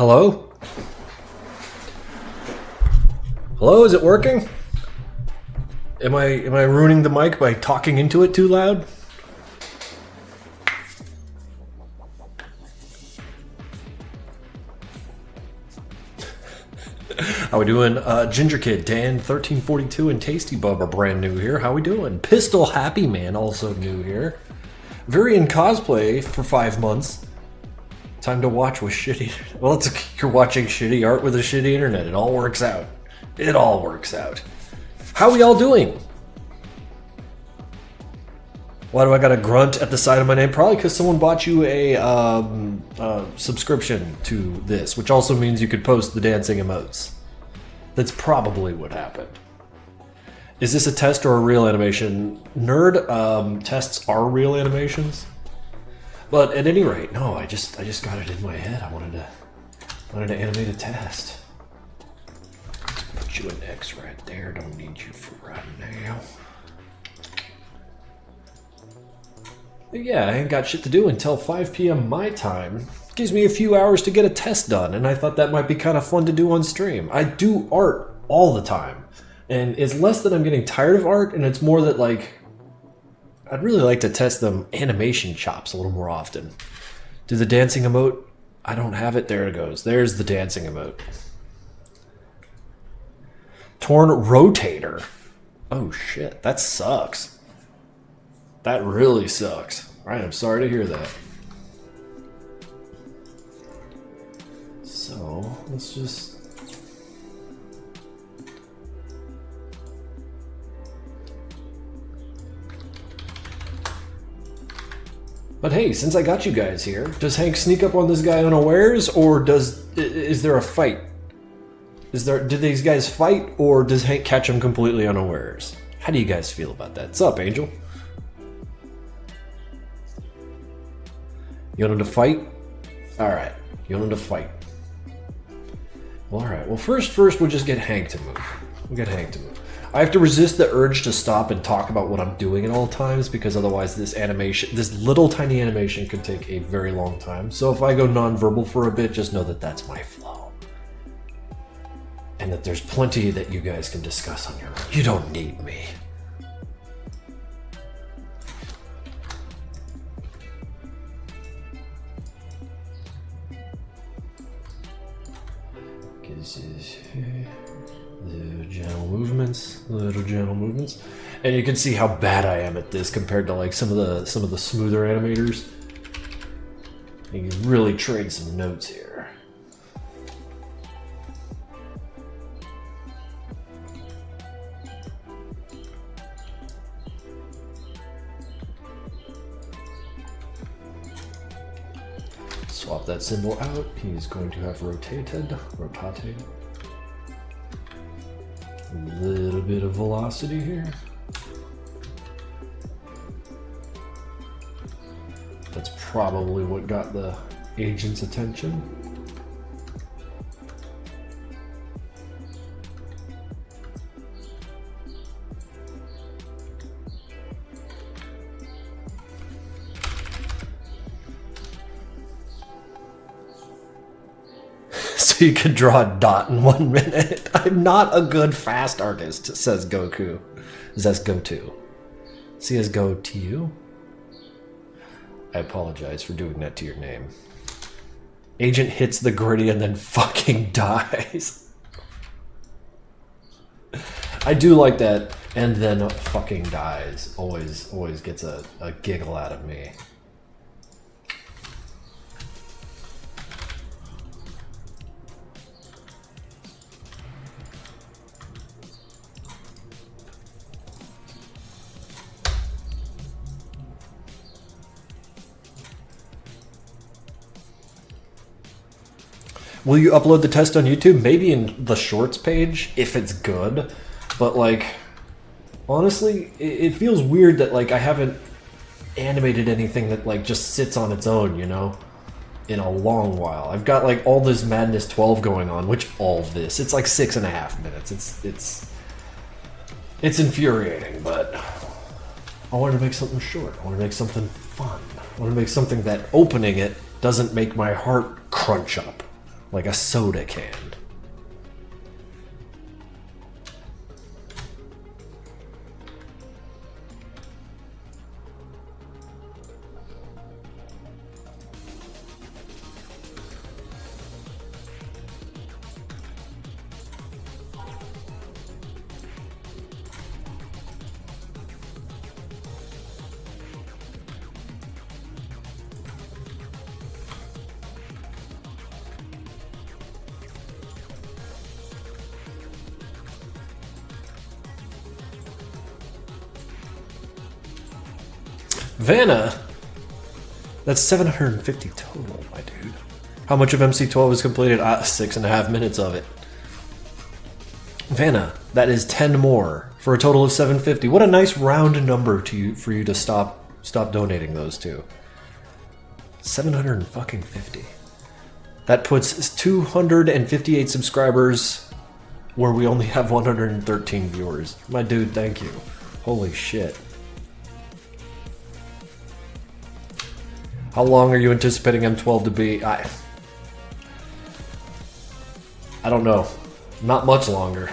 Hello? Hello, is it working? Am I ruining the mic by talking into it too loud? How we doing? Ginger Kid, Dan 1342 and Tasty Bub are brand new here. How we doing? Pistol Happy Man also new here. Very in cosplay for 5 months. Time to watch with shitty... Well, you're watching shitty art with a shitty internet. It all works out. It all works out. How we all doing? Why do I got a grunt at the side of my name? Probably because someone bought you a subscription to this, which also means you could post the dancing emotes. That's probably what happened. Is this a test or a real animation? Nerd, tests are real animations. But at any rate, no, I just got it in my head. I wanted to animate a test. Let's put you an X right there. Don't need you for right now. But yeah, I ain't got shit to do until 5 p.m. my time. Gives me a few hours to get a test done, and I thought that might be kind of fun to do on stream. I do art all the time, and it's less that I'm getting tired of art, and it's more that, like, I'd really like to test them animation chops a little more often. Do the dancing emote? I don't have it. There it goes. There's the dancing emote. Torn rotator. Oh shit, that sucks. That really sucks. I am sorry to hear that. So, let's just... But hey, since I got you guys here, does Hank sneak up on this guy unawares, or is there a fight? Did these guys fight, or does Hank catch him completely unawares? How do you guys feel about that? What's up, Angel? You want him to fight? Alright, you want him to fight. Well, alright, well first we'll just get Hank to move. We'll get Hank to move. I have to resist the urge to stop and talk about what I'm doing at all times, because otherwise this little tiny animation could take a very long time. So if I go non-verbal for a bit, just know that that's my flow. And that there's plenty that you guys can discuss on your own. You don't need me. Little gentle movements, and you can see how bad I am at this compared to like some of the smoother animators. You can really trade some notes here. Swap that symbol out. He's going to have rotated. A little bit of velocity here. That's probably what got the agent's attention. So you could draw a dot in 1 minute. I'm not a good fast artist, says Goku. Says Goto. Says Go to you. I apologize for doing that to your name. Agent hits the gritty and then fucking dies. I do like that, and then fucking dies. Always gets a giggle out of me. Will you upload the test on YouTube? Maybe in the shorts page, if it's good. But, like, honestly, it feels weird that, like, I haven't animated anything that, like, just sits on its own, you know? In a long while. I've got, like, all this Madness 12 going on, which all of this. It's, like, 6.5 minutes. It's infuriating, but I wanted to make something short. I wanted to make something fun. I wanted to make something that opening it doesn't make my heart crunch up. like a soda can. Vanna! That's 750 total, my dude. How much of MC12 is completed? 6.5 minutes of it. Vanna, that is 10 more for a total of 750. What a nice round number for you to stop donating those to. 750. That puts 258 subscribers where we only have 113 viewers. My dude, thank you. Holy shit. How long are you anticipating M12 to be? I don't know. Not much longer.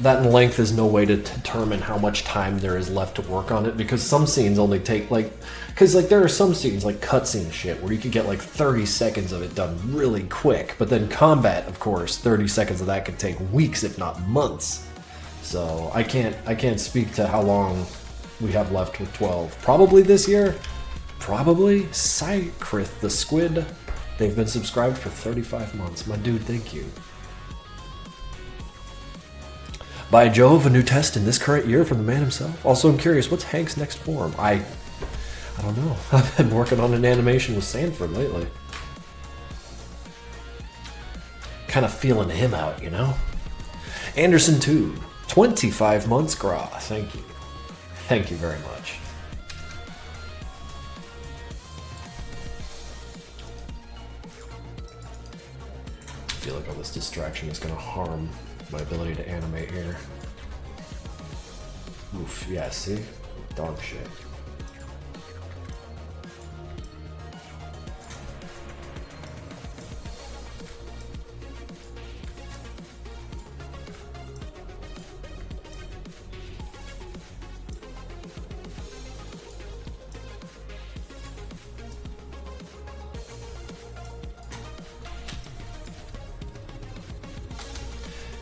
That in length is no way to determine how much time there is left to work on it, because some scenes only take because there are some scenes like cutscene shit where you could get like 30 seconds of it done really quick, but then combat, of course, 30 seconds of that could take weeks if not months. So I can't speak to how long we have left with 12. Probably this year. Probably. Sycrith the Squid. They've been subscribed for 35 months. My dude, thank you. By Jove, a new test in this current year from the man himself. Also, I'm curious, what's Hank's next form? I don't know. I've been working on an animation with Sanford lately. Kind of feeling him out, you know? Anderson 2. 25 months, Gra. Thank you. Thank you very much. I feel like all this distraction is going to harm my ability to animate here. Oof, yeah, see? Dog shit.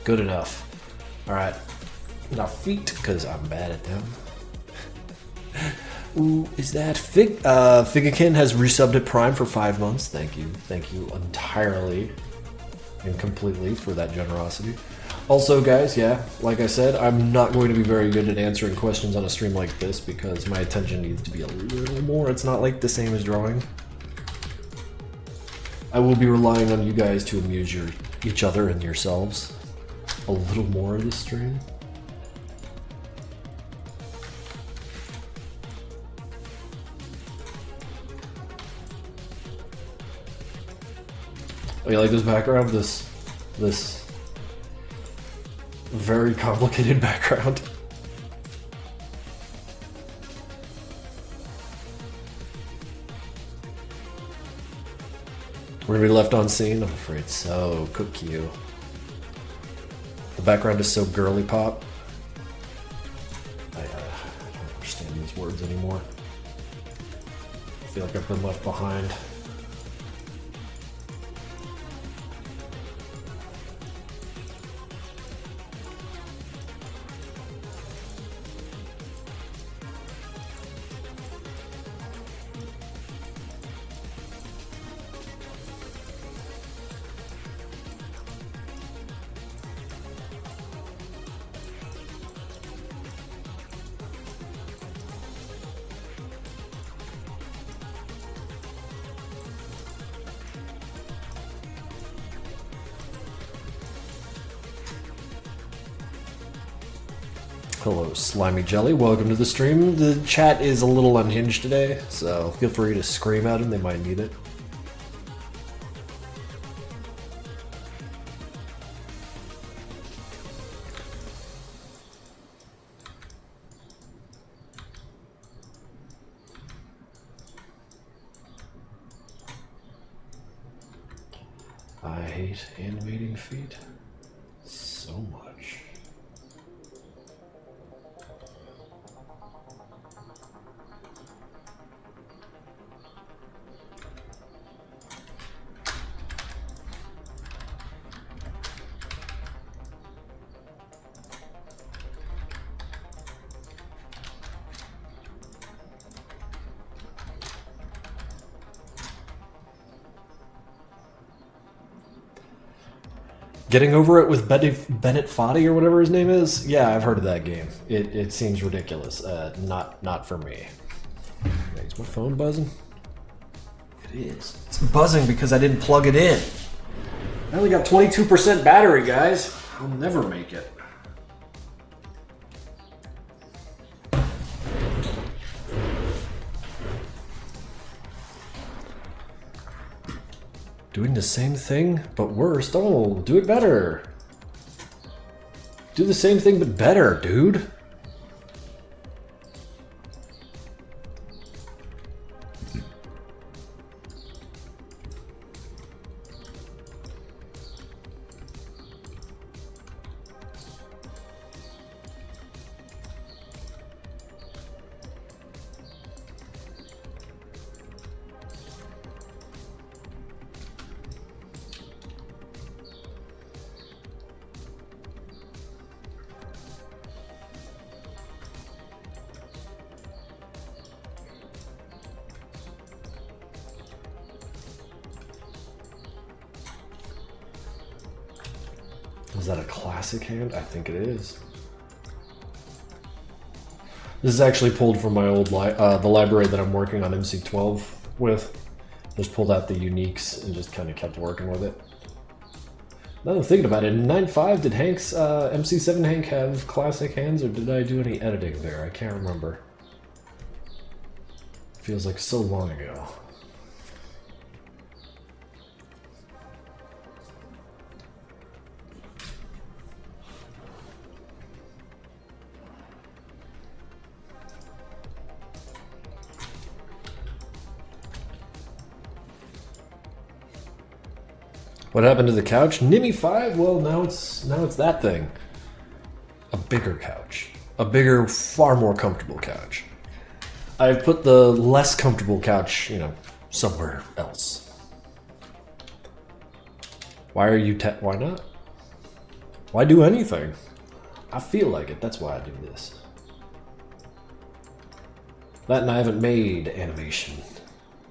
Good enough. Alright. Now feet, because I'm bad at them. Ooh, is that Figakin has resubbed at Prime for 5 months. Thank you. Thank you entirely and completely for that generosity. Also, guys, yeah, like I said, I'm not going to be very good at answering questions on a stream like this because my attention needs to be a little more. It's not like the same as drawing. I will be relying on you guys to amuse each other and yourselves a little more of this stream. Oh, you like this background? This very complicated background. We're gonna be left on scene? I'm afraid so. Cook you. The background is so girly pop. I don't understand these words anymore. I feel like I've been left behind. Hello, Slimy Jelly. Welcome to the stream. The chat is a little unhinged today, so feel free to scream at them. They might need it. I hate animating feet so much. Getting over it with Bennett Foddy or whatever his name is? Yeah, I've heard of that game. It seems ridiculous. Not for me. Is my phone buzzing? It is. It's buzzing because I didn't plug it in. I only got 22% battery, guys. I'll never make it. Doing the same thing, but worse. Oh, do it better. Do the same thing, but better, dude. Is that a classic hand? I think it is. This is actually pulled from my old the library that I'm working on MC12 with. Just pulled out the uniques and just kind of kept working with it. Now that I'm thinking about it, in 9.5, did Hank's MC7 Hank have classic hands, or did I do any editing there? I can't remember. Feels like so long ago. What happened to the couch? Nimmy 5? Well, now it's that thing. A bigger couch. A bigger, far more comfortable couch. I've put the less comfortable couch, somewhere else. Why are you why not? Why do anything? I feel like it. That's why I do this. That and I haven't made animation,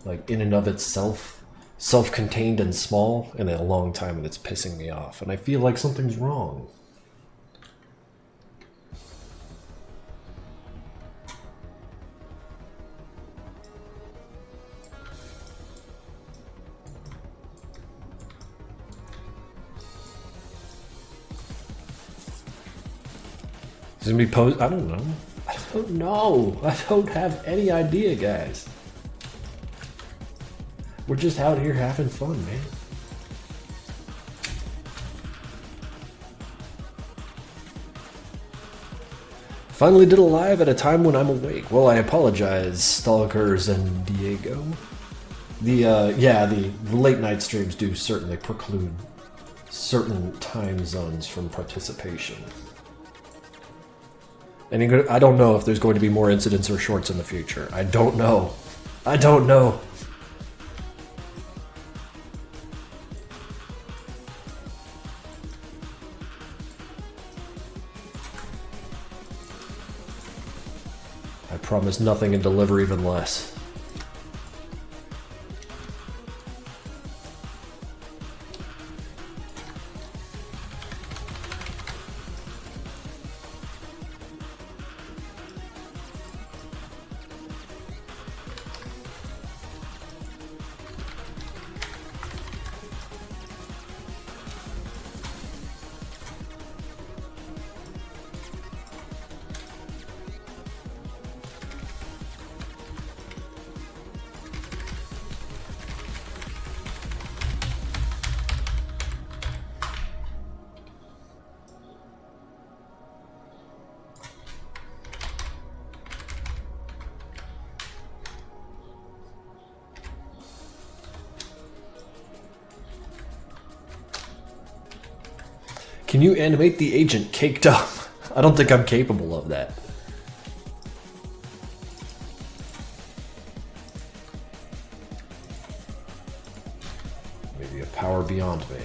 like in and of itself, self-contained and small, in a long time, and it's pissing me off. And I feel like something's wrong. It's gonna be posed. I don't know. I don't know. I don't have any idea, guys. We're just out here having fun, man. Finally did a live at a time when I'm awake. Well, I apologize, Stalkers and Diego. The late night streams do certainly preclude certain time zones from participation. And I don't know if there's going to be more incidents or shorts in the future. I don't know. I don't know. I promise nothing and deliver even less. Can you animate the agent caked up? I don't think I'm capable of that. Maybe a power beyond me.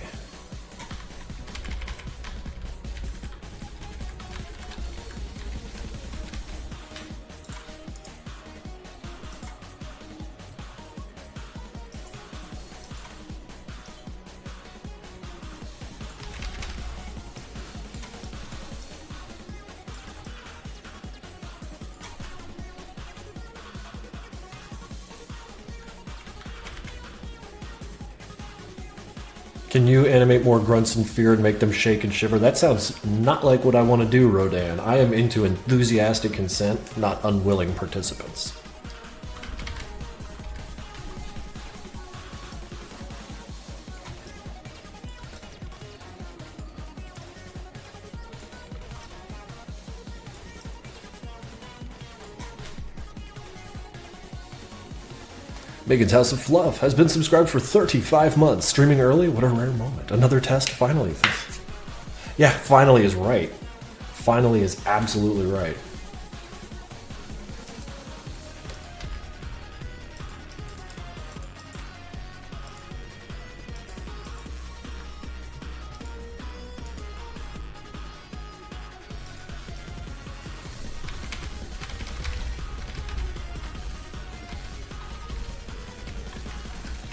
Can you animate more grunts in fear and make them shake and shiver? That sounds not like what I want to do, Rodan. I am into enthusiastic consent, not unwilling participants. Megan's House of Fluff has been subscribed for 35 months. Streaming early? What a rare moment. Another test? Finally. Yeah, finally is right. Finally is absolutely right.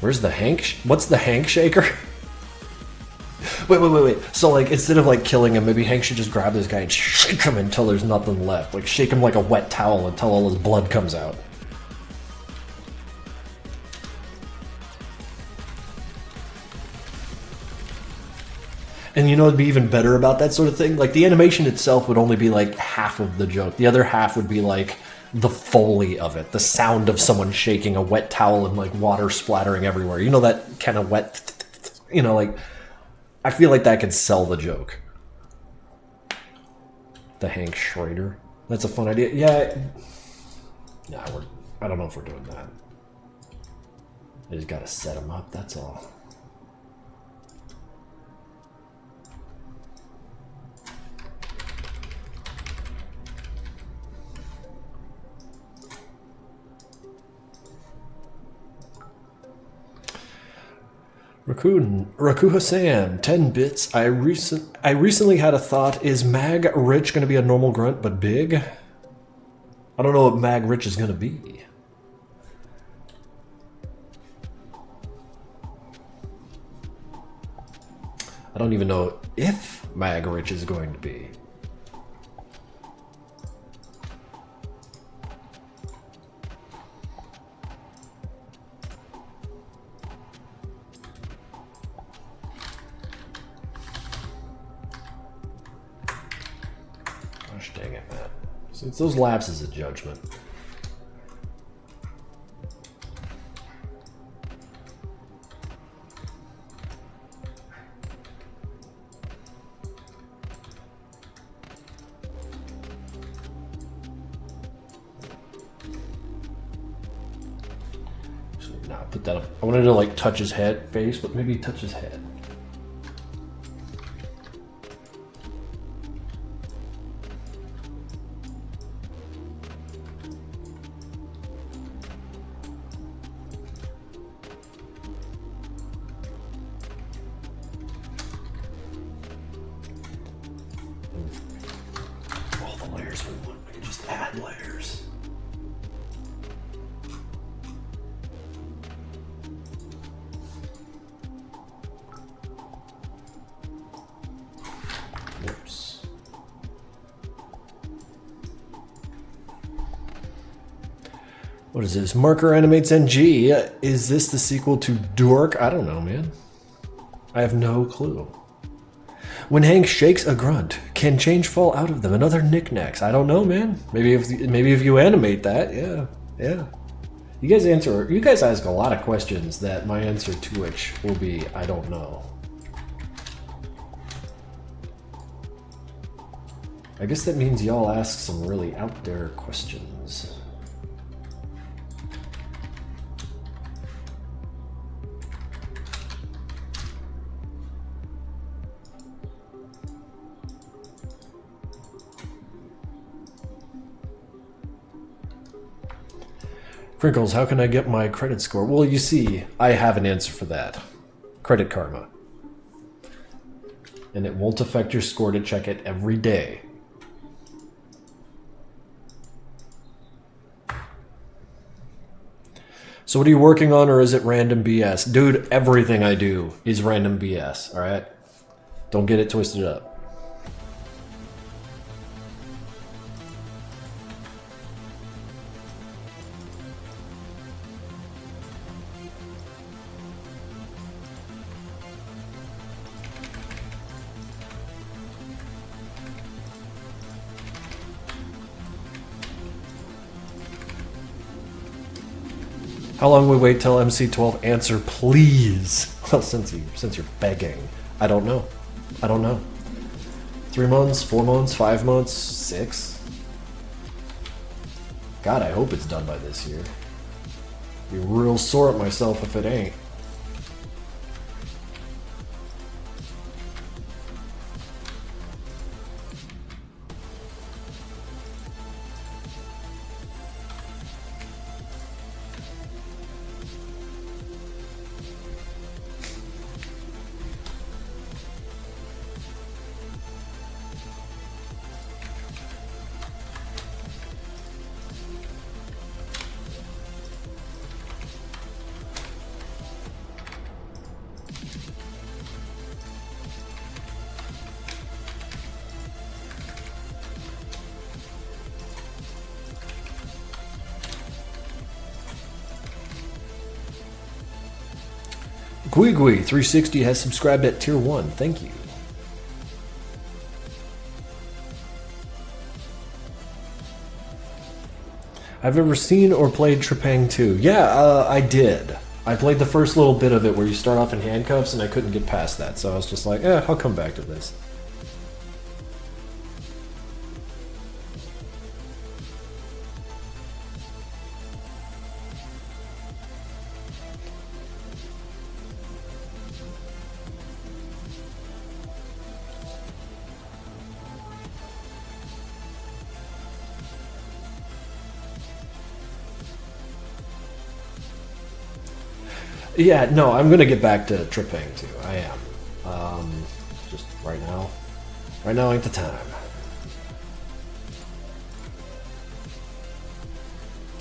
Where's the Hank? What's the Hank shaker? Wait. So, like, instead of, like, killing him, maybe Hank should just grab this guy and shake him until there's nothing left. Like, shake him like a wet towel until all his blood comes out. And you know what'd be even better about that sort of thing? Like, the animation itself would only be, like, half of the joke. The other half would be, like, the Foley of it. The sound of someone shaking a wet towel and, like, water splattering everywhere. You know, that kind of wet... You know, like... I feel like that could sell the joke. The Hank Schrader. That's a fun idea. Yeah. Nah, I don't know if we're doing that. I just gotta set him up, that's all. Raku Hassan, 10 bits. I recently had a thought. Is Mag Rich going to be a normal grunt but big? I don't know what Mag Rich is going to be. I don't even know if Mag Rich is going to be. Dang it, Matt. Since those lapses of judgment. So now put that up. I wanted to like touch his face, but maybe touch his head. What is this? Marker Animates NG. Is this the sequel to Dork? I don't know, man. I have no clue. When Hank shakes a grunt, can change fall out of them and other knickknacks? I don't know, man. Maybe if you animate that, yeah. You guys ask a lot of questions that my answer to which will be I don't know. I guess that means y'all ask some really out there questions. Krinkels, how can I get my credit score? Well, you see, I have an answer for that. Credit Karma. And it won't affect your score to check it every day. So what are you working on, or is it random BS? Dude, everything I do is random BS, alright? Don't get it twisted up. How long will we wait till MC12 answer, please? Well, since you're begging. I don't know. 3 months, 4 months, 5 months, 6? God, I hope it's done by this year. Be real sore at myself if it ain't. Guigui360 has subscribed at tier 1. Thank you. I've ever seen or played Trepang 2. Yeah, I did. I played the first little bit of it where you start off in handcuffs, and I couldn't get past that, so I was just like, I'll come back to this. Yeah, no, I'm gonna get back to Trepang too. I am. Just right now. Right now ain't the time.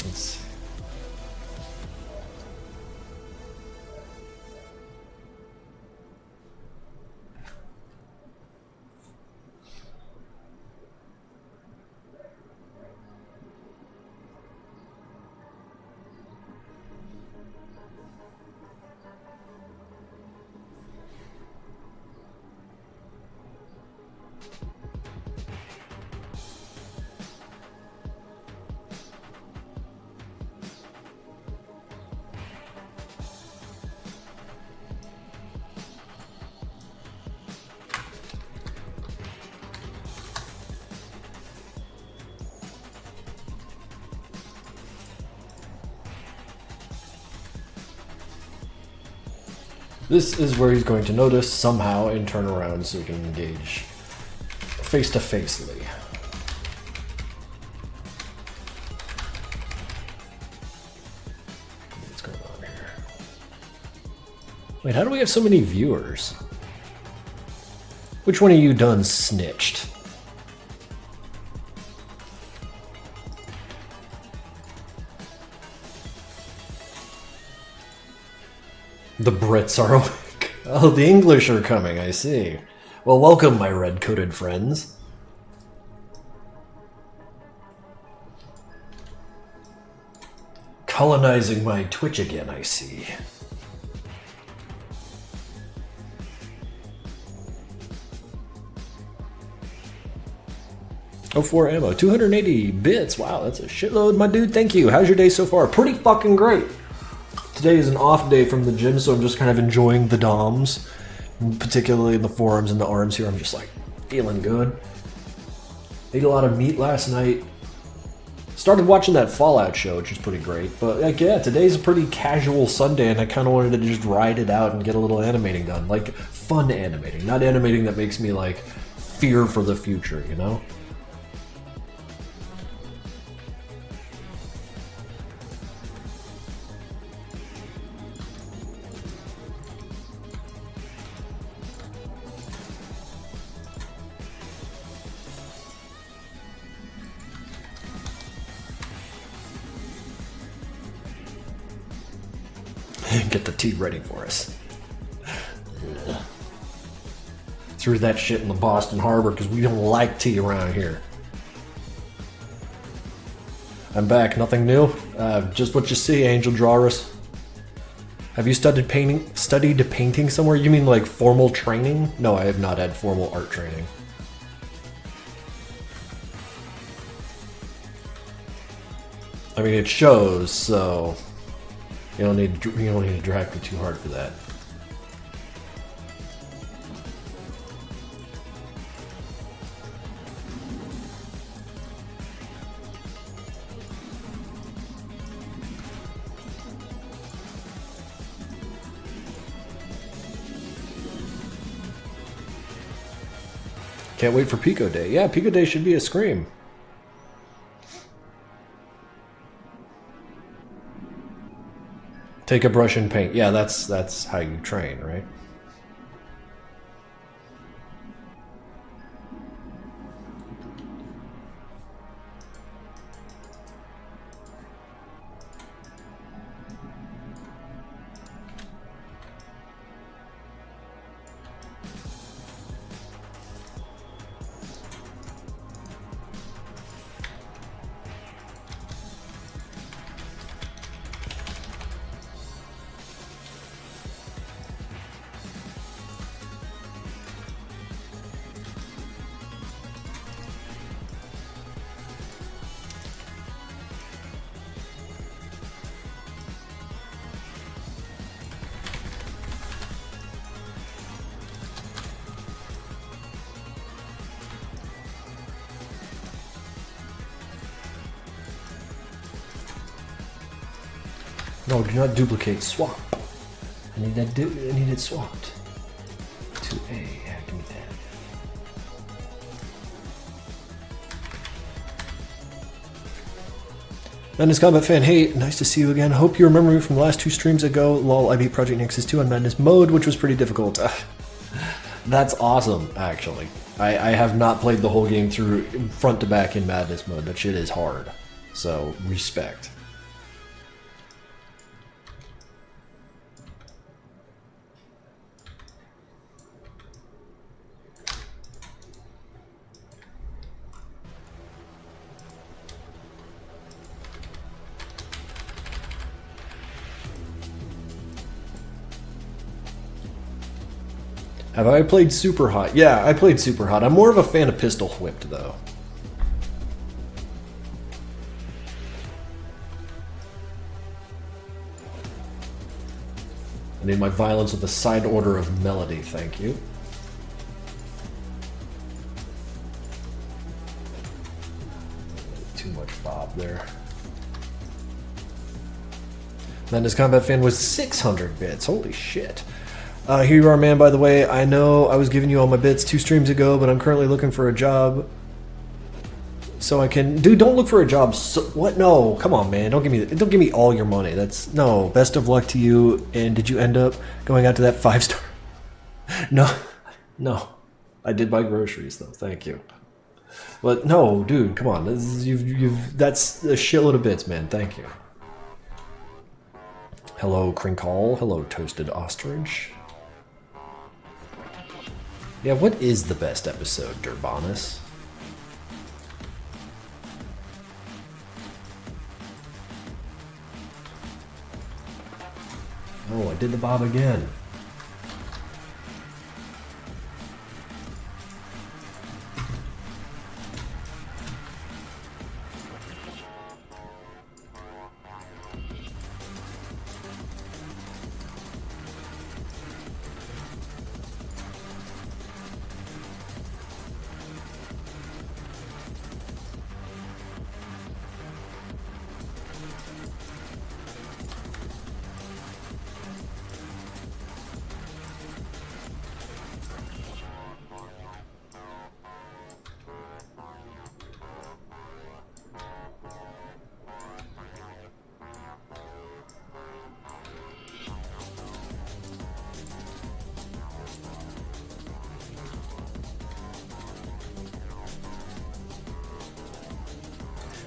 Let's see. This is where he's going to notice somehow and turn around so he can engage face-to-facely. What's going on here? Wait, how do we have so many viewers? Which one of you done snitched? The Brits are awake. Oh, the English are coming, I see. Well, welcome, my red-coated friends. Colonizing my Twitch again, I see. Oh, 4 ammo. 280 bits. Wow, that's a shitload, my dude. Thank you. How's your day so far? Pretty fucking great. Today is an off day from the gym, so I'm just kind of enjoying the DOMs, particularly the forearms and the arms here. I'm just like feeling good. Ate a lot of meat last night. Started watching that Fallout show, which is pretty great. But like, yeah, today's a pretty casual Sunday, and I kind of wanted to just ride it out and get a little animating done. Like, fun animating, not animating that makes me like fear for the future, you know? Get the tea ready for us. Ugh. Threw that shit in the Boston Harbor because we don't like tea around here. I'm back. Nothing new. Just what you see, Angel Drawers. Have you studied painting somewhere? You mean like formal training? No, I have not had formal art training. I mean, it shows, so you don't need to drag me too hard for that. Can't wait for Pico Day. Yeah, Pico Day should be a scream. Take a brush and paint. Yeah, that's how you train, right? No, do not duplicate. Swap. I need that. I need it swapped to A. Yeah, give me that. Madness Combat fan, hey, nice to see you again. Hope you remember me from the last 2 streams ago. Lol, I beat Project Nexus 2 on Madness mode, which was pretty difficult. That's awesome, actually. I have not played the whole game through front to back in Madness mode. That shit is hard. So, respect. Have I played Super Hot? Yeah, I played Super Hot. I'm more of a fan of Pistol Whipped, though. I need my violence with a side order of melody, thank you. Too much Bob there. Madness Combat fan was 600 bits. Holy shit. Here you are, man, by the way. I know I was giving you all my bits 2 streams ago, but I'm currently looking for a job. So I can... Dude, don't look for a job. So, what? No, come on, man. Don't give me all your money. That's... No, best of luck to you. And did you end up going out to that 5-star? No. I did buy groceries, though. Thank you. But no, dude, come on. That's a shitload of bits, man. Thank you. Hello, Krinkels. Hello, Toasted Ostrich. Yeah, what is the best episode, Durbanus? Oh, I did the Bob again.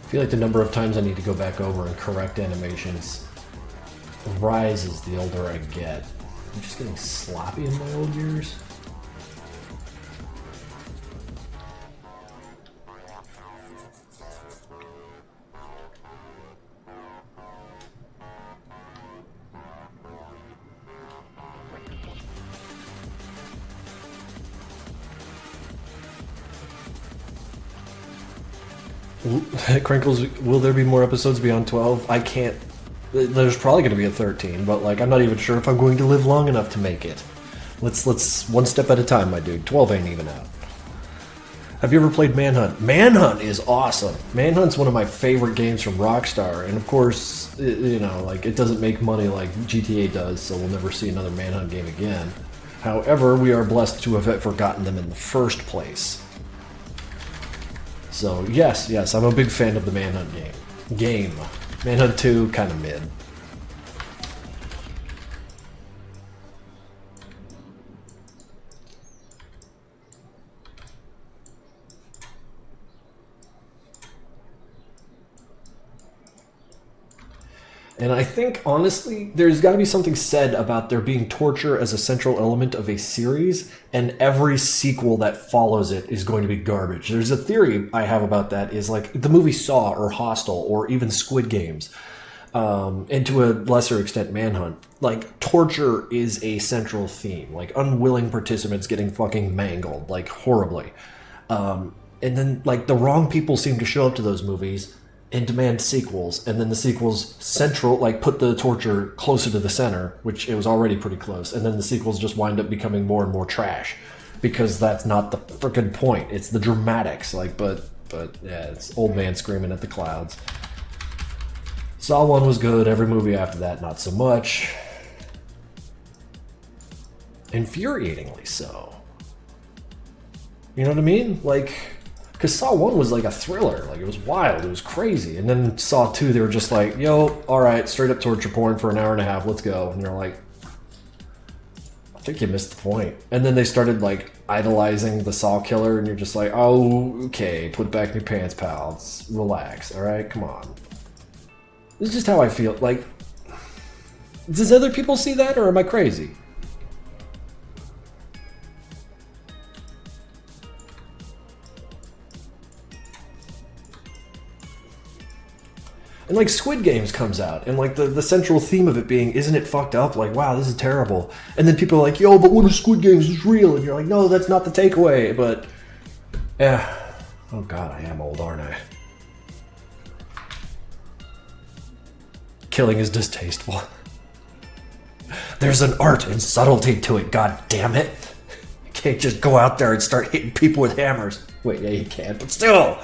I feel like the number of times I need to go back over and correct animations rises the older I get. I'm just getting sloppy in my old years. Krinkels, will there be more episodes beyond 12? I can't. There's probably going to be a 13, but like I'm not even sure if I'm going to live long enough to make it. Let's one step at a time, my dude. 12 ain't even out. Have you ever played Manhunt? Manhunt is awesome. Manhunt's one of my favorite games from Rockstar, and of course, you know, like it doesn't make money like GTA does, so we'll never see another Manhunt game again. However, we are blessed to have forgotten them in the first place. So yes, I'm a big fan of the Manhunt game. Manhunt 2, kind of mid. And I think, honestly, there's got to be something said about there being torture as a central element of a series, and every sequel that follows it is going to be garbage. There's a theory I have about that is like the movie Saw or Hostel or even Squid Games, and to a lesser extent Manhunt. Like, torture is a central theme. Like, unwilling participants getting fucking mangled, like, horribly. And then, like, the wrong people seem to show up to those movies and demand sequels, and then the sequels central, like, put the torture closer to the center, which it was already pretty close, and then the sequels just wind up becoming more and more trash, because that's not the frickin' point. It's the dramatics, like, but yeah, it's old man screaming at the clouds. Saw 1 was good, every movie after that, not so much. Infuriatingly so. You know what I mean? Like, because Saw 1 was like a thriller. Like, it was wild. It was crazy. And then Saw 2, they were just like, yo, alright, straight up torture porn for an hour and a half. Let's go. And you're like, I think you missed the point. And then they started, like, idolizing the Saw killer. And you're just like, oh, okay, put back in your pants, pal. Let's relax. Alright, come on. This is just how I feel. Like, does other people see that, or am I crazy? And like Squid Games comes out, and like the central theme of it being, isn't it fucked up? Like, wow, this is terrible. And then people are like, yo, but what if Squid Games is real? And you're like, no, that's not the takeaway. But yeah, oh god, I am old, aren't I? Killing is distasteful. There's an art and subtlety to it, god damn it. You can't just go out there and start hitting people with hammers. Wait, yeah, you can, but still.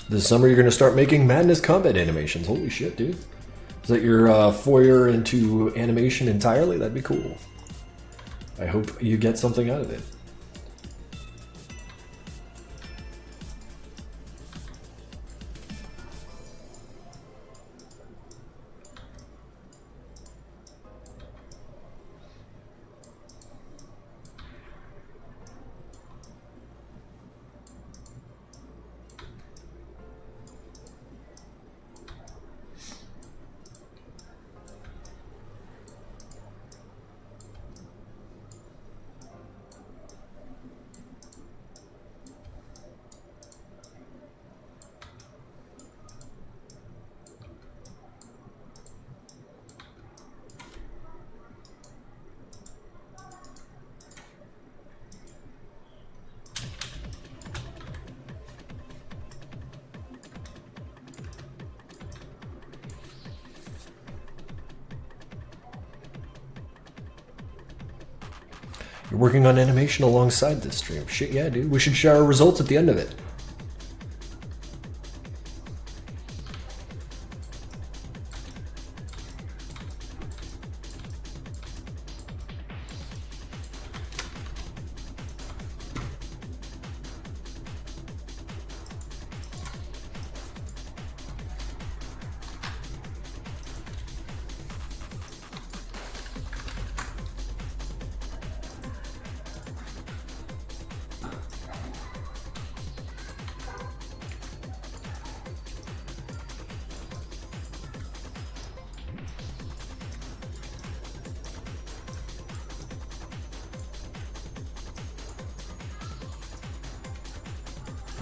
This summer you're going to start making Madness combat animations. Holy shit, dude. Is that your foyer into animation entirely? That'd be cool. I hope you get something out of it. You're working on animation alongside this stream. Shit, yeah, dude. We should share our results at the end of it.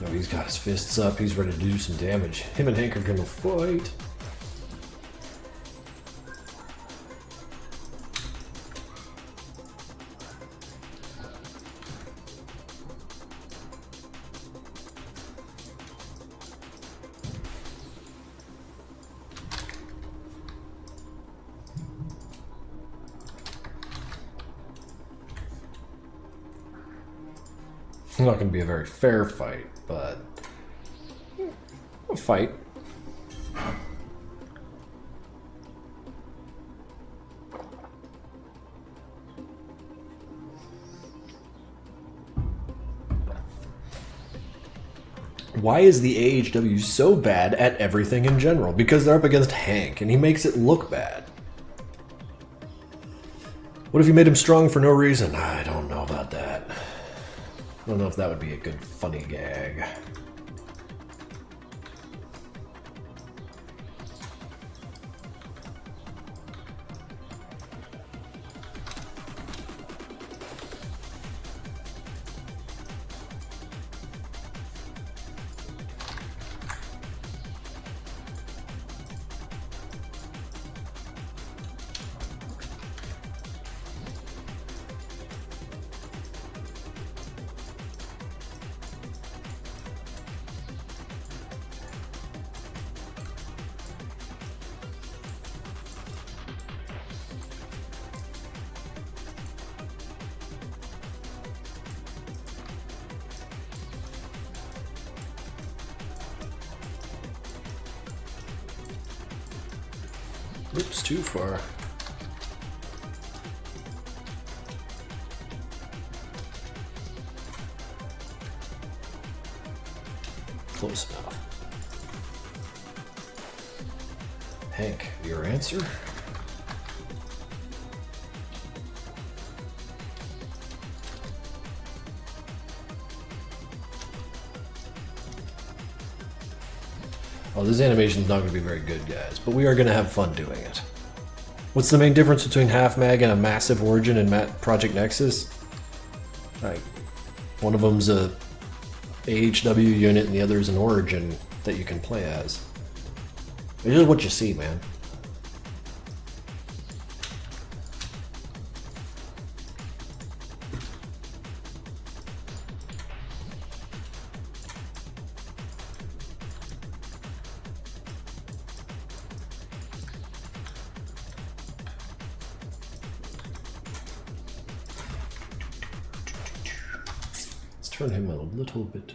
Oh, he's got his fists up. He's ready to do some damage. Him and Hank are gonna fight. It's not going to be a very fair fight, but a fight. Why is the AHW so bad at everything in general? Because they're up against Hank, and he makes it look bad. What if you made him strong for no reason? I don't know about that. I don't know if that would be a good funny gag. Oops, too far. Close enough. Hank, your answer? Oh, this animation is not going to be very good, guys, but we are going to have fun doing it. What's the main difference between Half Mag and a Massive Origin and Project Nexus? Like, one of them's a AHW unit and the other is an Origin that you can play as. It's just what you see, man. Turn him a little bit.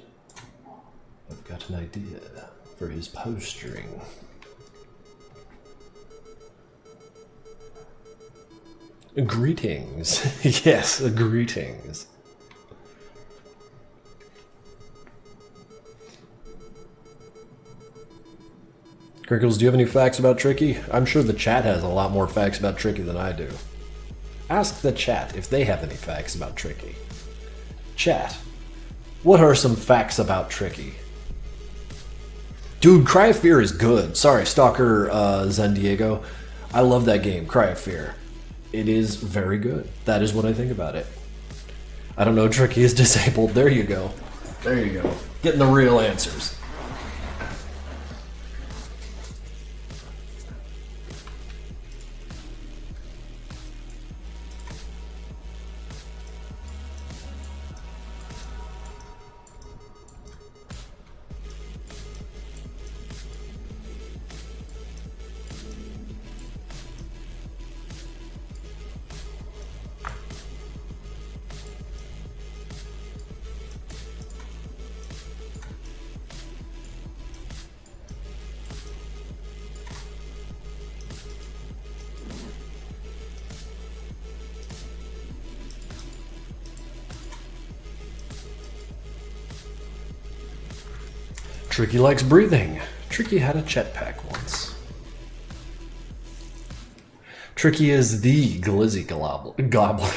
I've got an idea for his posturing. Greetings. Yes, greetings. Krinkels, do you have any facts about Tricky? I'm sure the chat has a lot more facts about Tricky than I do. Ask the chat if they have any facts about Tricky. Chat. What are some facts about Tricky? Dude, Cry of Fear is good. Sorry, Stalker Zen Diego. I love that game, Cry of Fear. It is very good. That is what I think about it. I don't know, Tricky is disabled. There you go. There you go. Getting the real answers. Tricky likes breathing. Tricky had a jetpack once. Tricky is the glizzy gobbler.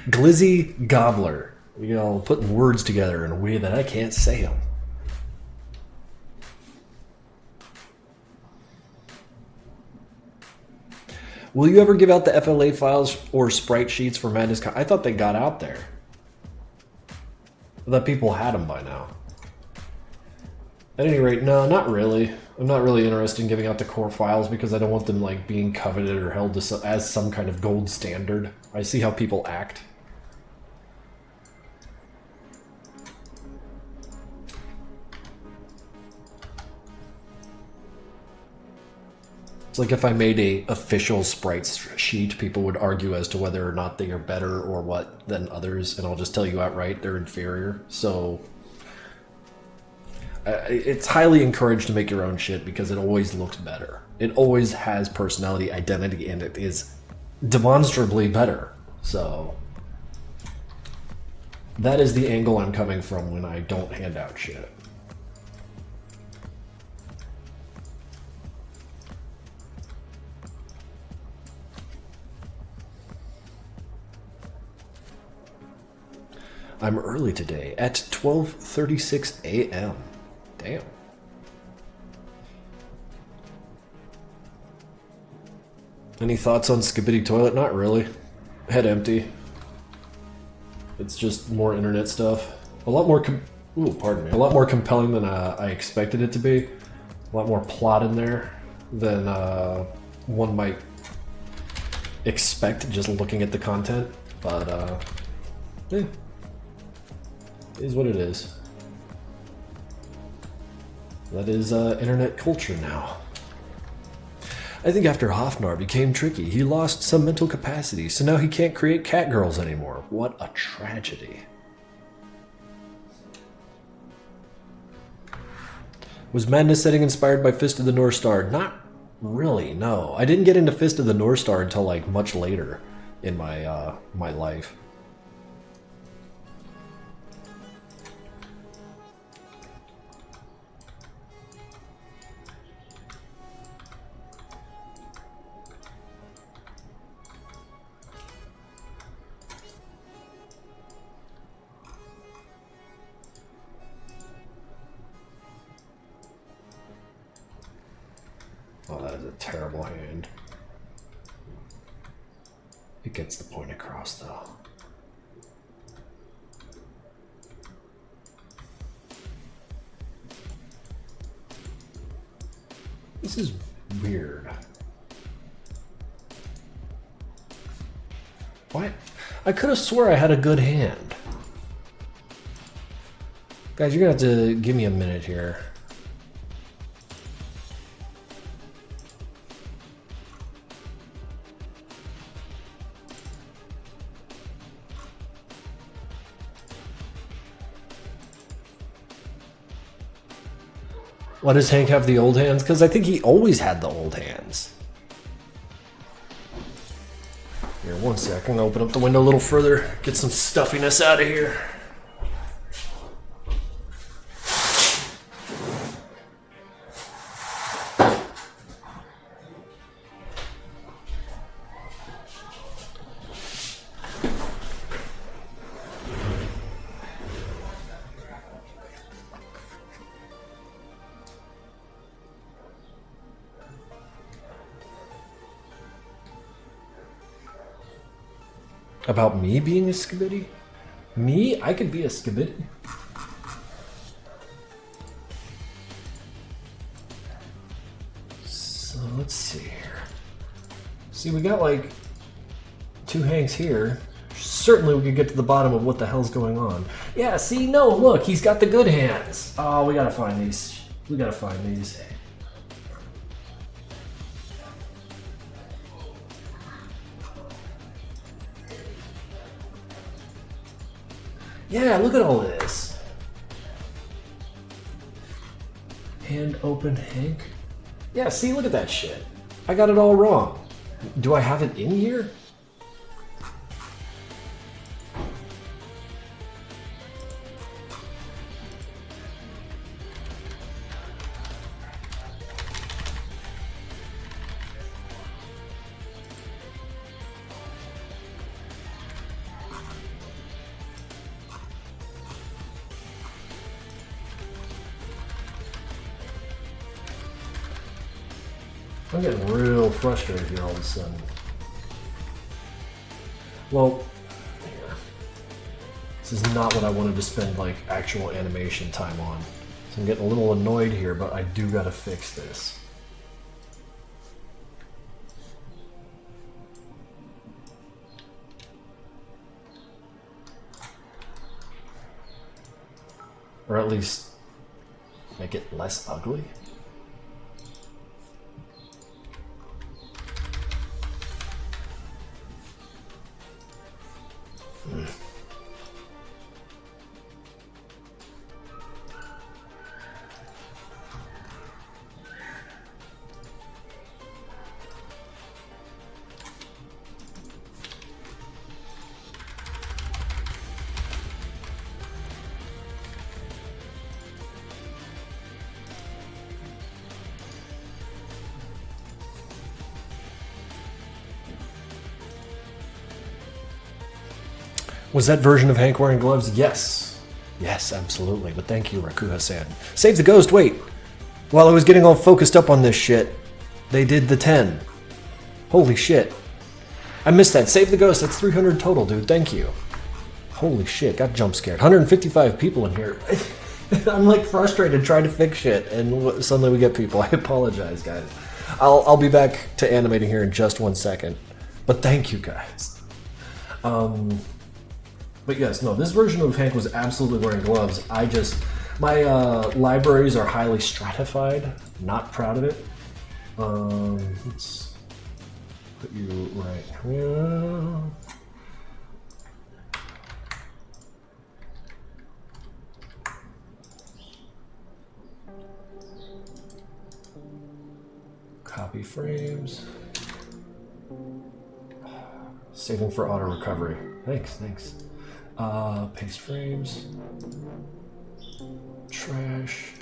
Glizzy gobbler. You know, putting words together in a way that I can't say them. Will you ever give out the FLA files or sprite sheets for Madness Con? I thought they got out there. that people had them by now. At any rate, no, not really. I'm not really interested in giving out the core files because I don't want them like being coveted or held to as some kind of gold standard. I see how people act. It's like if I made a official sprites sheet, people would argue as to whether or not they are better or what than others, and I'll just tell you outright, they're inferior. So it's highly encouraged to make your own shit because it always looks better. It always has personality, identity, and it is demonstrably better. So that is the angle I'm coming from when I don't hand out shit. I'm early today at 12:36 a.m. Damn. Any thoughts on Skibidi Toilet? Not really. Head empty. It's just more internet stuff. A lot more pardon me. A lot more compelling than I expected it to be. A lot more plot in there than one might expect just looking at the content. But yeah. It is what it is. That is internet culture now. I think after Hofnar became tricky, he lost some mental capacity, so now he can't create cat girls anymore. What a tragedy. Was Madness Setting inspired by Fist of the North Star? Not really, no. I didn't get into Fist of the North Star until like much later in my my life. Oh, that is a terrible hand. It gets the point across, though. This is weird. What? I could have swore I had a good hand. Guys, you're gonna have to give me a minute here. Why does Hank have the old hands? Because I think he always had the old hands. Here, one sec. I'm going to open up the window a little further. Get some stuffiness out of here. About me being a skibidi? Me? I could be a skibidi. So let's see here. See, we got like 2 Hanks here. Certainly we could get to the bottom of what the hell's going on. Yeah, see, no, look, he's got the good hands. Oh, we gotta find these. We gotta find these. Yeah, look at all this. Hand open Hank. Yeah, see, look at that shit. I got it all wrong. Do I have it in here? I'm getting real frustrated here all of a sudden. Well, This is not what I wanted to spend like actual animation time on. So I'm getting a little annoyed here, but I do gotta fix this. Or at least make it less ugly. Was that version of Hank wearing gloves? Yes. Yes, absolutely. But thank you, Rakuha-san. Save the ghost, wait! While I was getting all focused up on this shit, they did the 10. Holy shit. I missed that. Save the ghost, that's 300 total, dude. Thank you. Holy shit, got jump scared. 155 people in here. I'm like frustrated trying to fix shit, and suddenly we get people. I apologize, guys. I'll be back to animating here in just 1 second. But thank you, guys. But yes, no, this version of Hank was absolutely wearing gloves. My libraries are highly stratified. Not proud of it. Let's put you right here. Copy frames. Saving for auto recovery. Thanks. Paste frames. Trash.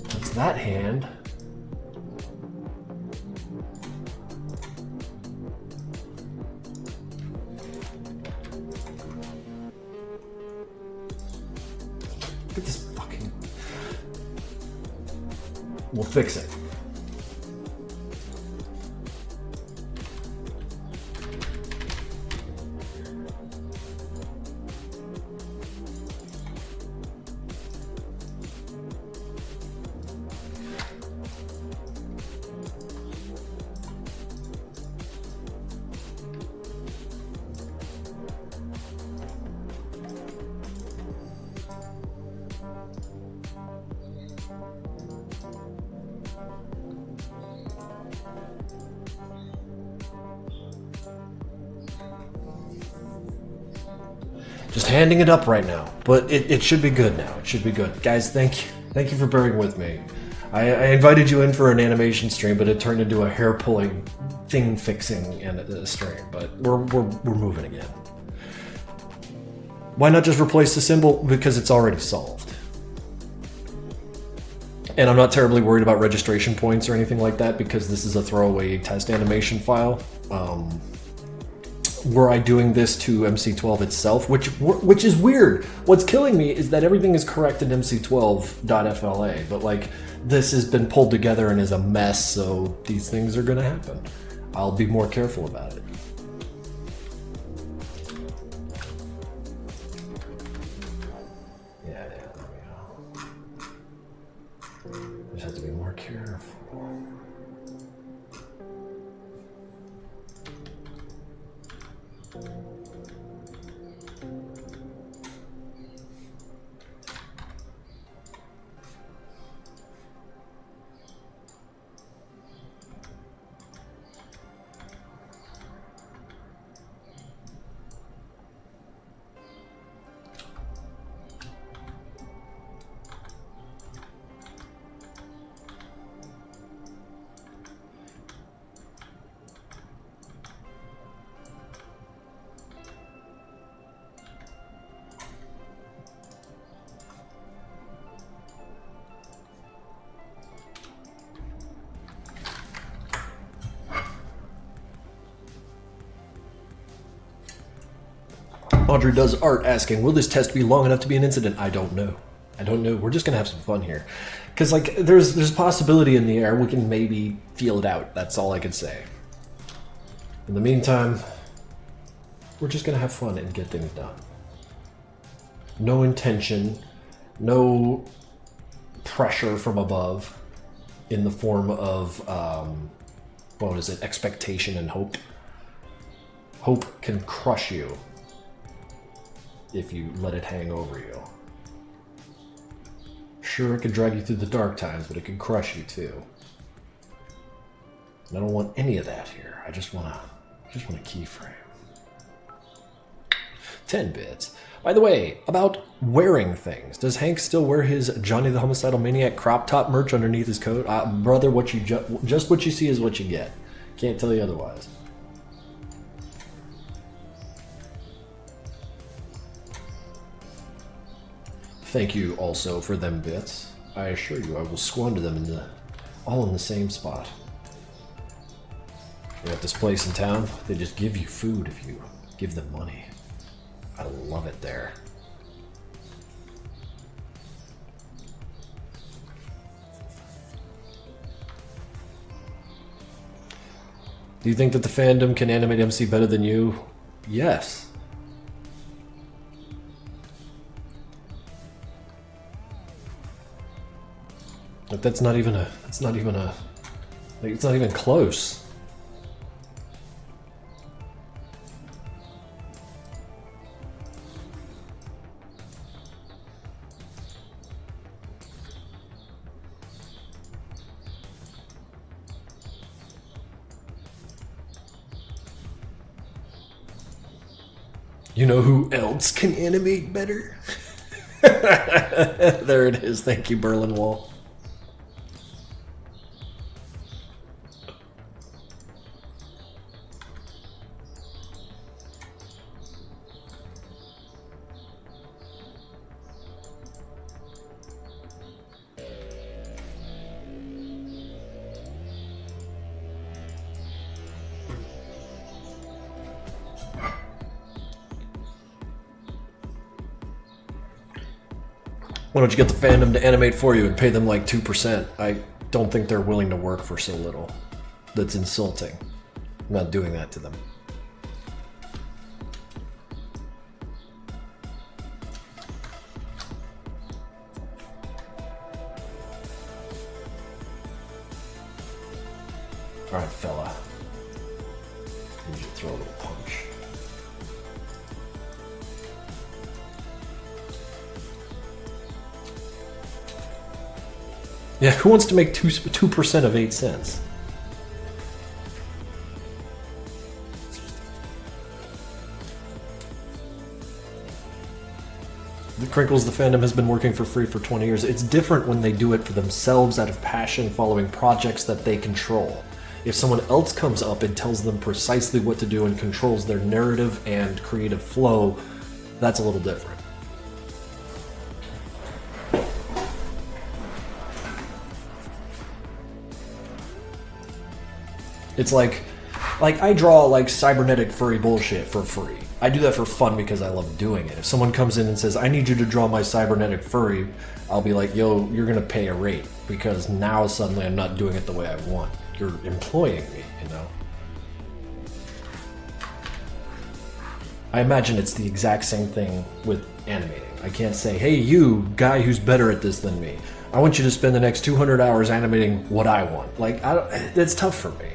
That's that hand. Look at this fucking... We'll fix it. Just handing it up right now, but it should be good now. It should be good. Guys, thank you for bearing with me. I invited you in for an animation stream, but it turned into a hair-pulling, thing-fixing stream, but we're moving again. Why not just replace the symbol? Because it's already solved. And I'm not terribly worried about registration points or anything like that, because this is a throwaway test animation file. Were I doing this to MC12 itself, which is weird. What's killing me is that everything is correct in MC12.FLA, but like this has been pulled together and is a mess, so these things are gonna happen. I'll be more careful about it. Yeah, there we go. Just have to be more careful. Audrey Does Art asking, will this test be long enough to be an incident? I don't know. We're just gonna have some fun here. Because like there's possibility in the air. We can maybe feel it out. That's all I can say. In the meantime, We're just gonna have fun and get things done. No intention, no pressure from above in the form of, what is it, expectation and hope. Hope can crush you if you let it hang over you. Sure, it can drag you through the dark times, but it can crush you too. And I don't want any of that here. I just want a keyframe. 10 bits. By the way, about wearing things. Does Hank still wear his Johnny the Homicidal Maniac crop top merch underneath his coat? Brother, what you just what you see is what you get. Can't tell you otherwise. Thank you also for them bits. I assure you I will squander them all in the same spot. You at this place in town, they just give you food if you give them money. I love it there. Do you think that the fandom can animate MC better than you? Yes. But it's not even close. You know who else can animate better? There it is. Thank you, Berlin Wall. Why don't you get the fandom to animate for you and pay them like 2%? I don't think they're willing to work for so little. That's insulting. I'm not doing that to them. Alright, fella. I need you to throw a little punch. Yeah, who wants to make 2% of 8 cents? The Krinkels, the fandom has been working for free for 20 years. It's different when they do it for themselves out of passion, following projects that they control. If someone else comes up and tells them precisely what to do and controls their narrative and creative flow, that's a little different. It's like I draw like cybernetic furry bullshit for free. I do that for fun because I love doing it. If someone comes in and says, I need you to draw my cybernetic furry, I'll be like, yo, you're gonna pay a rate because now suddenly I'm not doing it the way I want. You're employing me, you know? I imagine it's the exact same thing with animating. I can't say, hey, you, guy who's better at this than me, I want you to spend the next 200 hours animating what I want. Like, it's tough for me.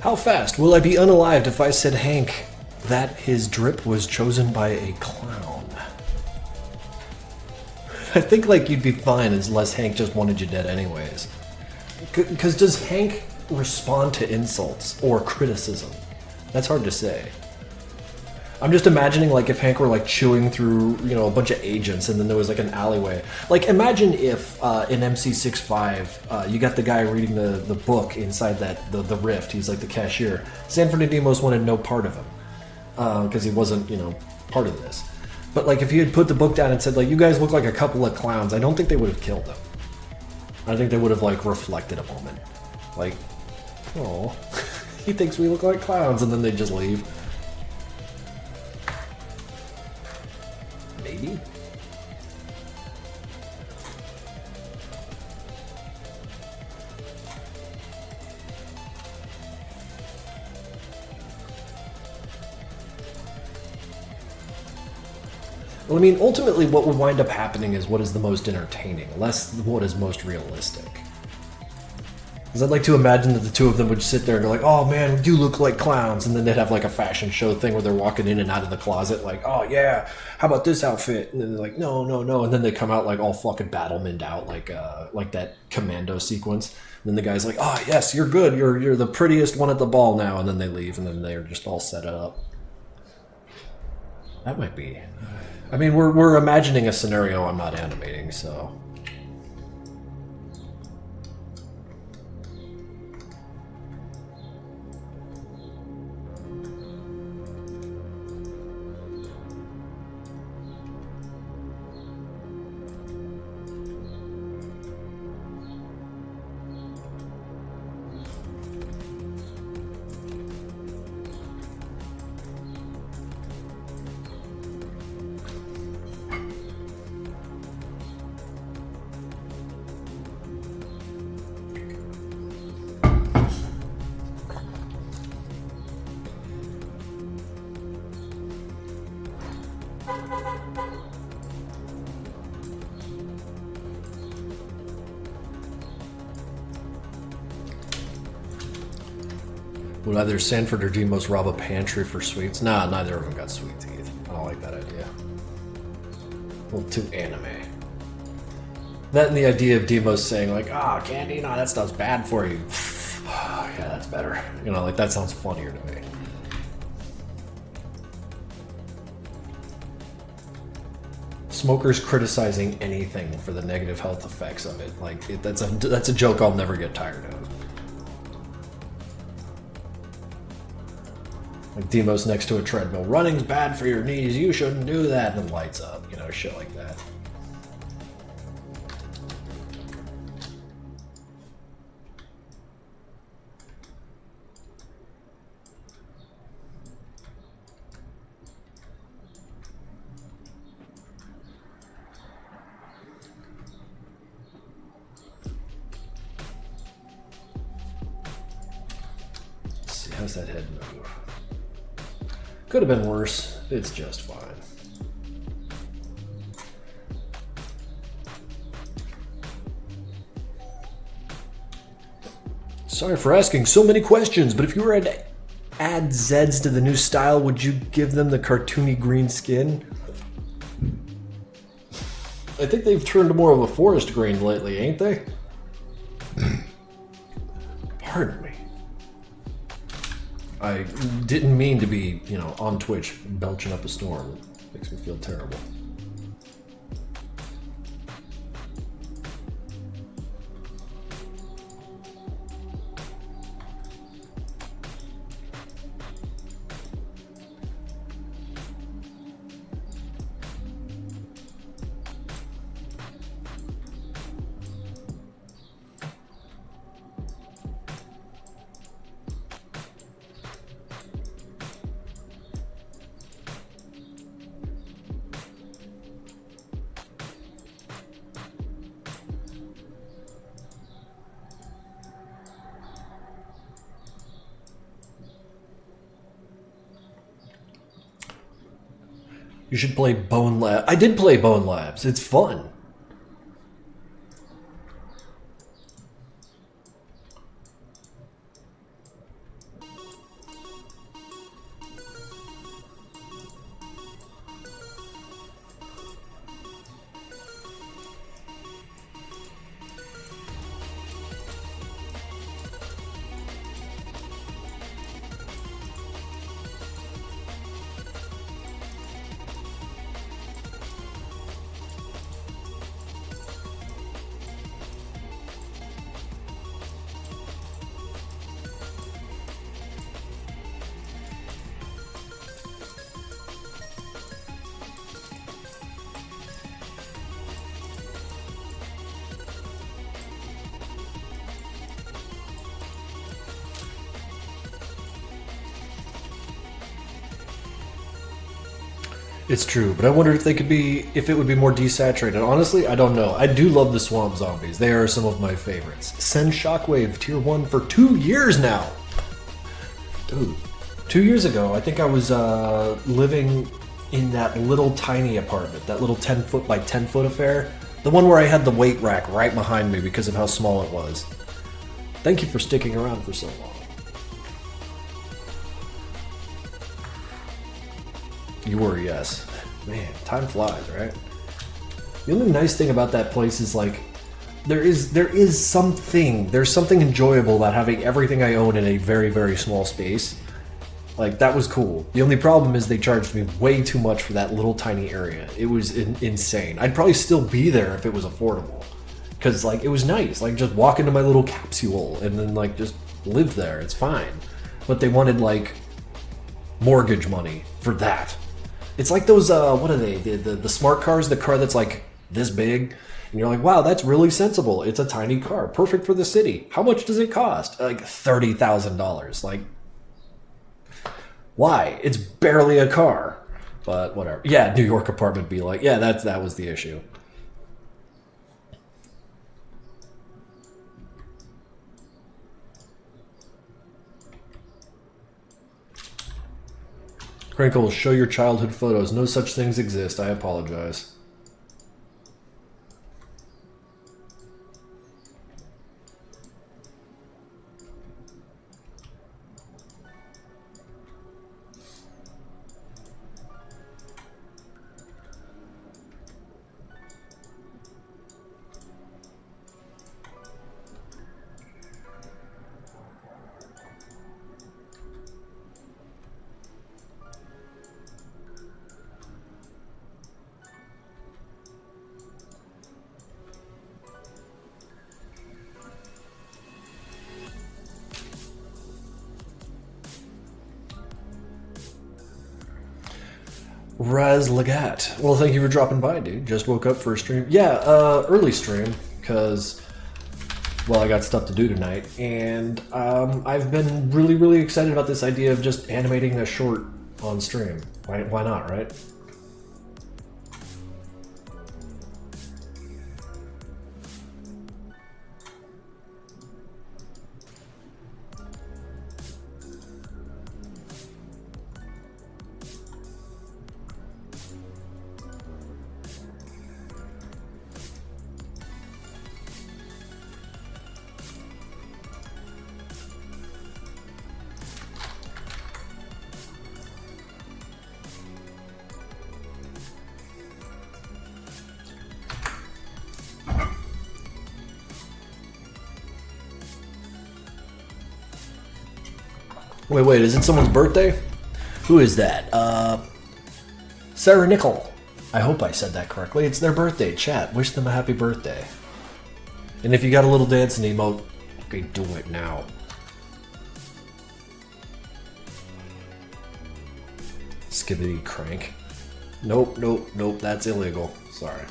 How fast will I be unalived if I said Hank that his drip was chosen by a clown? I think like you'd be fine unless Hank just wanted you dead anyways. Because does Hank respond to insults or criticism? That's hard to say. I'm just imagining like if Hank were like chewing through, you know, a bunch of agents and then there was like an alleyway. Like imagine if in MC65 you got the guy reading the book inside that the rift. He's like the cashier. Sanford and Demos wanted no part of him because he wasn't, you know, part of this. But like if he had put the book down and said like, you guys look like a couple of clowns, I don't think they would have killed him. I think they would have like reflected a moment. Like, oh, he thinks we look like clowns, and then they just leave. Maybe. Well, I mean, ultimately what would wind up happening is what is the most entertaining, less what is most realistic. Because I'd like to imagine that the two of them would sit there and go like, oh man, we do look like clowns, and then they'd have like a fashion show thing where they're walking in and out of the closet like, oh yeah, how about this outfit? And then they're like, no, no, no, and then they come out like all fucking battlemaned out like that commando sequence. And then the guy's like, oh yes, you're good, you're the prettiest one at the ball now, and then they leave, and then they're just all set up. That might be... I mean, we're imagining a scenario I'm not animating, so... Would either Sanford or Demos rob a pantry for sweets? Nah, neither of them got sweet teeth. I don't like that idea. A little too anime. That and the idea of Demos saying like, ah, candy, no, that stuff's bad for you. Yeah, that's better. You know, like that sounds funnier to me. Smokers criticizing anything for the negative health effects of it. Like, that's a joke I'll never get tired of. Like Demos next to a treadmill. Running's bad for your knees. You shouldn't do that. And then lights up. You know, shit like that. Let's see, how's that head move? Could have been worse. It's just fine. Sorry for asking so many questions, but if you were to add Zeds to the new style, would you give them the cartoony green skin? I think they've turned to more of a forest green lately, ain't they? Pardon me. I didn't mean to be, you know, on Twitch belching up a storm. It makes me feel terrible. You should play Bone Lab. I did play Bone Labs. It's fun. It's true, but I wonder if if it would be more desaturated. Honestly, I don't know. I do love the swamp zombies. They are some of my favorites. Send Shockwave Tier 1 for 2 years now. Dude, 2 years ago, I think I was living in that little tiny apartment, that little 10 foot by 10 foot affair. The one where I had the weight rack right behind me because of how small it was. Thank you for sticking around for so long. You were, yes. Man, time flies, right? The only nice thing about that place is like there's something enjoyable about having everything I own in a very, very small space. Like, that was cool. The only problem is they charged me way too much for that little tiny area. It was insane. I'd probably still be there if it was affordable. Because, like, it was nice. Like, just walk into my little capsule and then, like, just live there. It's fine. But they wanted, like, mortgage money for that. It's like those, what are they? The smart cars, the car that's like this big. And you're like, wow, that's really sensible. It's a tiny car. Perfect for the city. How much does it cost? Like $30,000. Like, why? It's barely a car. But whatever. Yeah, New York apartment be like, yeah, that was the issue. Krinkels, show your childhood photos. No such things exist. I apologize. Raz Lagat. Well, thank you for dropping by, dude. Just woke up for a stream. Yeah, early stream, because, well, I got stuff to do tonight. And I've been really, really excited about this idea of just animating a short on stream. Why not, right? Wait, is it someone's birthday? Who is that? Sarah Nickel. I hope I said that correctly. It's their birthday. Chat, wish them a happy birthday. And if you got a little dancing emote, okay, do it now. Skibbity crank. Nope, that's illegal. Sorry.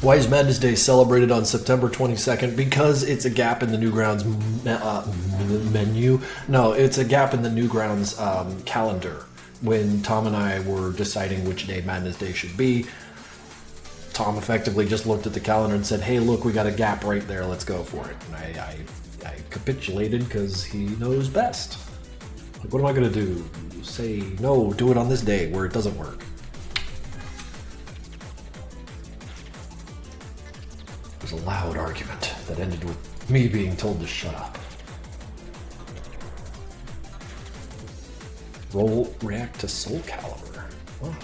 Why is Madness Day celebrated on September 22nd? Because it's a gap in the Newgrounds menu. No, it's a gap in the Newgrounds calendar. When Tom and I were deciding which day Madness Day should be, Tom effectively just looked at the calendar and said, hey, look, we got a gap right there. Let's go for it. And I capitulated because he knows best. Like, what am I going to do? Say, no, do it on this day where it doesn't work. It was a loud argument that ended with me being told to shut up. Roll react to Soul Calibur. Wow.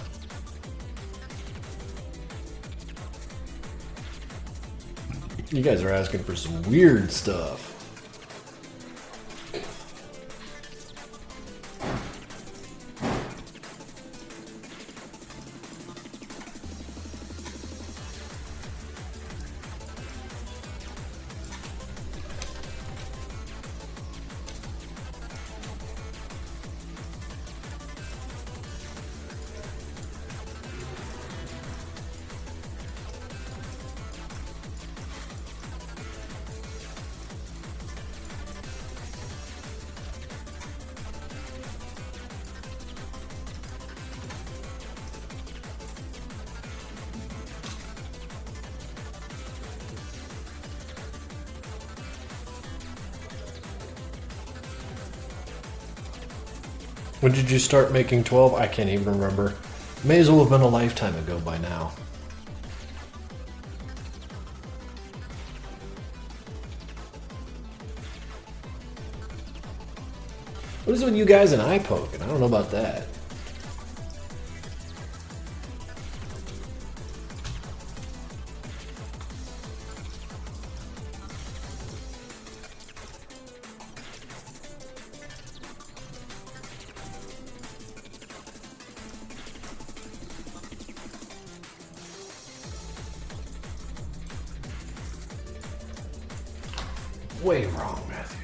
You guys are asking for some weird stuff. When did you start making 12? I can't even remember. May as well have been a lifetime ago by now. What is it with you guys and eye poking? I don't know about that. Way wrong, Matthew.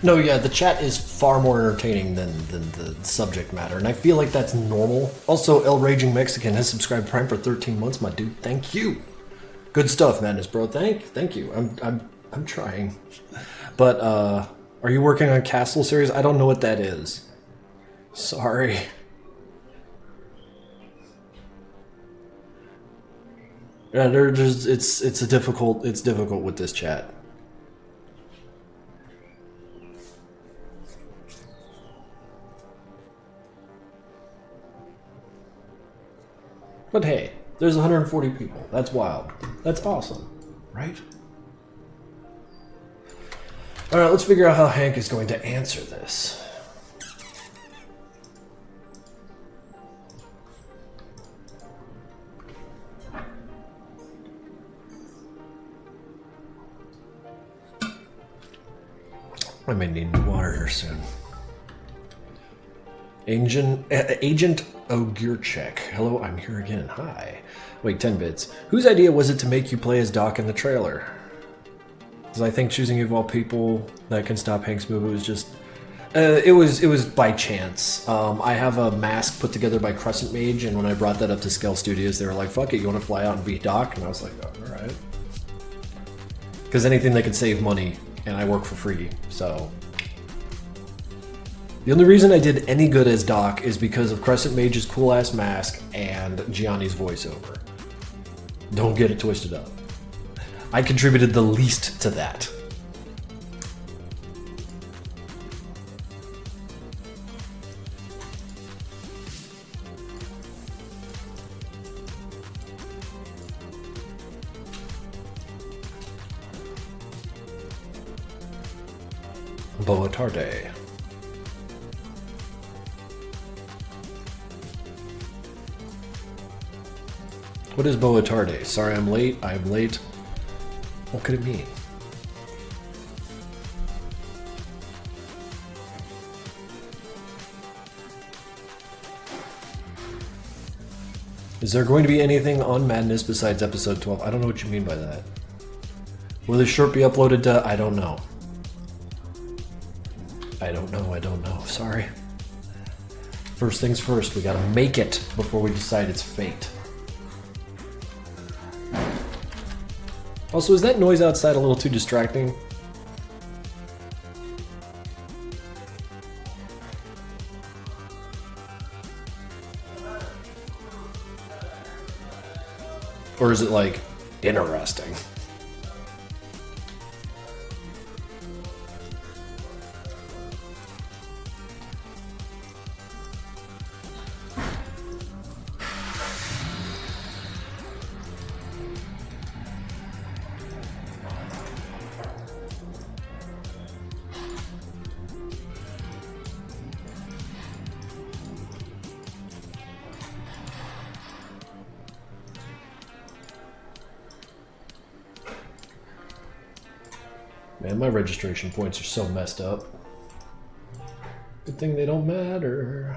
No, yeah, the chat is far more entertaining than the subject matter, and I feel like that's normal. Also, El Raging Mexican has subscribed Prime for 13 months, my dude. Thank you. Good stuff, Madness, bro. Thank you. I'm trying. But are you working on Castle series? I don't know what that is. Sorry. Yeah, it's difficult with this chat. But hey, there's 140 people. That's wild. That's awesome, right? All right, let's figure out how Hank is going to answer this. I may need water here soon. Agent Ogurchek. Hello, I'm here again. Hi. Wait, 10 bits. Whose idea was it to make you play as Doc in the trailer? Because I think choosing of all people that can stop Hank's move was just... it was by chance. I have a mask put together by Crescent Mage, and when I brought that up to Scale Studios, they were like, fuck it, you want to fly out and be Doc? And I was like, oh, alright. Because anything that could save money, and I work for free, so... The only reason I did any good as Doc is because of Crescent Mage's cool-ass mask and Gianni's voiceover. Don't get it twisted up. I contributed the least to that. Boa tarde. What is Boa tarde? Sorry I'm late. I'm late. What could it mean? Is there going to be anything on Madness besides episode 12? I don't know what you mean by that. Will this short be uploaded to... I don't know. I don't know. Sorry. First things first, we gotta make it before we decide its fate. Also, is that noise outside a little too distracting? Or is it like interesting? Man, my registration points are so messed up. Good thing they don't matter.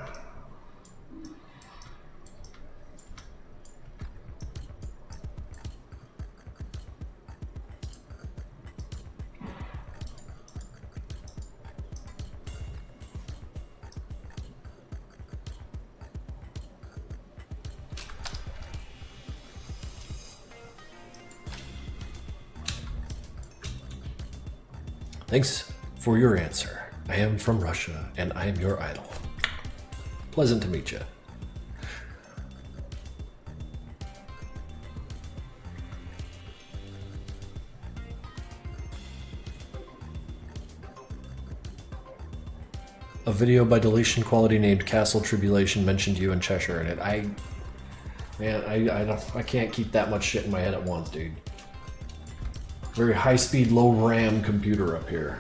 Thanks for your answer. I am from Russia, and I am your idol. Pleasant to meet you. A video by Deletion Quality named Castle Tribulation mentioned you in Cheshire in it. I can't keep that much shit in my head at once, dude. Very high-speed, low-RAM computer up here.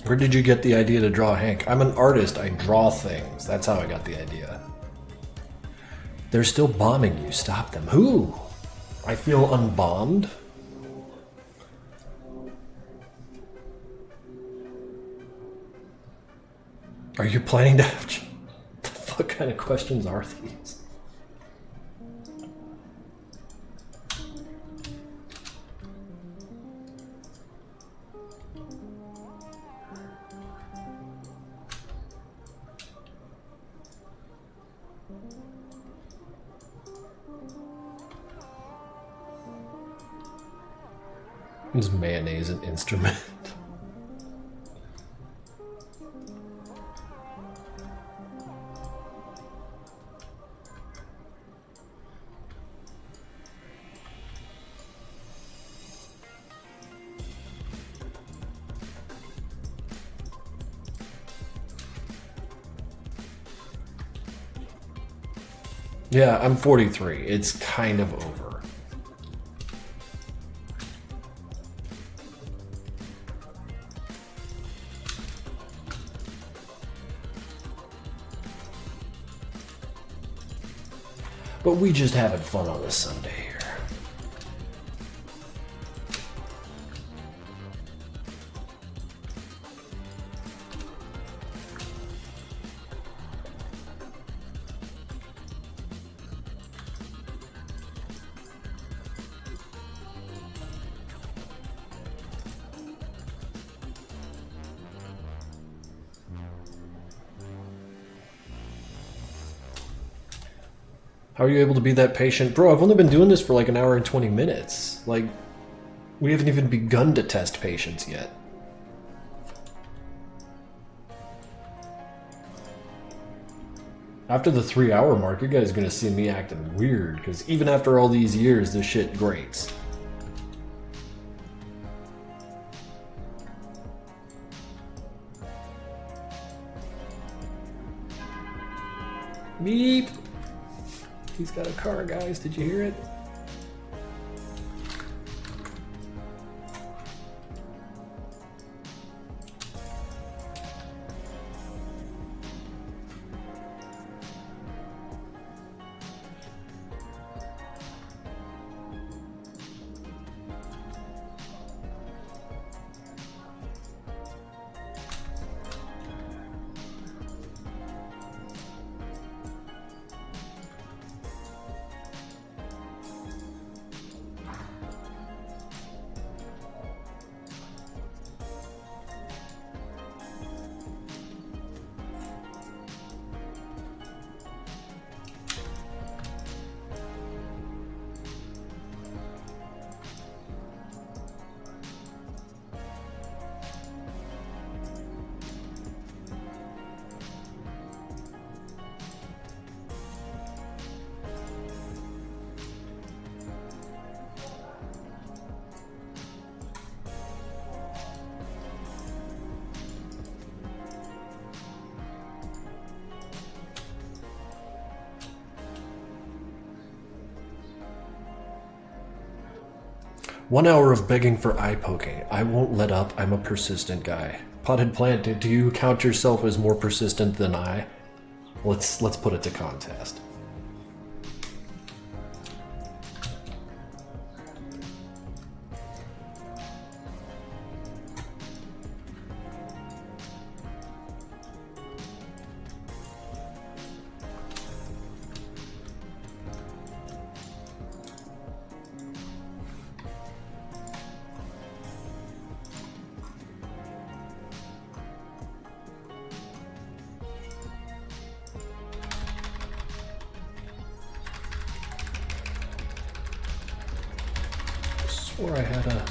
Where did you get the idea to draw Hank? I'm an artist. I draw things. That's how I got the idea. They're still bombing you. Stop them. Who? I feel unbombed. Are you planning to have... What the fuck kind of questions are these? Is mayonnaise an instrument? Yeah, I'm 43. It's kind of over. But we just having fun on this Sunday here. How are you able to be that patient? Bro, I've only been doing this for like an hour and 20 minutes. Like, we haven't even begun to test patience yet. After the 3-hour mark, you guys are gonna see me acting weird, because even after all these years, this shit grates. Beep! He's got a car, guys. Did you hear it? One hour of begging for eye poking. I won't let up. I'm a persistent guy. Potted plant, do you count yourself as more persistent than I? Let's put it to contest. Swore I had a...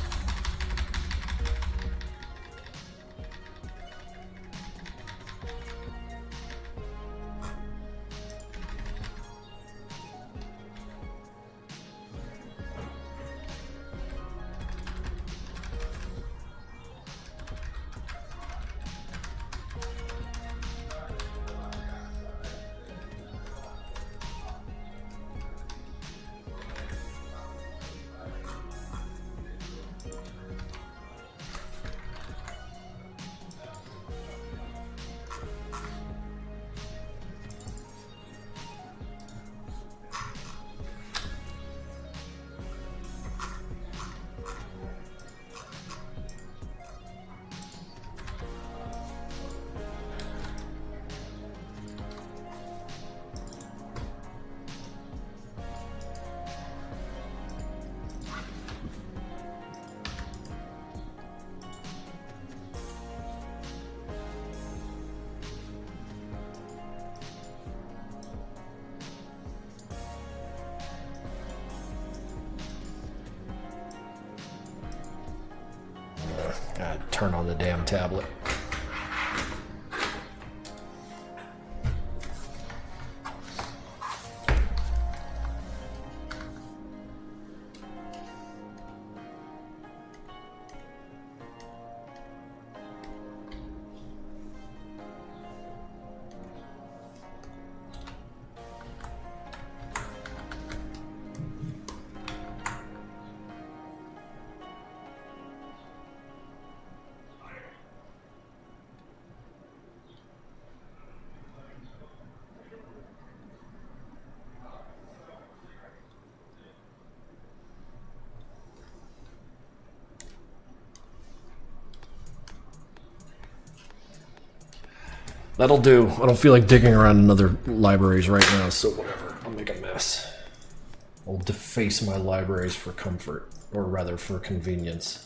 Turn on the damn tablet. That'll do. I don't feel like digging around in other libraries right now, so whatever. I'll make a mess. I'll deface my libraries for comfort, or rather for convenience.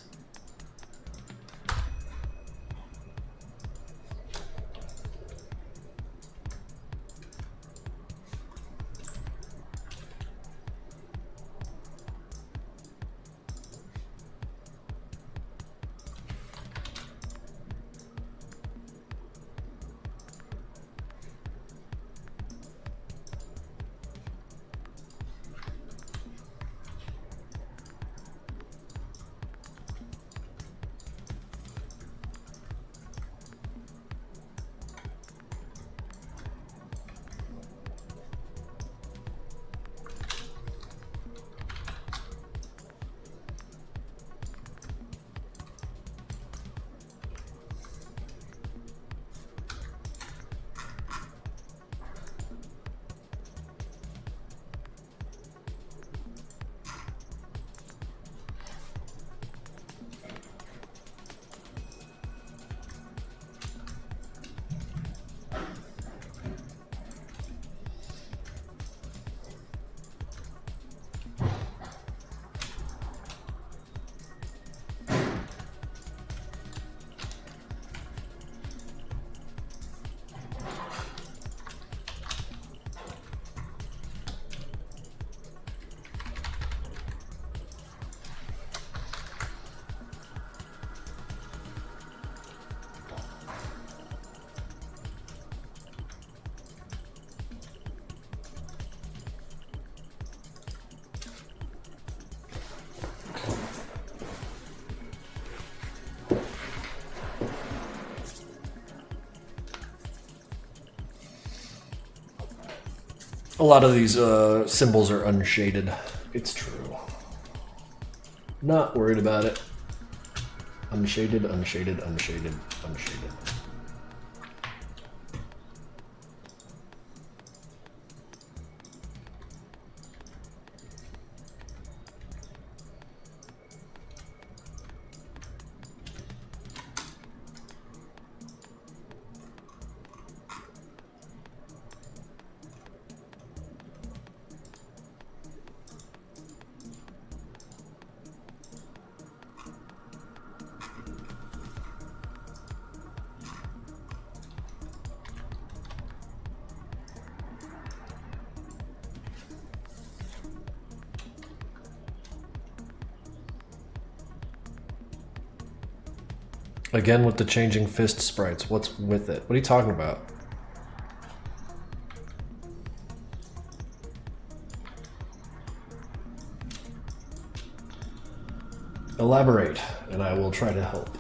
A lot of these symbols are unshaded. It's true. Not worried about it. Unshaded, unshaded, unshaded, unshaded. Again with the changing fist sprites. What's with it? What are you talking about? Elaborate, and I will try to help.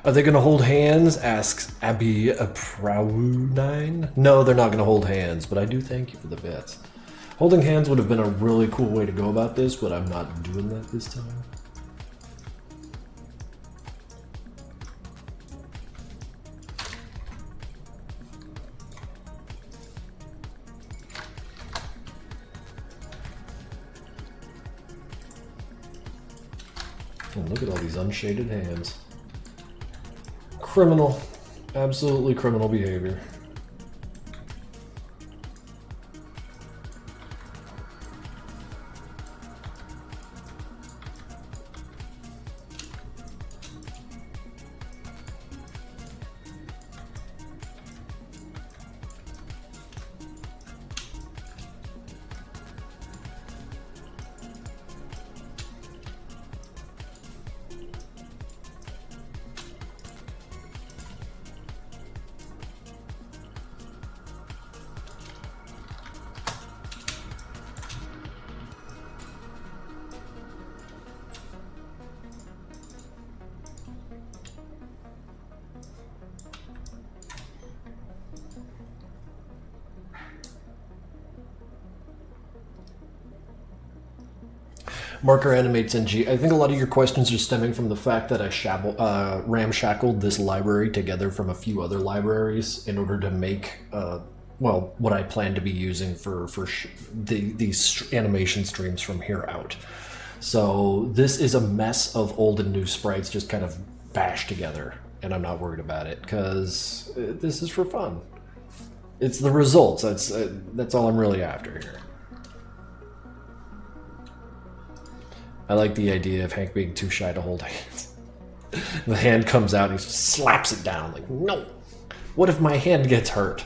Are they going to hold hands? Asks Abby Prow9. No, they're not going to hold hands, but I do thank you for the bits. Holding hands would have been a really cool way to go about this, but I'm not doing that this time. And look at all these unshaded hands. Criminal. Absolutely criminal behavior. Marker animates NG. I think a lot of your questions are stemming from the fact that I ramshackled this library together from a few other libraries in order to make, well, what I plan to be using for these animation streams from here out. So this is a mess of old and new sprites just kind of bashed together, and I'm not worried about it because this is for fun. It's the results. That's all I'm really after here. I like the idea of Hank being too shy to hold hands. The hand comes out and he slaps it down. Like, no! What if my hand gets hurt?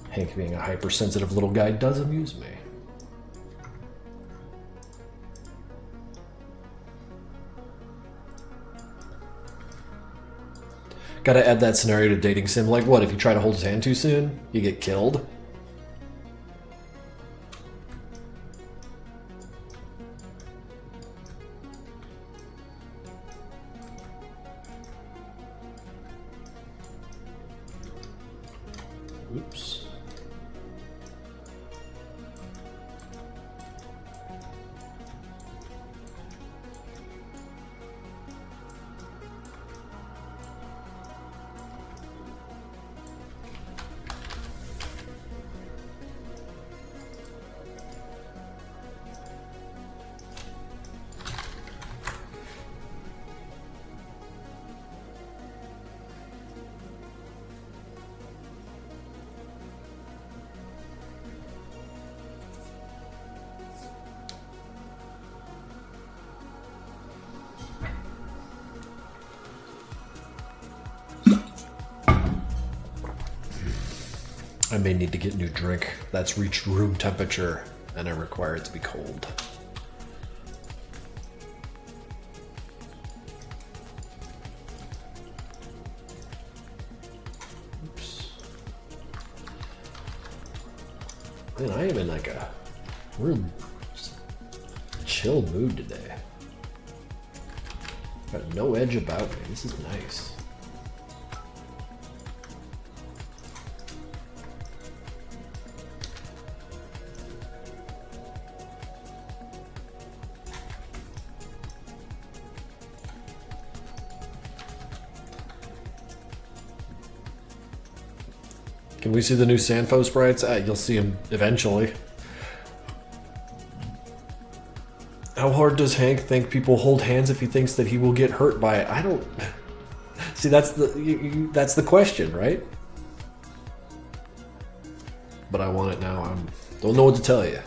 Hank being a hypersensitive little guy does amuse me. Gotta add that scenario to dating sim. Like what, if you try to hold his hand too soon, you get killed? Oops. I may need to get a new drink that's reached room temperature, and I require it to be cold. Oops. Man, I am in like a real chill mood today. Got no edge about me. This is nice. Can we see the new Sanfo sprites? You'll see them eventually. How hard does Hank think people hold hands if he thinks that he will get hurt by it? I don't... See, that's the question, right? But I want it now. I don't know what to tell you.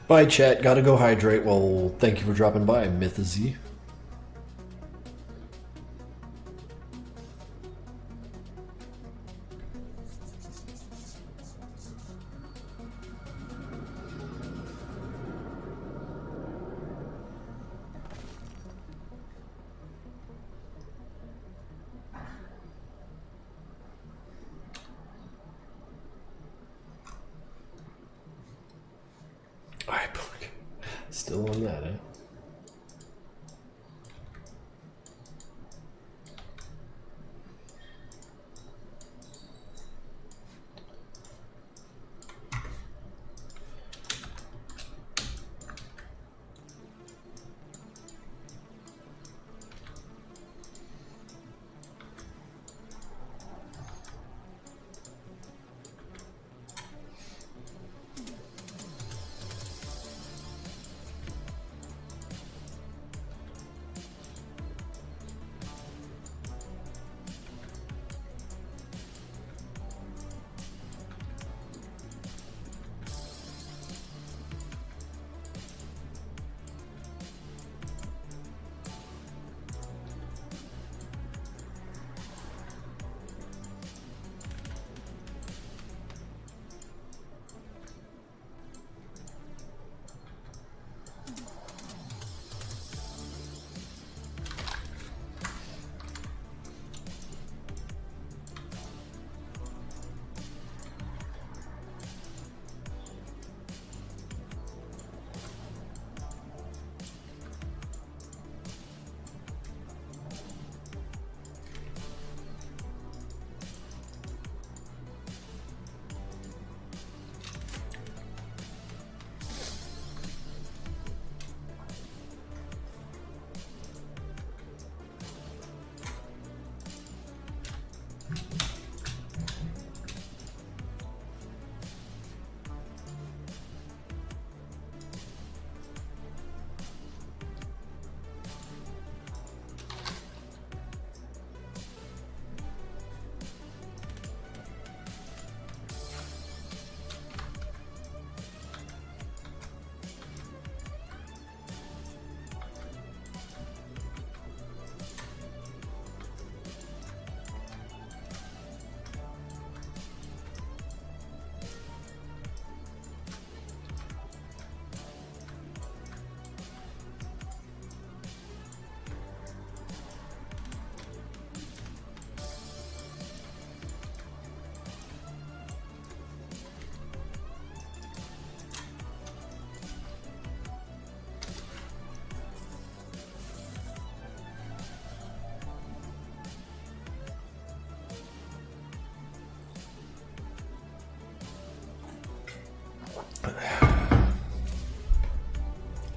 Bye, chat. Gotta go hydrate. Well, thank you for dropping by, Mythazy. Still on that, eh?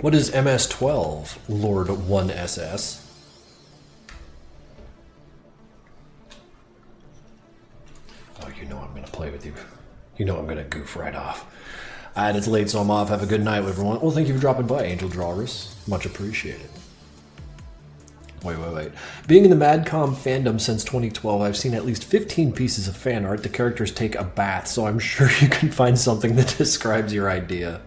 What is MS-12, Lord 1SS? Oh, you know I'm going to play with you. You know I'm going to goof right off. Alright, it's late, so I'm off. Have a good night, everyone. Well, thank you for dropping by, Angel Drawers. Much appreciated. Wait. Being in the Madcom fandom since 2012, I've seen at least 15 pieces of fan art. The characters take a bath, so I'm sure you can find something that describes your idea.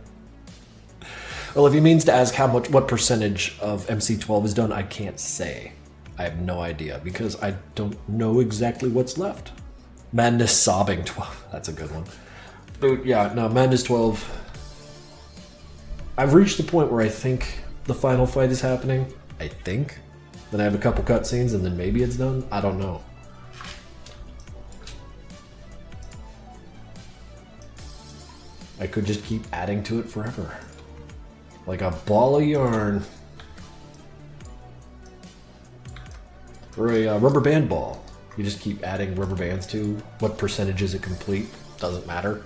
Well, if he means to ask what percentage of MC12 is done, I can't say. I have no idea, because I don't know exactly what's left. Madness Sobbing 12. That's a good one. But yeah, no, Madness 12. I've reached the point where I think the final fight is happening. I think. Then I have a couple cutscenes, and then maybe it's done. I don't know. I could just keep adding to it forever. Like a ball of yarn. Or a rubber band ball. You just keep adding rubber bands to. What percentage is it complete? Doesn't matter.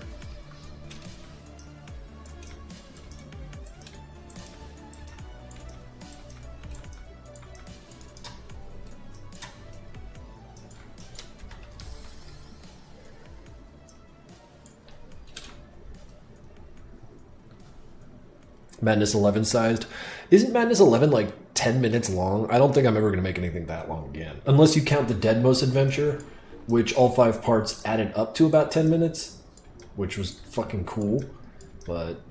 Madness 11 sized. Isn't Madness 11 like 10 minutes long? I don't think I'm ever going to make anything that long again. Unless you count the Deadmos adventure, which all 5 parts added up to about 10 minutes, which was fucking cool, but...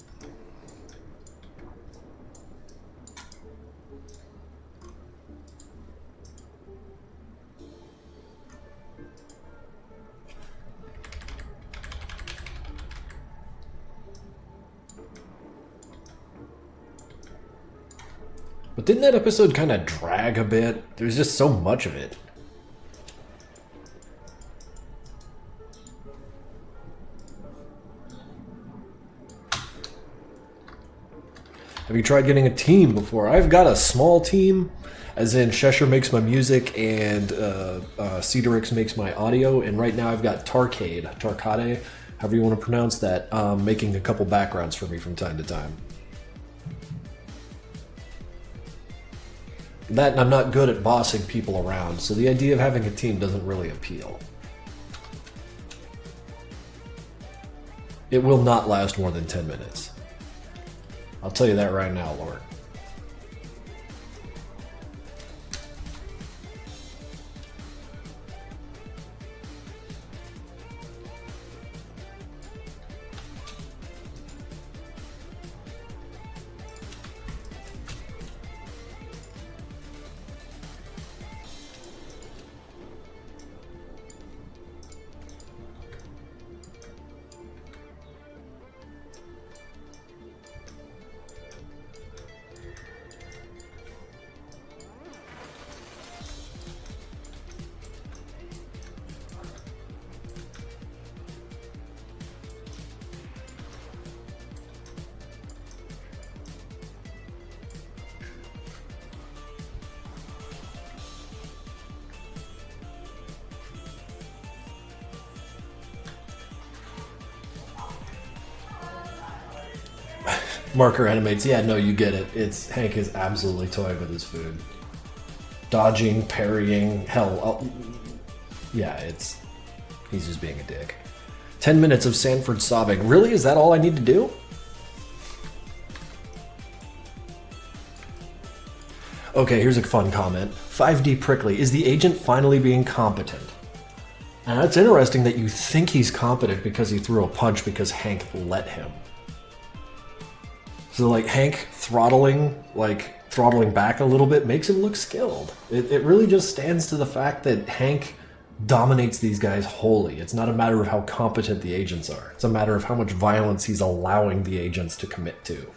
But didn't that episode kind of drag a bit? There's just so much of it. Have you tried getting a team before? I've got a small team, as in Cheshire makes my music and Cedrix makes my audio, and right now I've got Tarcade, however you want to pronounce that, making a couple backgrounds for me from time to time. That, and I'm not good at bossing people around, so the idea of having a team doesn't really appeal. It will not last more than 10 minutes. I'll tell you that right now, Lord. Marker animates. Yeah, no, you get it. It's Hank is absolutely toying with his food. Dodging, parrying, hell. Yeah, he's just being a dick. 10 minutes of Sanford sobbing. Really? Is that all I need to do? Okay, here's a fun comment. 5D Prickly. Is the agent finally being competent? And that's interesting that you think he's competent because he threw a punch because Hank let him. So like Hank throttling back a little bit makes him look skilled. It really just stands to the fact that Hank dominates these guys wholly. It's not a matter of how competent the agents are. It's a matter of how much violence he's allowing the agents to commit to.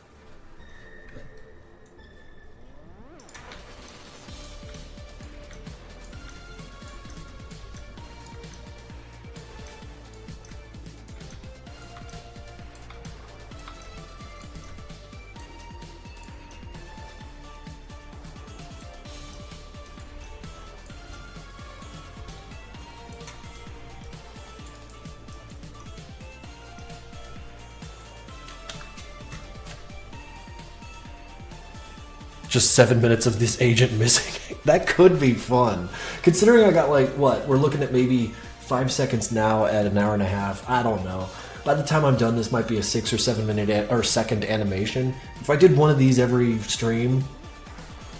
Just 7 minutes of this agent missing. That could be fun. Considering I got like, what, we're looking at maybe 5 seconds now at an hour and a half. I don't know. By the time I'm done, this might be a 6 or 7 minute or second animation. If I did one of these every stream,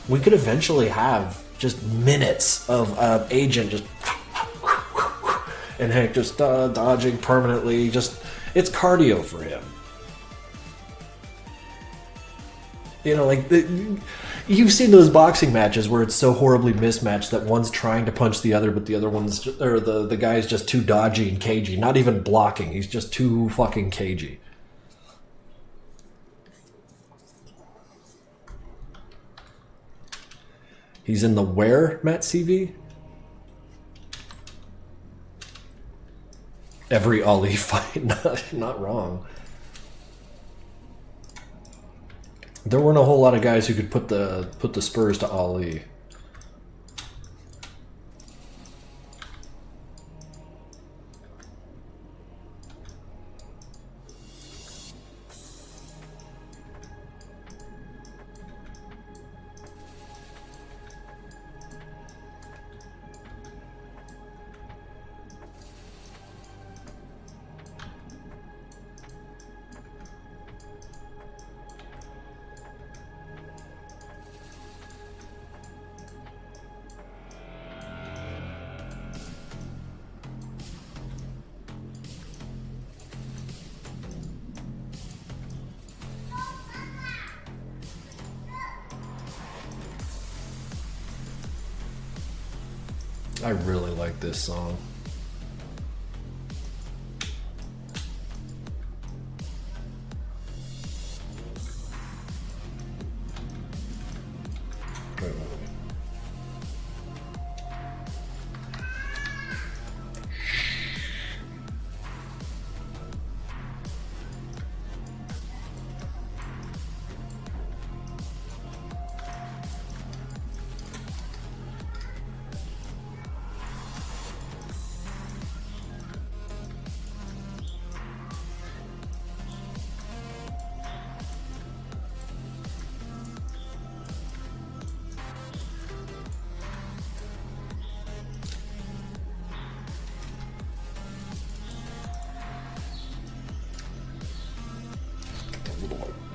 we could eventually have just minutes of agent just and Hank just dodging permanently. Just, it's cardio for him. You know, like, you've seen those boxing matches where it's so horribly mismatched that one's trying to punch the other, but the other one's, or the guy's just too dodgy and cagey. Not even blocking, he's just too fucking cagey. He's in the where, Matt CV? Every Ali fight, not wrong. There weren't a whole lot of guys who could put the spurs to Ali. I really like this song.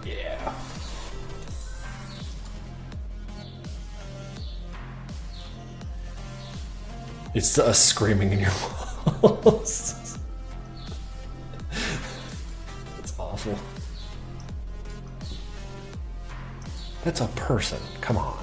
Yeah. It's us screaming in your walls. That's awful. That's a person. Come on.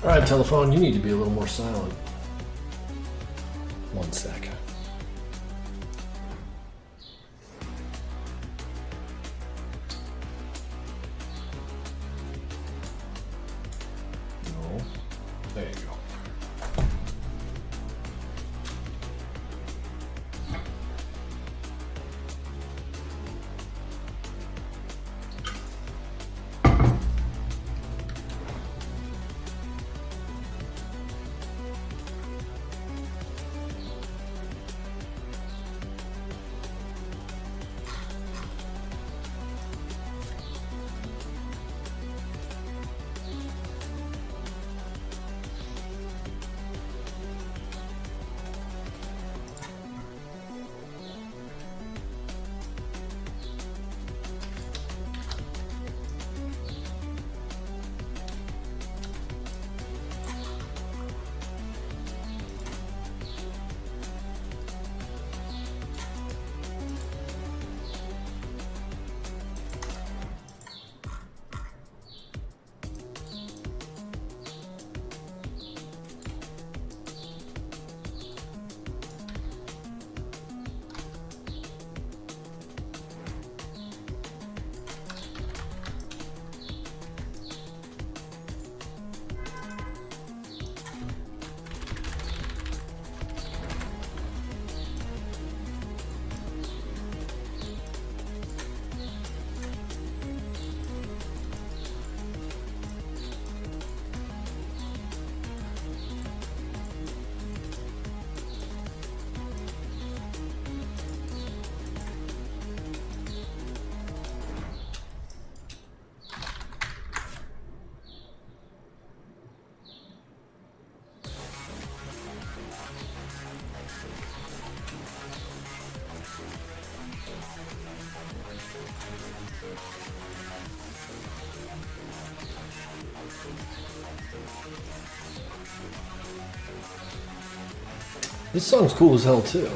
Alright, telephone, you need to be a little more silent. 1 sec. No. There you go. This song's cool as hell too.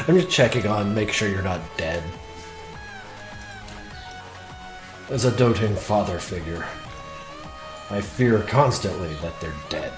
I'm just checking on, make sure you're not dead. As a doting father figure, I fear constantly that they're dead.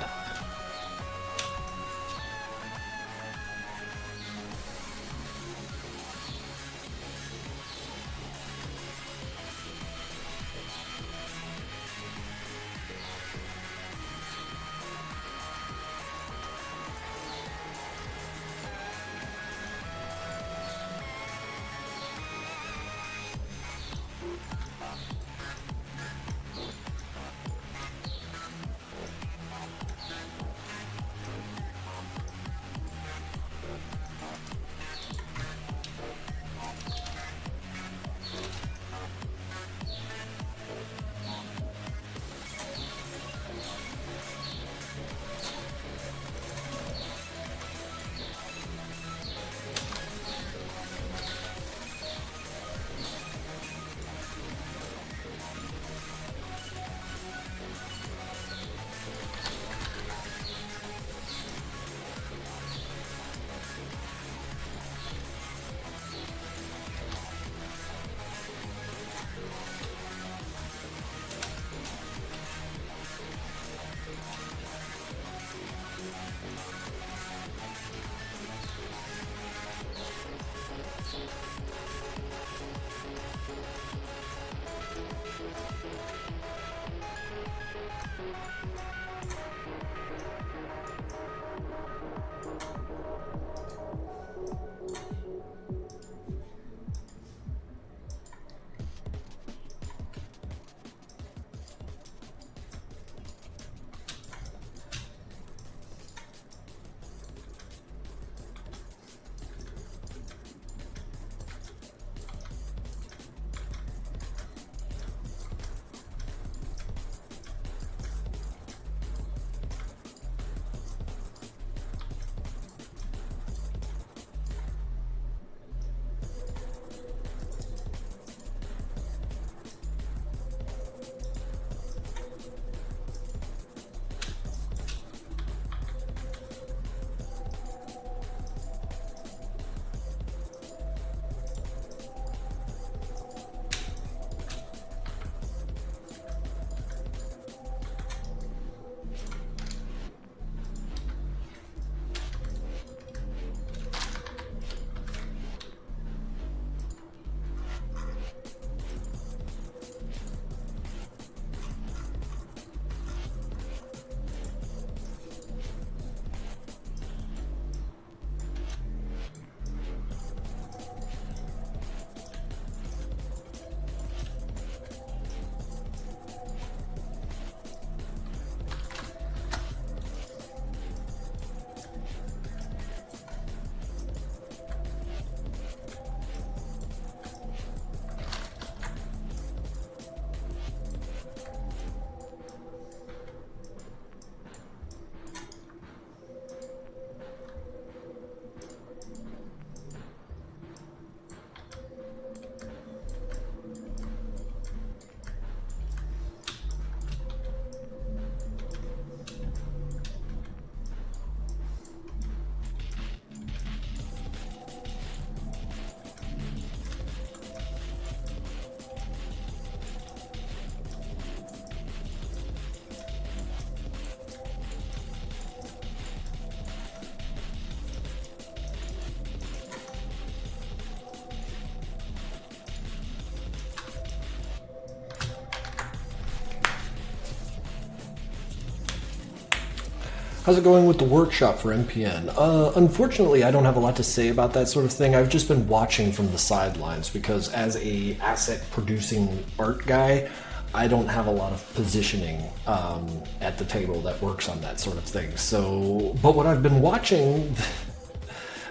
How's it going with the workshop for MPN? Unfortunately, I don't have a lot to say about that sort of thing. I've just been watching from the sidelines because as a asset producing art guy, I don't have a lot of positioning at the table that works on that sort of thing. So, but what I've been watching,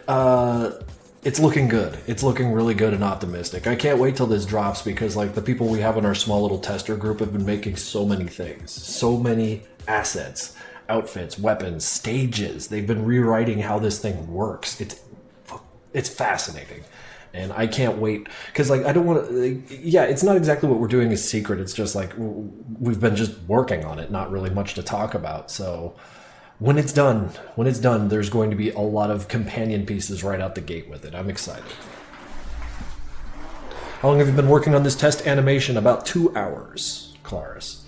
it's looking good. It's looking really good and optimistic. I can't wait till this drops because like the people we have in our small little tester group have been making so many things, so many assets, outfits, weapons, stages. They've been rewriting how this thing works. It's fascinating. And I can't wait because like I don't want to yeah, it's not exactly what we're doing is secret. It's just like we've been just working on it, not really much to talk about. So when it's done, there's going to be a lot of companion pieces right out the gate with it. I'm excited. How long have you been working on this test animation? About 2 hours, Claris.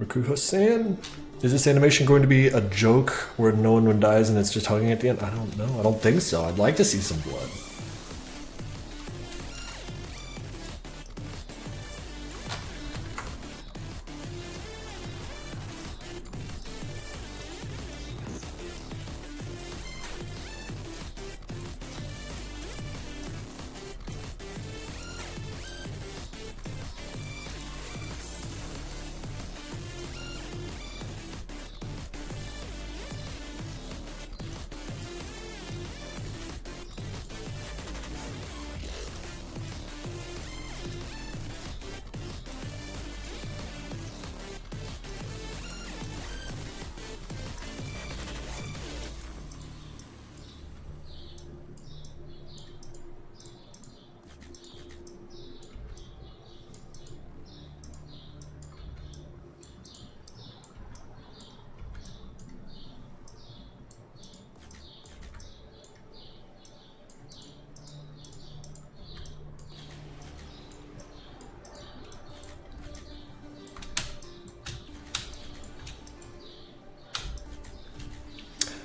Rakuho-san? Is this animation going to be a joke where no one dies and it's just hugging at the end? I don't know. I don't think so. I'd like to see some blood.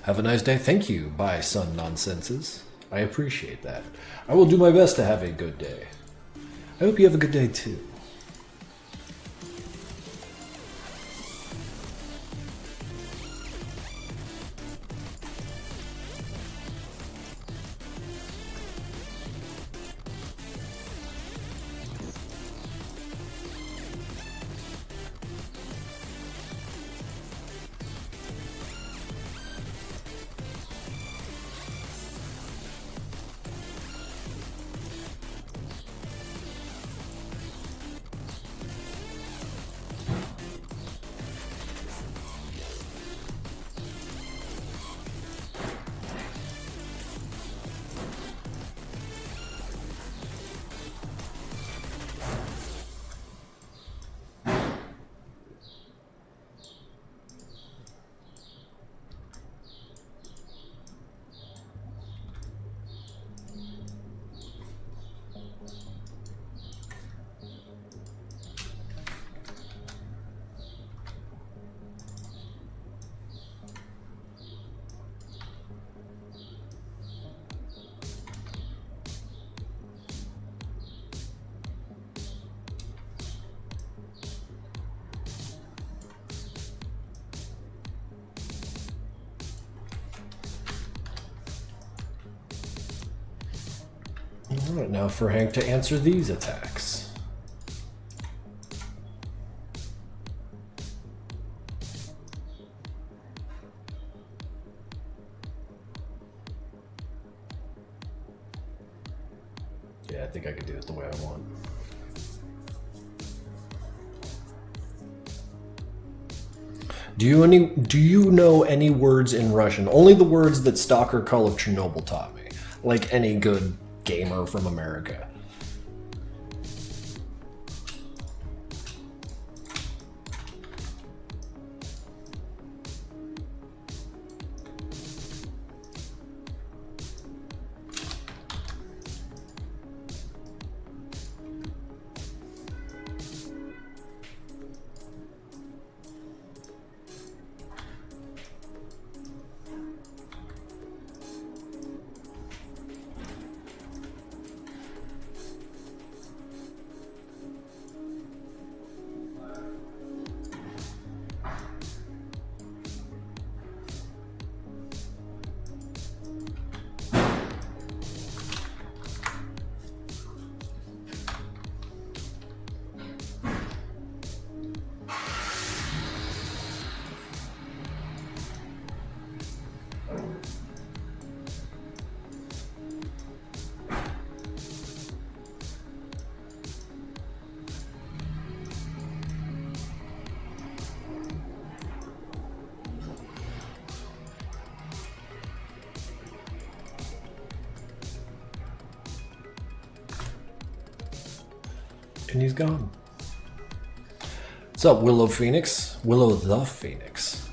Have a nice day. Thank you, Bye Sun Nonsenses. I appreciate that. I will do my best to have a good day. I hope you have a good day too. Alright, now for Hank to answer these attacks. Yeah, I think I could do it the way I want. Do you know any words in Russian? Only the words that Stalker Call of Chernobyl taught me. Like any good gamer from America. And he's gone. What's up, Willow Phoenix? Willow the Phoenix.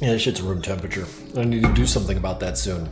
Yeah, this shit's room temperature. I need to do something about that soon.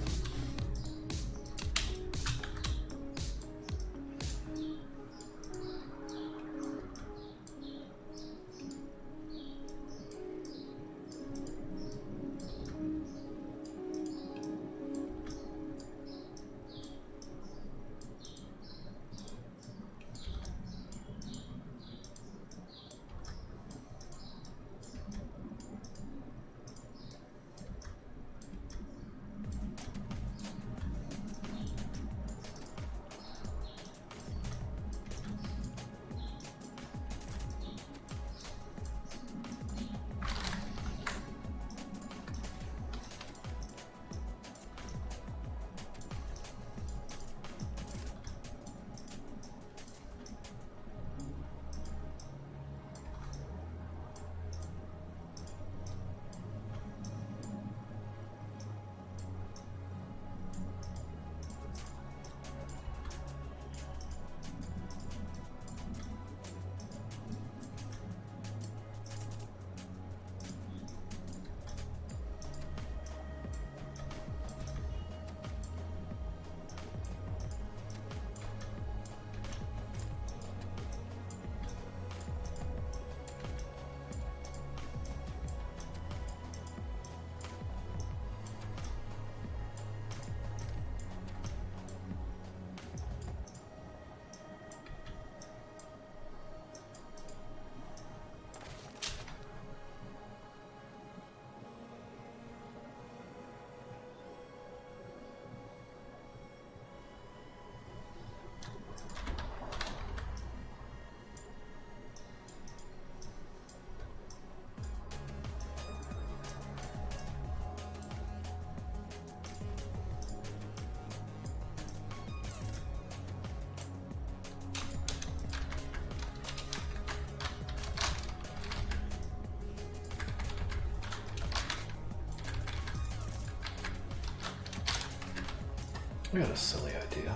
I got a silly idea.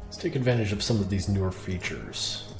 Let's take advantage of some of these newer features.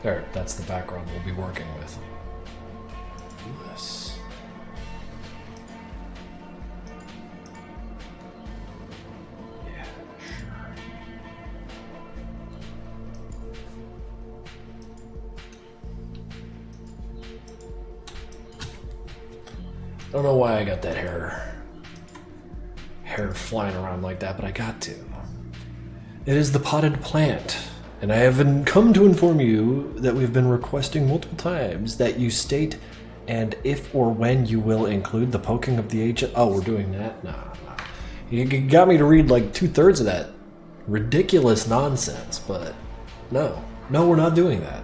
There, that's the background we'll be working with. Yes. Yeah, sure. I don't know why I got that hair flying around like that, but I got to. It is the potted plant. And I have come to inform you that we've been requesting multiple times that you state and if or when you will include the poking of the agent. Oh, we're doing that? Nah. You got me to read like 2/3 of that ridiculous nonsense, but no, we're not doing that.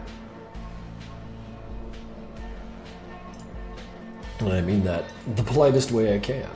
And I mean that the politest way I can.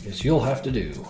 Guess you'll have to do.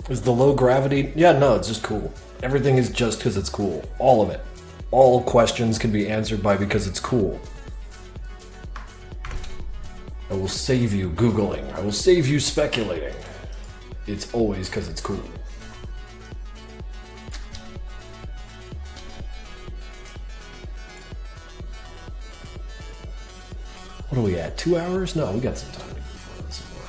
Is the low gravity? Yeah, no, it's just cool. Everything is just because it's cool. All of it. All questions can be answered by because it's cool. I will save you Googling. I will save you speculating. It's always because it's cool. What are we at? 2 hours? No, we got some time to go for some more.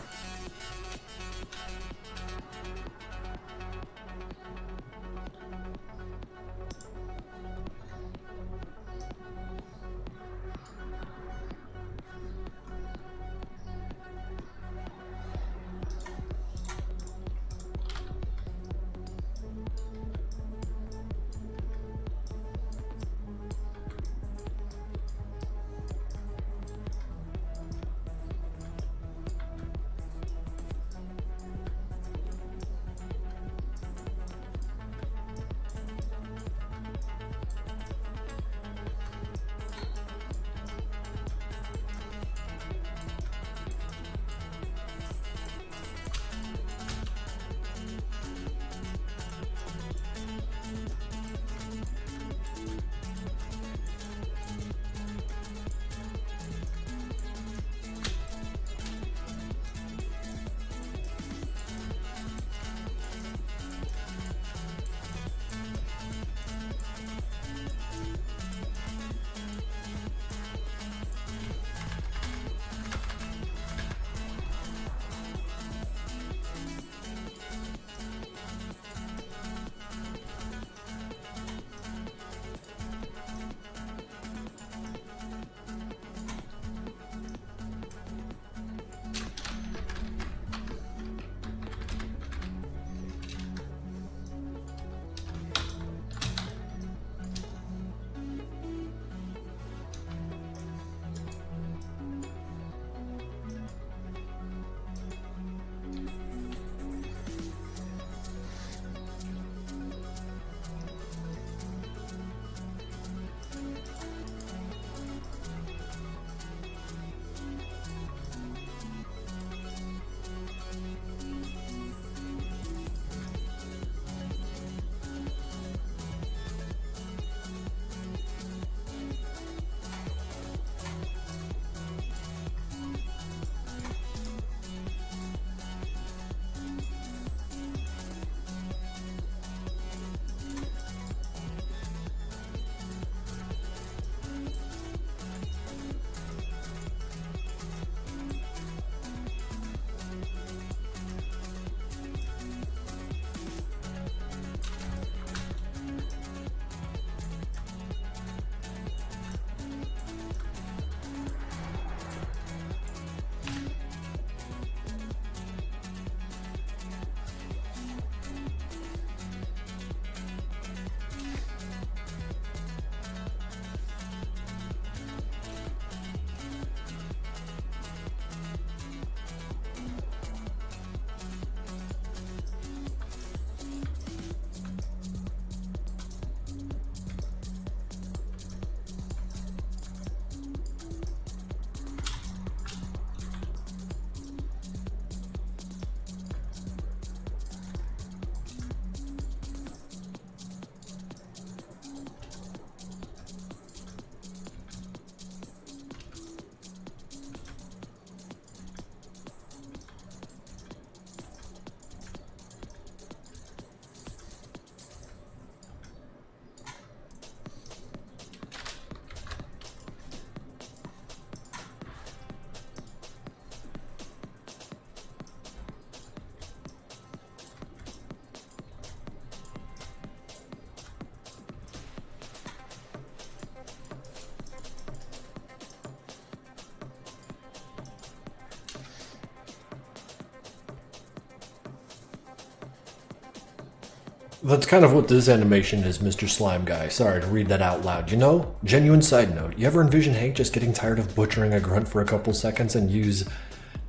That's kind of what this animation is, Mr. Slime Guy. Sorry to read that out loud. You know, genuine side note, you ever envision Hank just getting tired of butchering a grunt for a couple seconds and use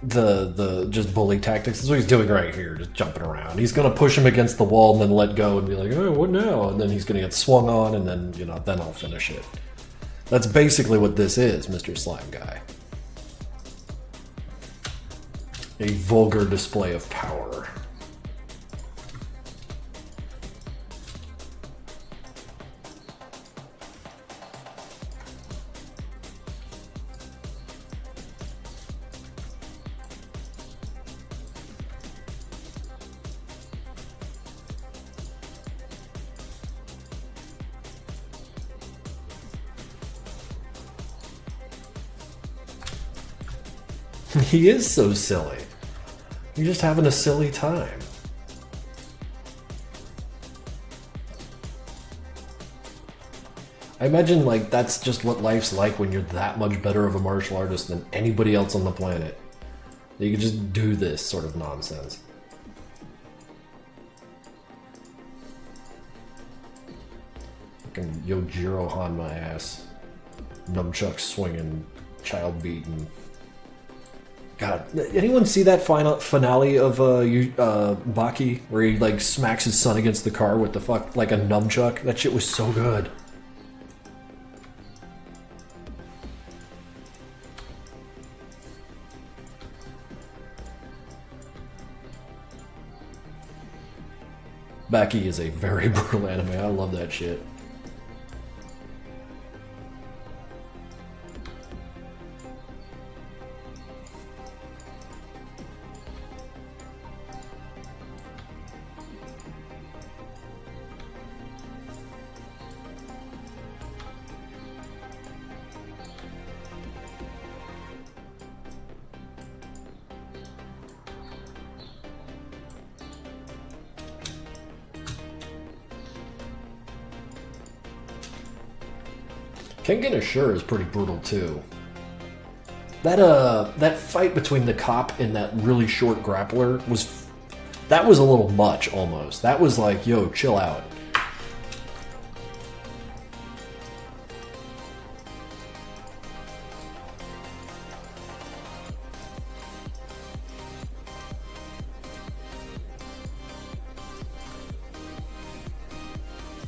the just bully tactics? That's what he's doing right here, just jumping around. He's gonna push him against the wall and then let go and be like, oh, what now? And then he's gonna get swung on and then, you know, then I'll finish it. That's basically what this is, Mr. Slime Guy. A vulgar display of power. He is so silly. You're just having a silly time. I imagine, like, that's just what life's like when you're that much better of a martial artist than anybody else on the planet. You can just do this sort of nonsense. Fucking Yojiro Han my ass. Nunchuck swinging, child beating. God, anyone see that finale of Baki where he like smacks his son against the car with the like a nunchuck? That shit was so good. Baki is a very brutal anime. I love that shit. Kengan Ashur is pretty brutal too. That fight between the cop and that really short grappler was a little much almost. That was like, yo, chill out.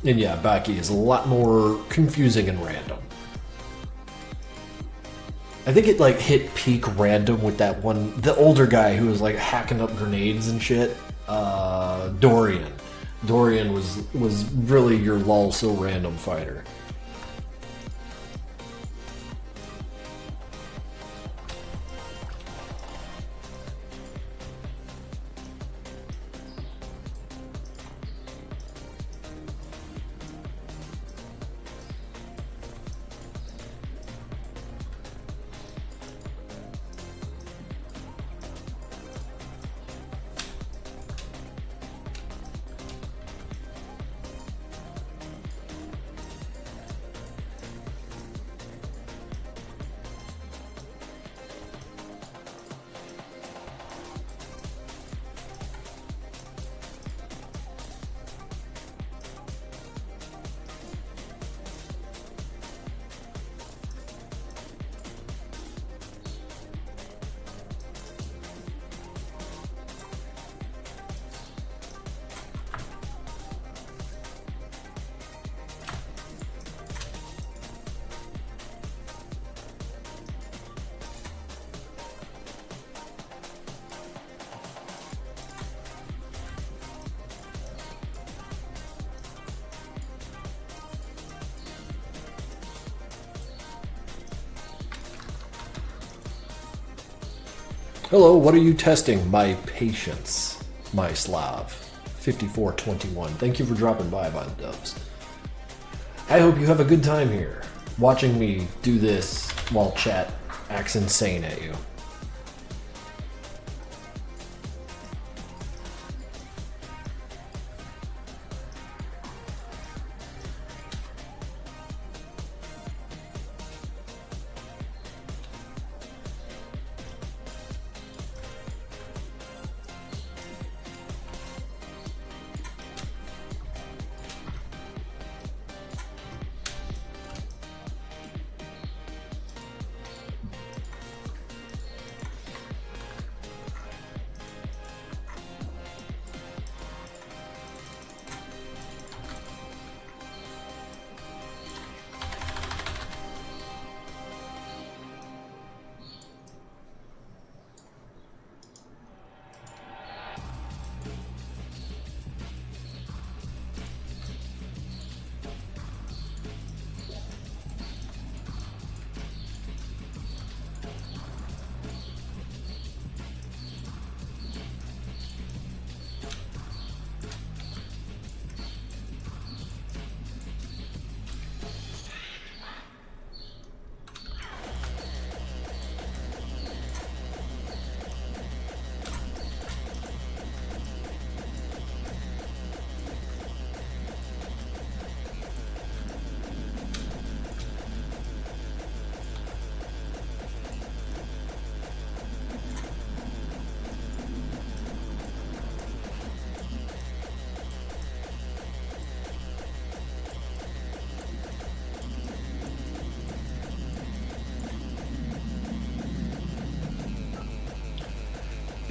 And yeah, Baki is a lot more confusing and random. I think it like hit peak random with that one, the older guy who was like hacking up grenades and shit. Dorian. Dorian was really your lol so random fighter. Hello, what are you testing? My patience, my Slav. 5421. Thank you for dropping by the dubs. I hope you have a good time here, watching me do this while chat acts insane at you.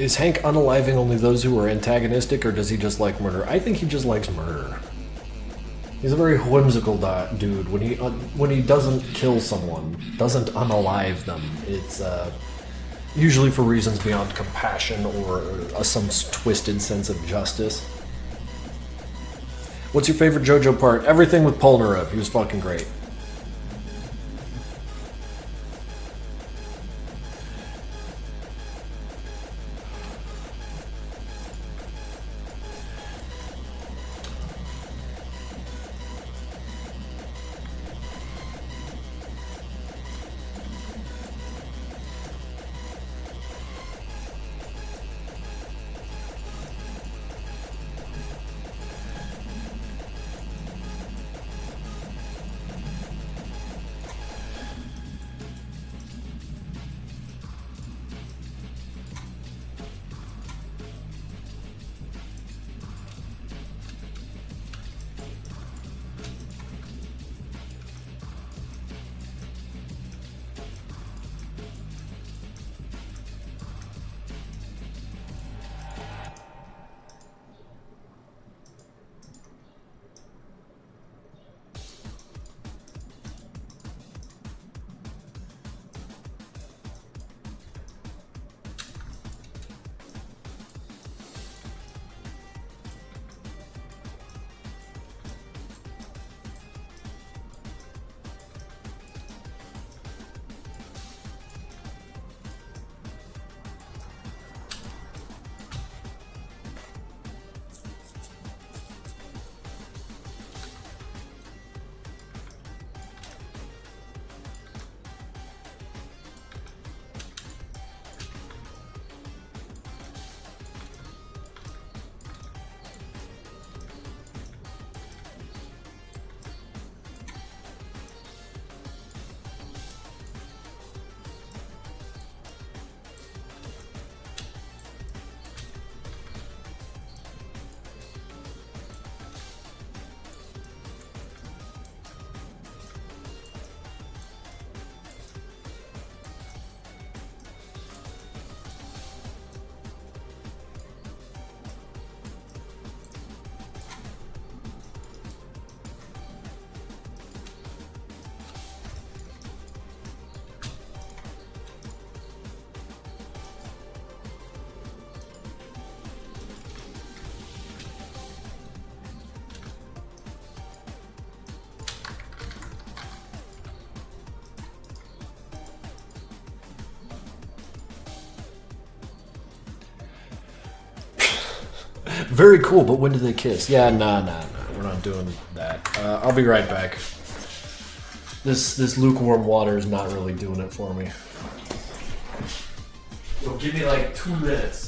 Is Hank unaliving only those who are antagonistic, or does he just like murder? I think he just likes murder. He's a very whimsical dude. When he doesn't kill someone, doesn't unalive them, it's usually for reasons beyond compassion or some twisted sense of justice. What's your favorite JoJo part? Everything with Polnareff. He was fucking great. Very cool, but when do they kiss? Yeah, nah. We're not doing that. I'll be right back. This lukewarm water is not really doing it for me. So give me like 2 minutes.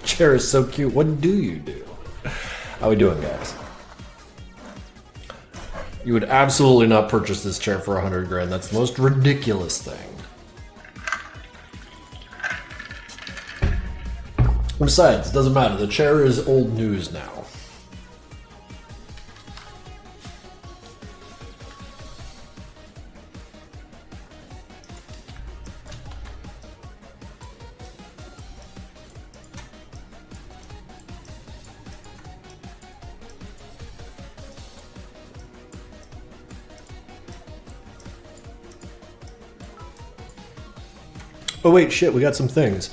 Chair is so cute. What do you do? How we doing, guys? You would absolutely not purchase this chair for 100 grand. That's the most ridiculous thing. Besides, it doesn't matter. The chair is old news now. Oh wait, shit, we got some things.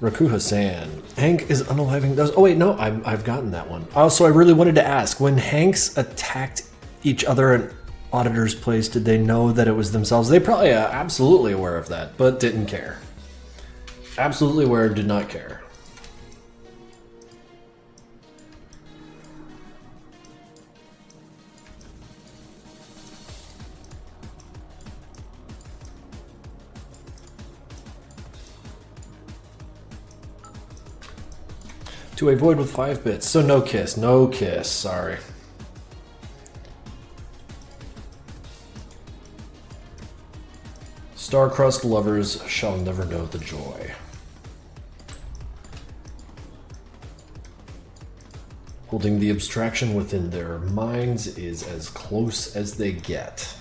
Rakuha-san. Hank is unaliving those. Oh wait, no, I've gotten that one. Also, I really wanted to ask, when Hanks attacked each other at Auditor's place, did they know that it was themselves? They probably absolutely aware of that, but didn't care. Absolutely aware, did not care. To a void with 5 bits. So no kiss. No kiss. Sorry. Star-crossed lovers shall never know the joy. Holding the abstraction within their minds is as close as they get.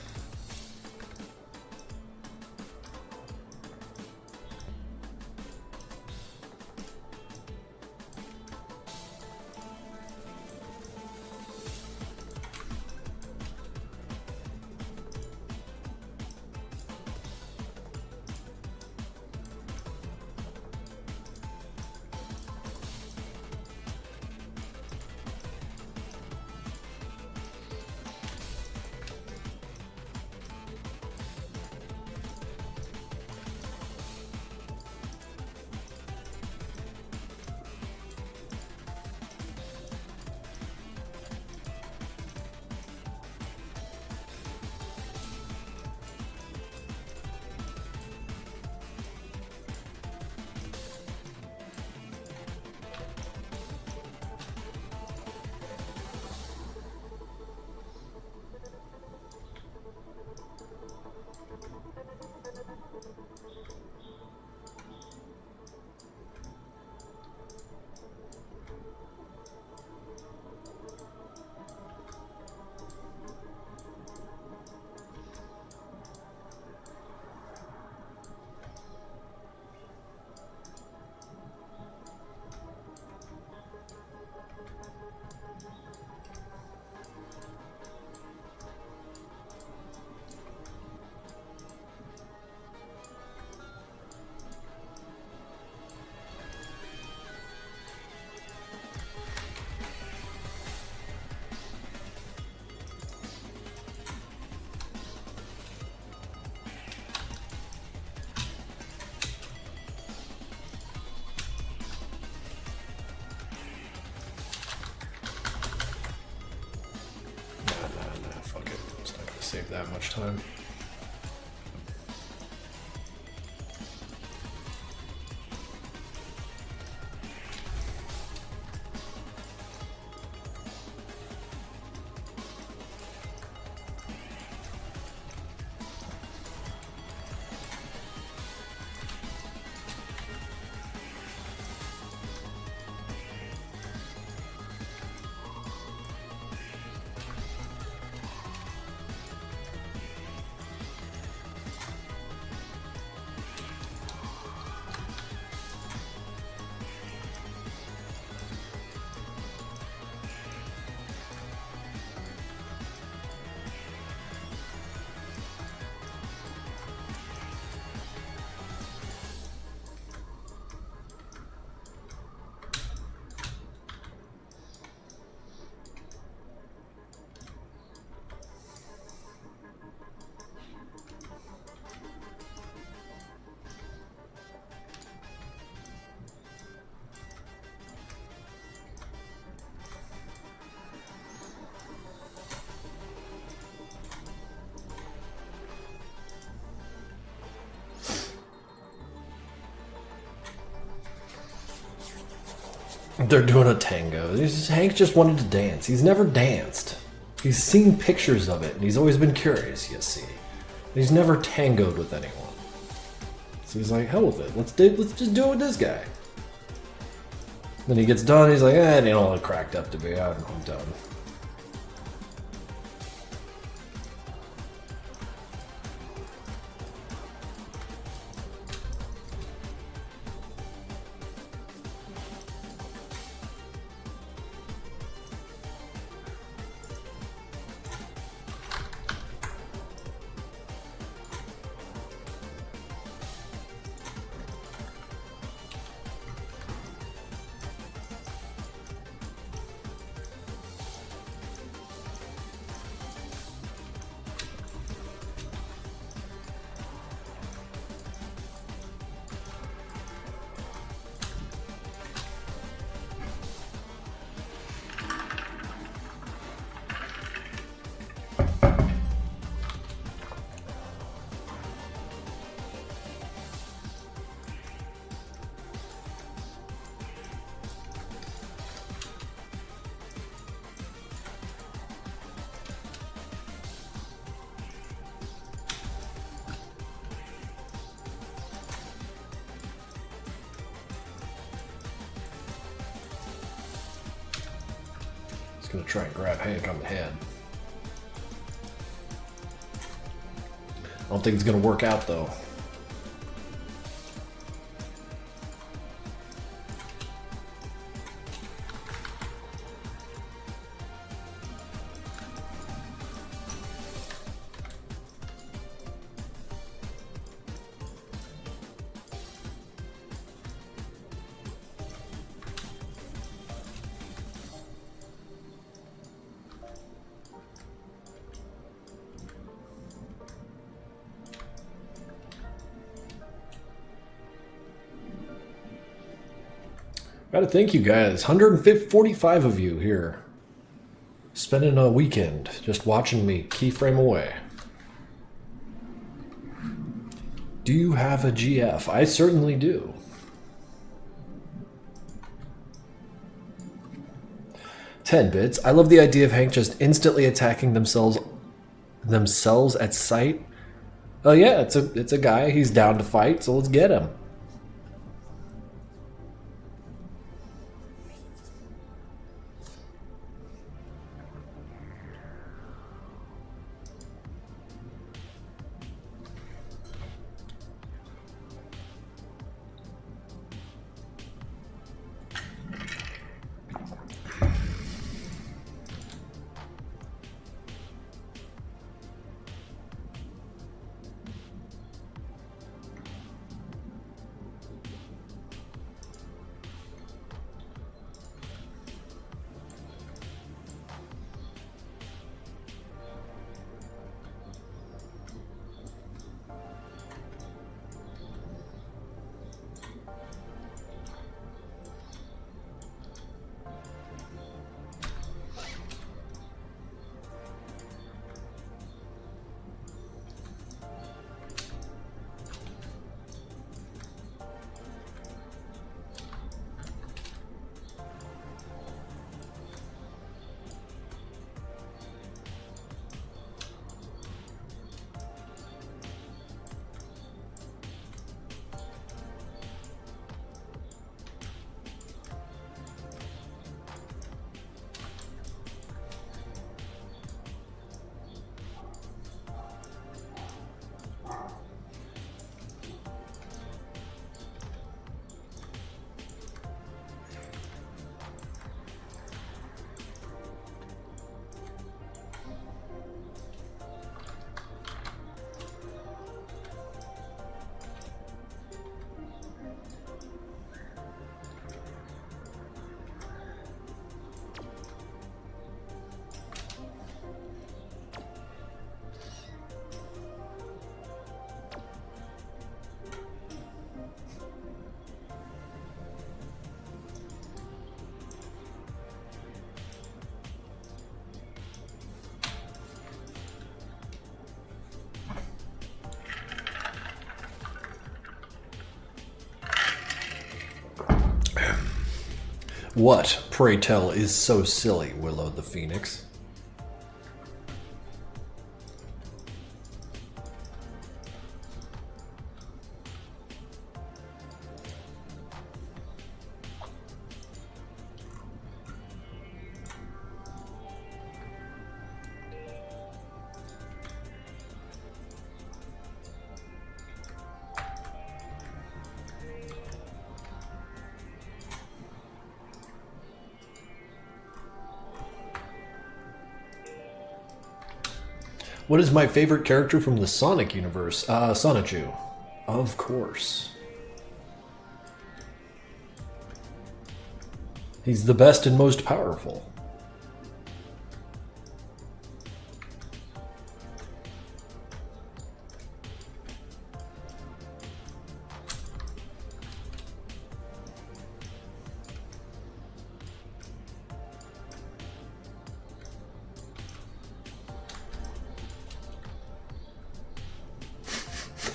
Save that much time. They're doing a tango. Hank just wanted to dance. He's never danced. He's seen pictures of it, and he's always been curious, you see. He's never tangoed with anyone. So he's like, hell with it. Let's just do it with this guy. Then he gets done, he's like, it ain't all it cracked up to be. I'm done. He's gonna try and grab Hank on the head. I don't think it's gonna work out though. Gotta thank you guys. 145 of you here. Spending a weekend just watching me keyframe away. Do you have a GF? I certainly do. Ten bits. I love the idea of Hank just instantly attacking themselves at sight. Oh yeah, it's a guy. He's down to fight, so let's get him. What, pray tell, is so silly, Willow the Phoenix? What is my favorite character from the Sonic universe? Sonichu. Of course. He's the best and most powerful.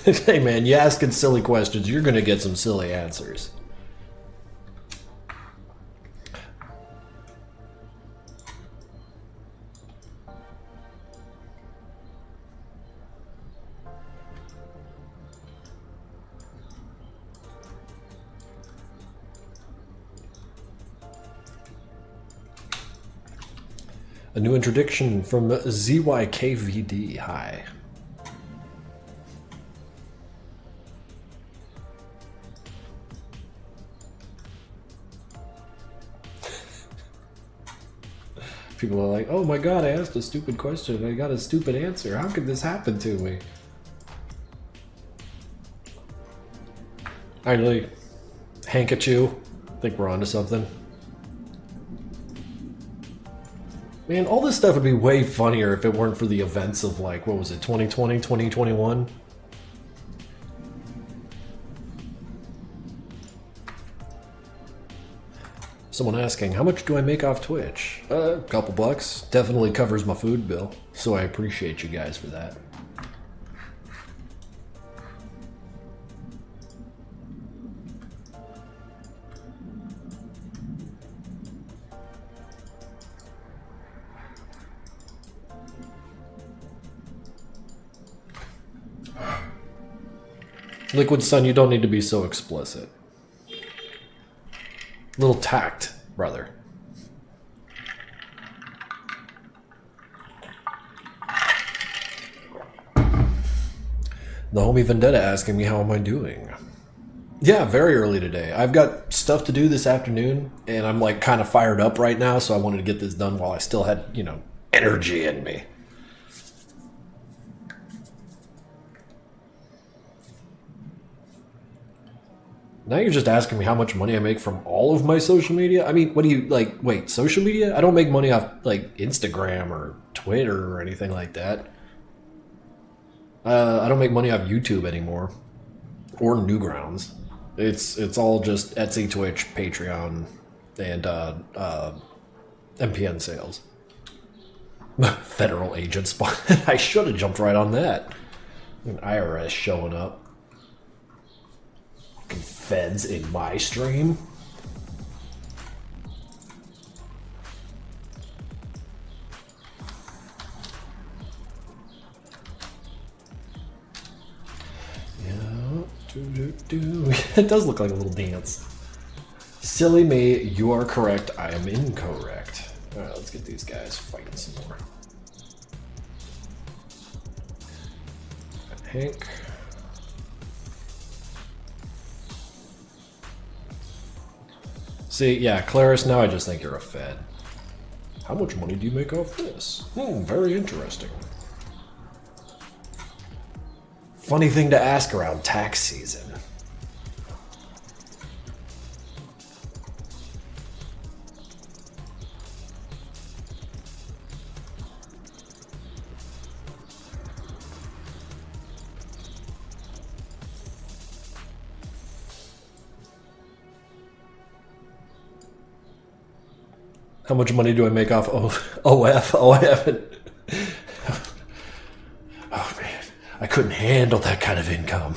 Hey man, you asking silly questions, you're gonna get some silly answers. A new introduction from ZYKVD. Hi. People are like, oh my god, I asked a stupid question and I got a stupid answer. How could this happen to me? Alright, Hankachu. I think we're onto something. Man, all this stuff would be way funnier if it weren't for the events of, like, what was it, 2020, 2021? Someone asking, how much do I make off Twitch? A couple bucks. Definitely covers my food bill, so I appreciate you guys for that. Liquid Sun, you don't need to be so explicit. Little tact, brother. The homie Vendetta asking me how am I doing. Yeah, very early today. I've got stuff to do this afternoon, and I'm like kind of fired up right now, so I wanted to get this done while I still had, you know, energy in me. Now you're just asking me how much money I make from all of my social media? I mean, what do you, like, wait, social media? I don't make money off, like, Instagram or Twitter or anything like that. I don't make money off YouTube anymore. Or Newgrounds. It's all just Etsy, Twitch, Patreon, and MPN sales. Federal agent spot. I should have jumped right on that. An IRS showing up. Feds in my stream. Yeah, it does look like a little dance. Silly me, you are correct. I am incorrect. All right, let's get these guys fighting some more. Hank. See, yeah, Claris, now I just think you're a fed. How much money do you make off this? Very interesting. Funny thing to ask around tax season. How much money do I make off OF? Oh, I haven't. Oh, man. I couldn't handle that kind of income.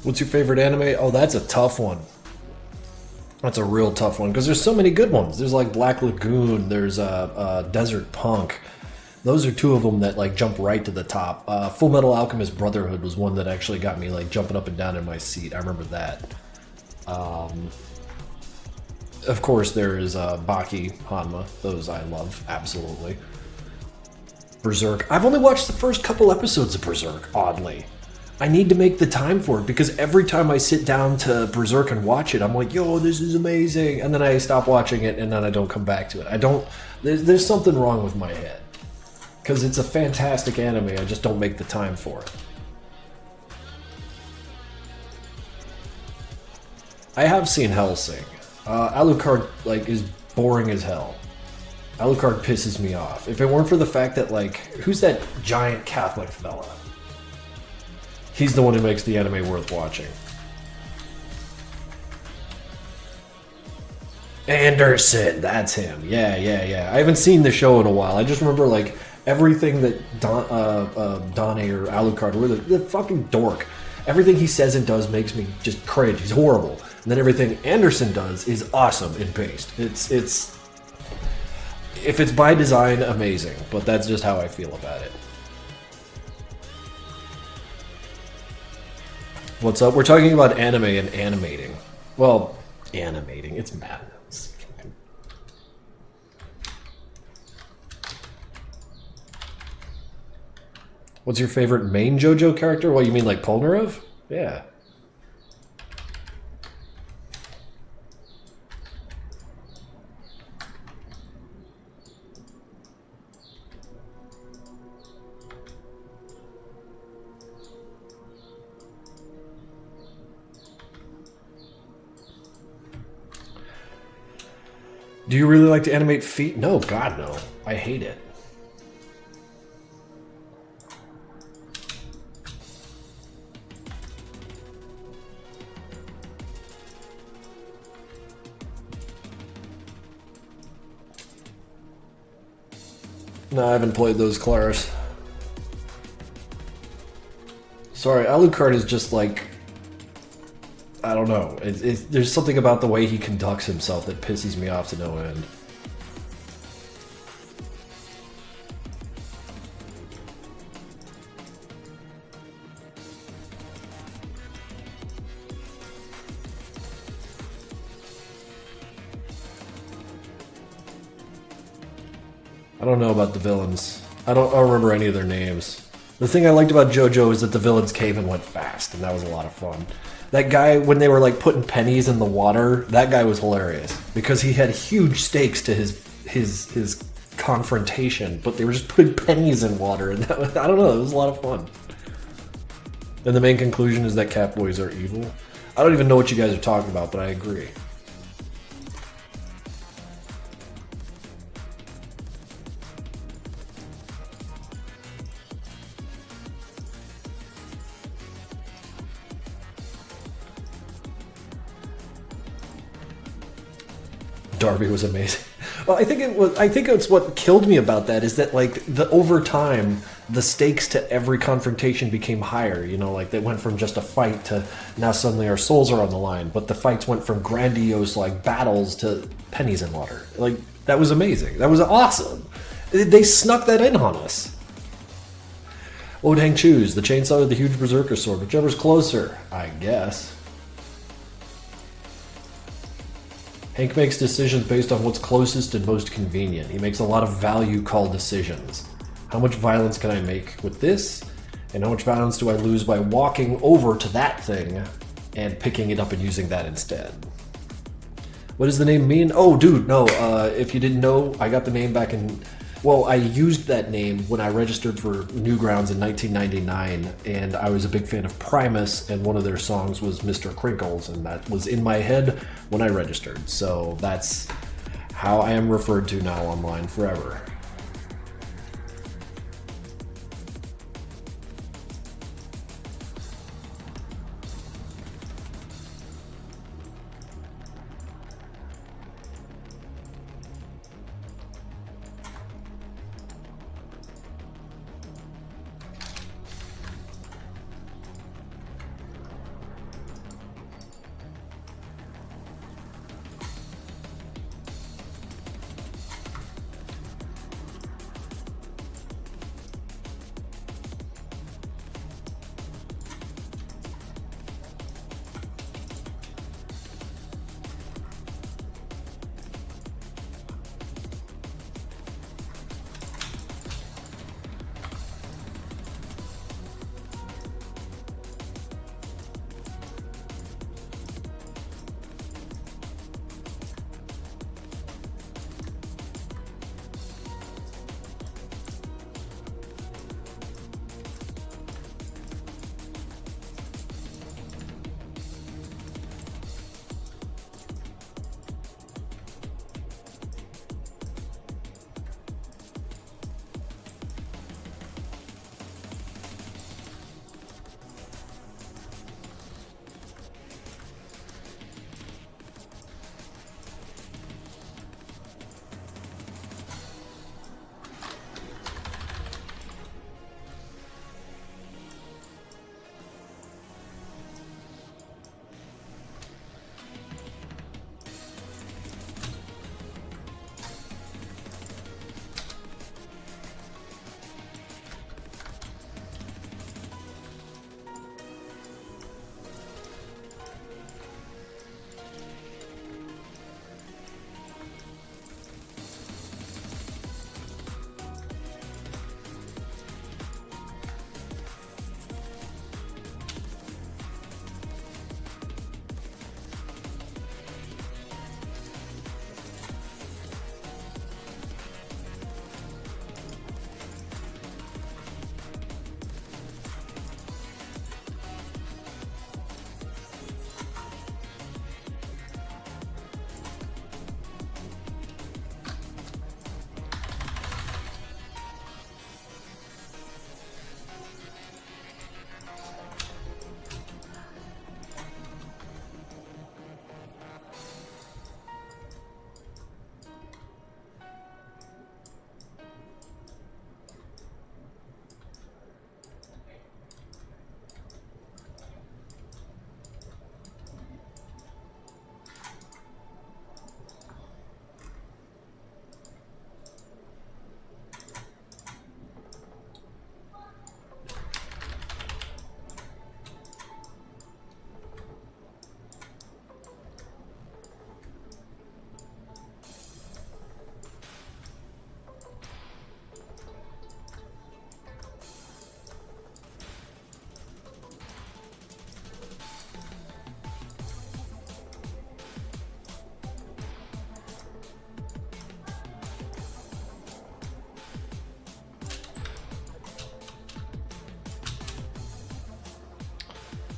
What's your favorite anime? Oh, that's a tough one. That's a real tough one because there's so many good ones. There's like Black Lagoon. There's Desert Punk. Those are two of them that like jump right to the top. Full Metal Alchemist Brotherhood was one that actually got me like jumping up and down in my seat. I remember that. Of course, there is Baki, Hanma. Those I love absolutely. Berserk. I've only watched the first couple episodes of Berserk. Oddly, I need to make the time for it because every time I sit down to Berserk and watch it, I'm like, "Yo, this is amazing," and then I stop watching it, and then I don't come back to it. I don't. There's something wrong with my head. Because it's a fantastic anime, I just don't make the time for it. I have seen Hellsing. Alucard, like, is boring as hell. Alucard pisses me off. If it weren't for the fact that, like, who's that giant Catholic fella? He's the one who makes the anime worth watching. Anderson, that's him. Yeah. I haven't seen the show in a while. I just remember, like, everything that Donnie or Alucard, or the fucking dork, everything he says and does makes me just cringe. He's horrible. And then everything Anderson does is awesome in Paste. It's if it's by design, amazing. But that's just how I feel about it. What's up? We're talking about anime and animating. Well, animating. It's madness. What's your favorite main JoJo character? What, you mean like Polnareff? Yeah. Do you really like to animate feet? No, God, no. I hate it. No, I haven't played those, Claris. Sorry, Alucard is just like... I don't know. There's something about the way he conducts himself that pisses me off to no end. I don't know about the villains. I don't remember any of their names. The thing I liked about JoJo is that the villains came and went fast, and that was a lot of fun. That guy, when they were like putting pennies in the water, that guy was hilarious because he had huge stakes to his confrontation, but they were just putting pennies in water, and that was, I don't know, it was a lot of fun. And the main conclusion is that Catboys are evil. I don't even know what you guys are talking about, but I agree. Darby was amazing. Well, I think it's what killed me about that is that like over time the stakes to every confrontation became higher. You know, like they went from just a fight to now suddenly our souls are on the line. But the fights went from grandiose like battles to pennies in water. Like that was amazing. That was awesome. They snuck that in on us. What would Hank choose? The chainsaw or the huge berserker sword? Whichever's closer, I guess. Hank makes decisions based on what's closest and most convenient. He makes a lot of value call decisions. How much violence can I make with this? And how much violence do I lose by walking over to that thing and picking it up and using that instead? What does the name mean? Oh, dude, no. If you didn't know, I got the name back in... Well, I used that name when I registered for Newgrounds in 1999, and I was a big fan of Primus, and one of their songs was Mr. Krinkels, and that was in my head when I registered. So that's how I am referred to now online forever.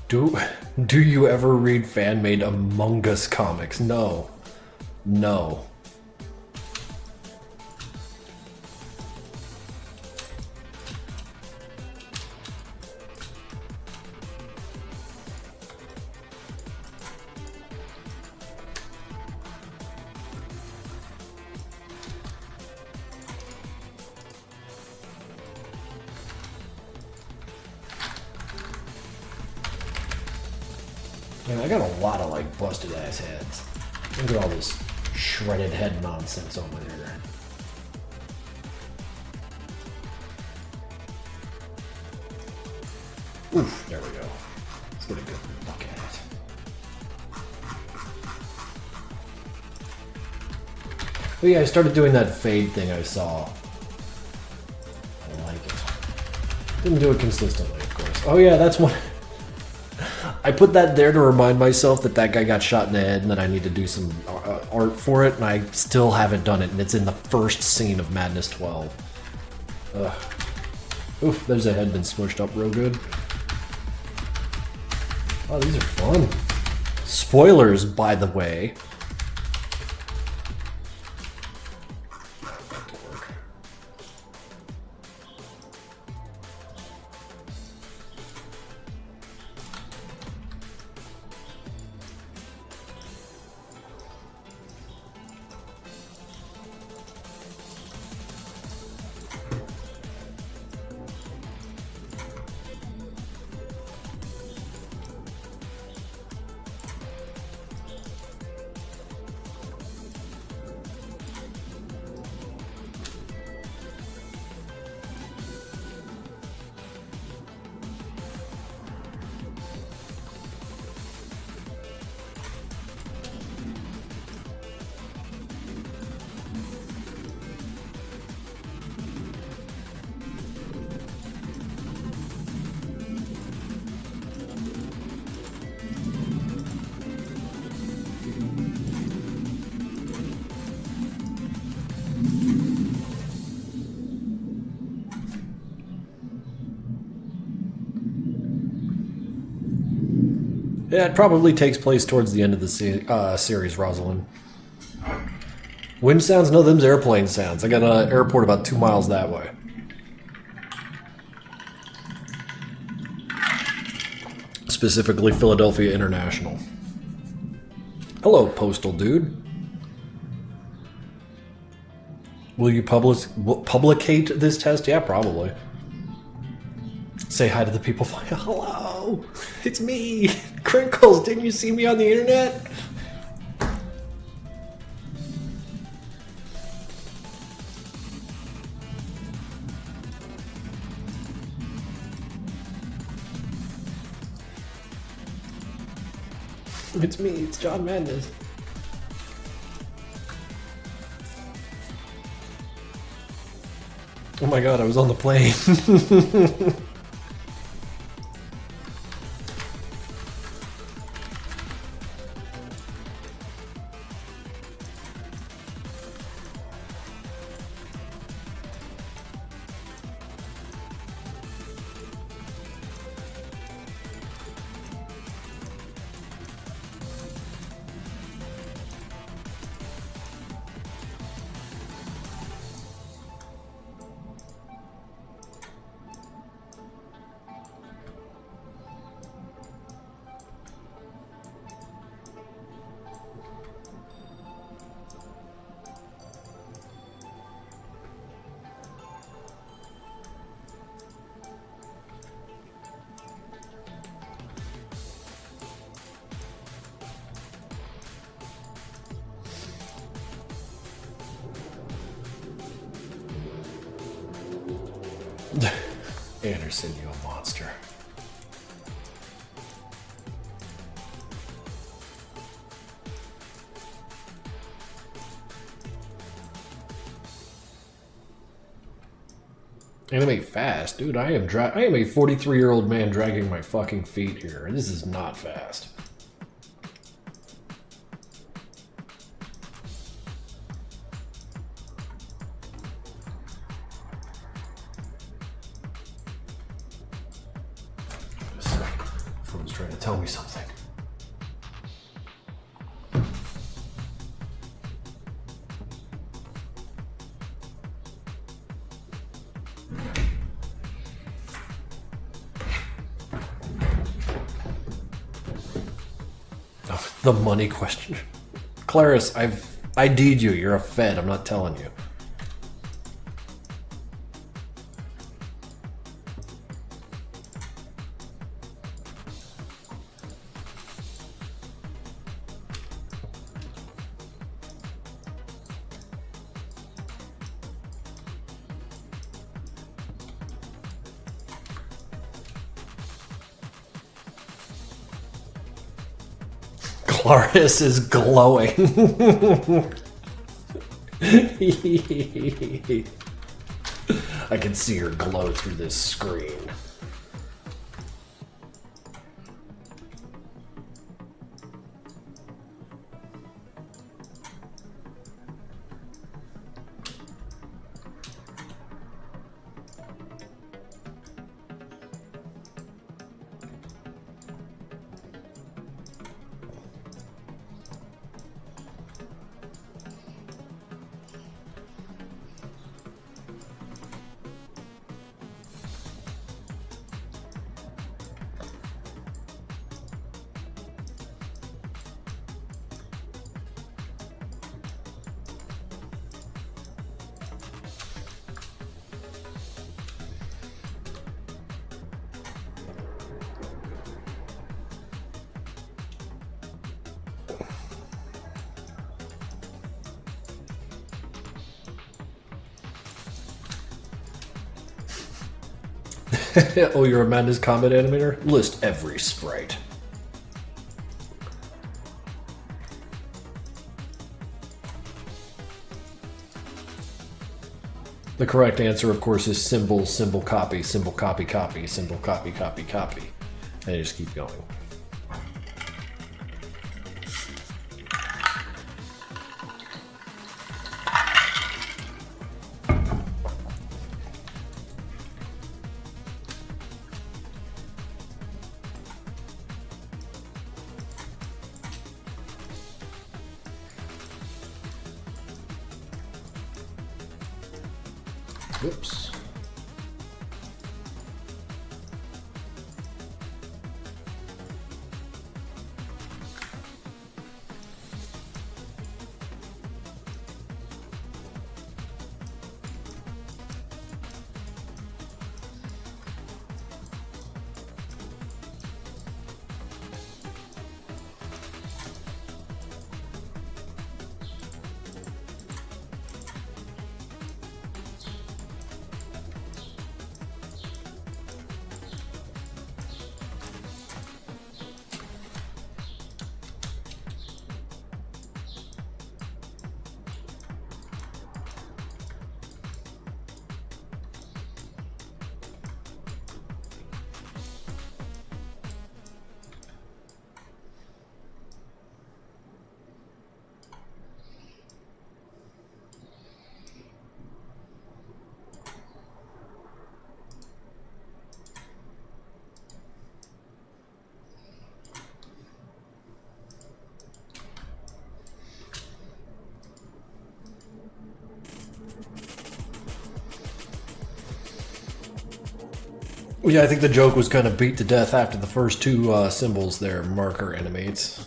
Do you ever read fan-made Among Us comics? No. No. Man, I got a lot of like busted ass heads. Look at all this shredded head nonsense over there. Oof, there we go. Let's get a good look at it. Oh yeah, I started doing that fade thing I saw. I like it. Didn't do it consistently, of course. Oh yeah, that's one. I put that there to remind myself that that guy got shot in the head and that I need to do some art for it, and I still haven't done it, and it's in the first scene of Madness 12. Ugh. Oof, there's a head been smushed up real good. Oh, these are fun. Spoilers, by the way. Yeah, it probably takes place towards the end of the series, Rosalind. Wind sounds? No, them's airplane sounds. I got an airport about 2 miles that way. Specifically, Philadelphia International. Hello, postal dude. Will you publicate this test? Yeah, probably. Say hi to the people. Hello, it's me, Krinkels. Didn't you see me on the internet? It's me. It's John Madness. Oh my god, I was on the plane. Anderson, you a monster. Animate fast, dude. I am a 43-year-old man dragging my fucking feet here. This is not fast. Froze trying to tell me something. Oh, the money question. Claris, I've ID'd you. You're a Fed. I'm not telling you. Claris is glowing. I can see her glow through this screen. Oh, you're Amanda's combat animator? List every sprite. The correct answer, of course, is symbol, symbol, copy, symbol, copy, copy, symbol, copy, copy, copy. And you just keep going. Whoops. Yeah, I think the joke was kind of beat to death after the first two symbols there, marker animates.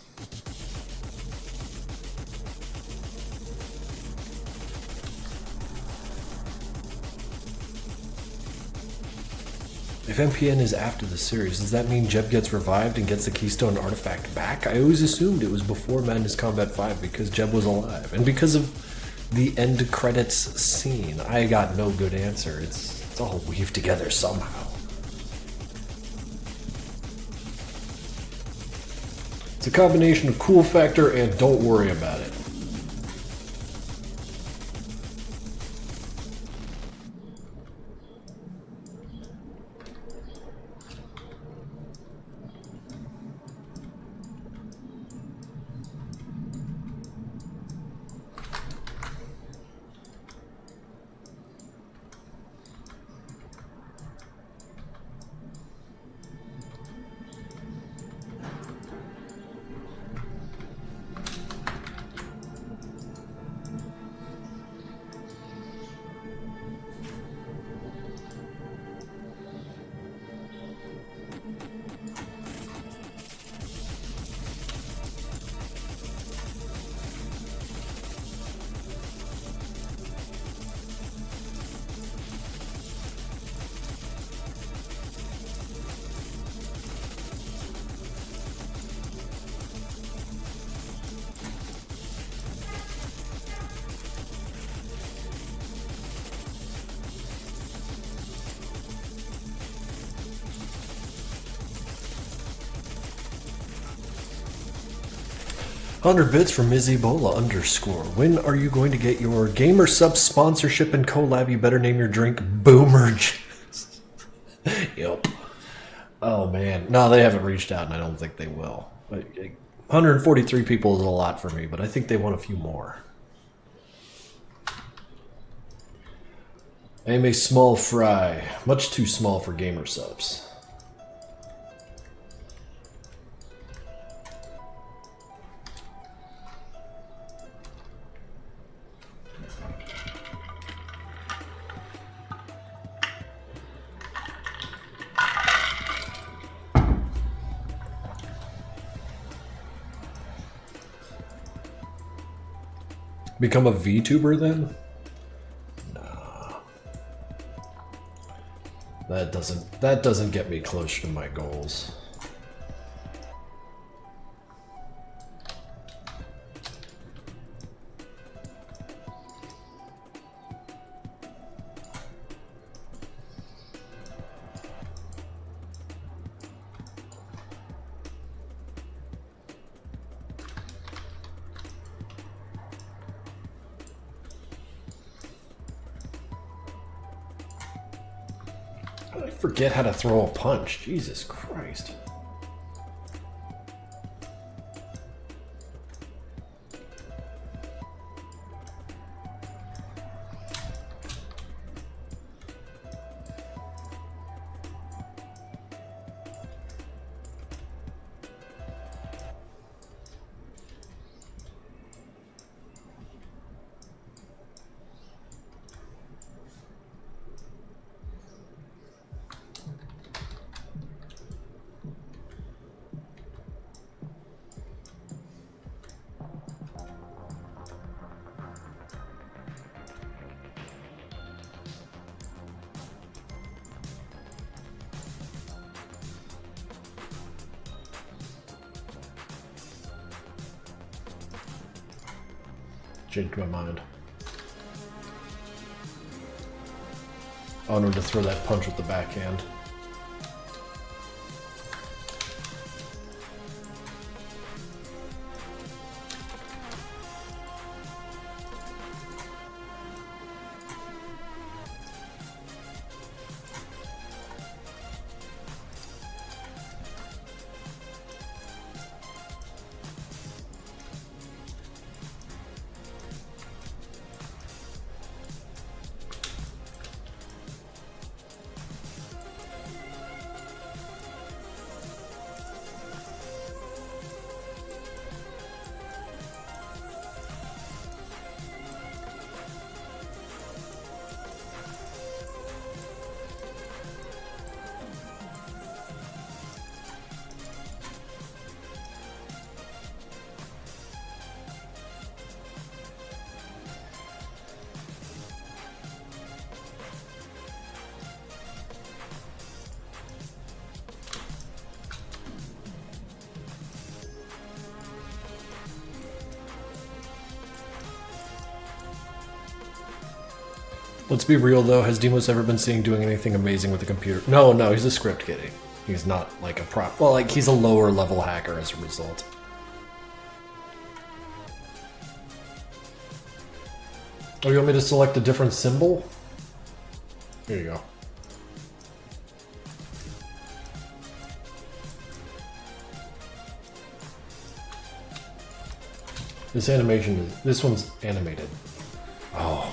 If MPN is after the series, does that mean Jeb gets revived and gets the Keystone artifact back? I always assumed it was before Madness Combat 5 because Jeb was alive. And because of the end credits scene, I got no good answer. It's all weaved together somehow. It's a combination of cool factor and don't worry about it. 100 bits from Ms. Ebola _ When are you going to get your Gamer Sub sponsorship and collab? You better name your drink Boomer Juice. Yep. Oh man. No, they haven't reached out and I don't think they will. 143 people is a lot for me, but I think they want a few more. I am a small fry. Much too small for Gamer Subs. Become a VTuber then? Nah. That doesn't get me closer to my goals. I forget how to throw a punch. Jesus Christ. Changed my mind. I wanted to throw that punch with the backhand. Let's be real though, has Demos ever been seen doing anything amazing with a computer? No, he's a script kiddie. He's not like a prop. Well, like he's a lower level hacker as a result. Oh, you want me to select a different symbol? Here you go. This animation is, this one's animated. Oh.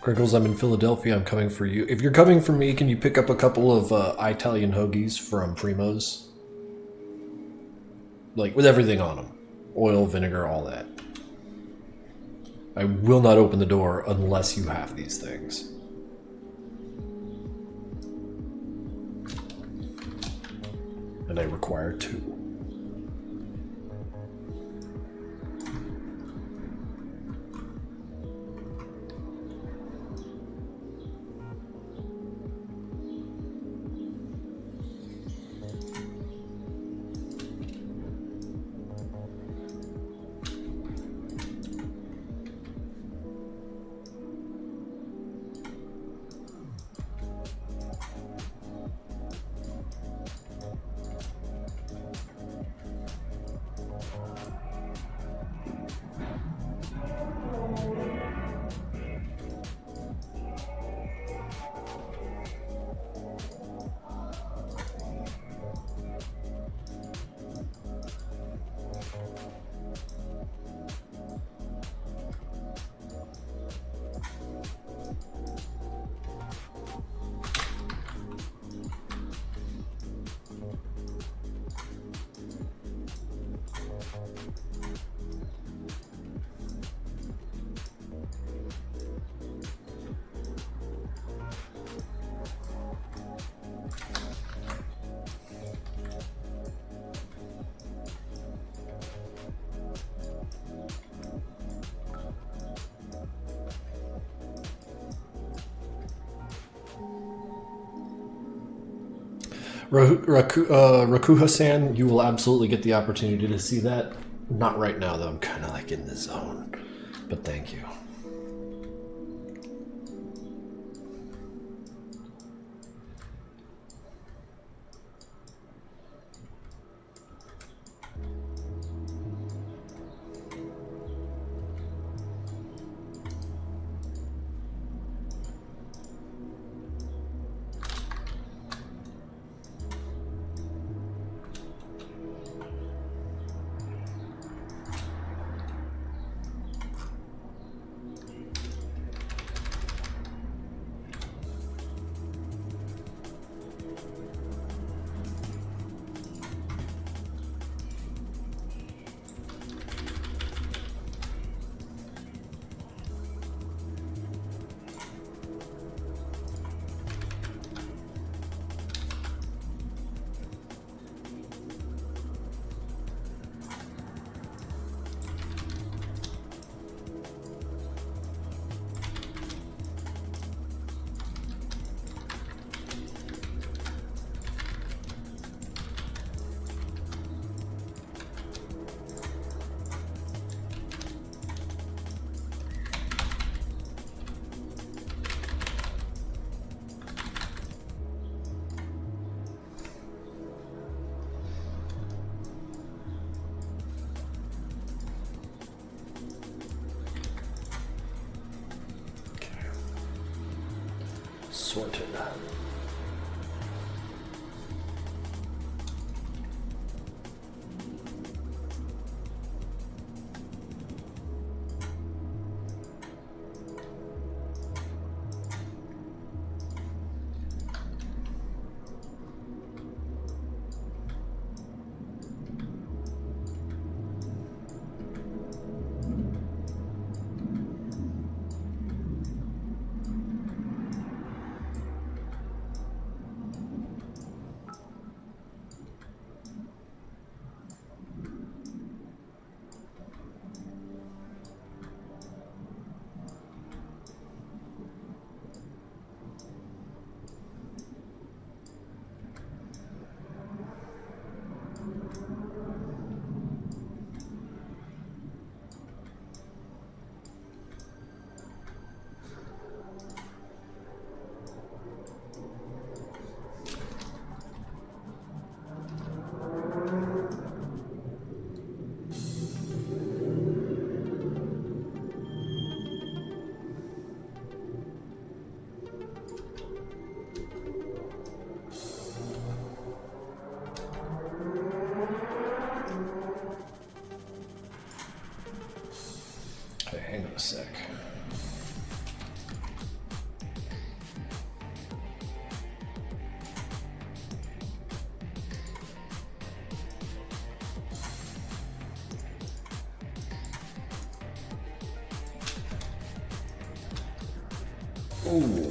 Krinkels, I'm in Philadelphia. I'm coming for you. If you're coming for me, can you pick up a couple of Italian hoagies from Primo's? Like, with everything on them. Oil, vinegar, all that. I will not open the door unless you have these things. And I require 2. Rakuha-san, you will absolutely get the opportunity to see that. Not right now, though. I'm kind of like in the zone. But thank you. Sorted. Hang on a sec. Ooh.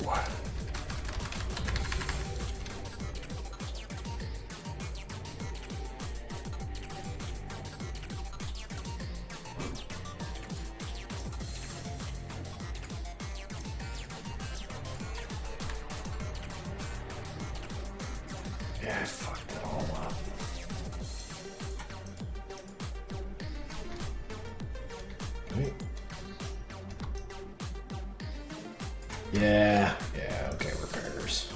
Yeah, I fucked it all up. Right. Yeah, okay, repairs.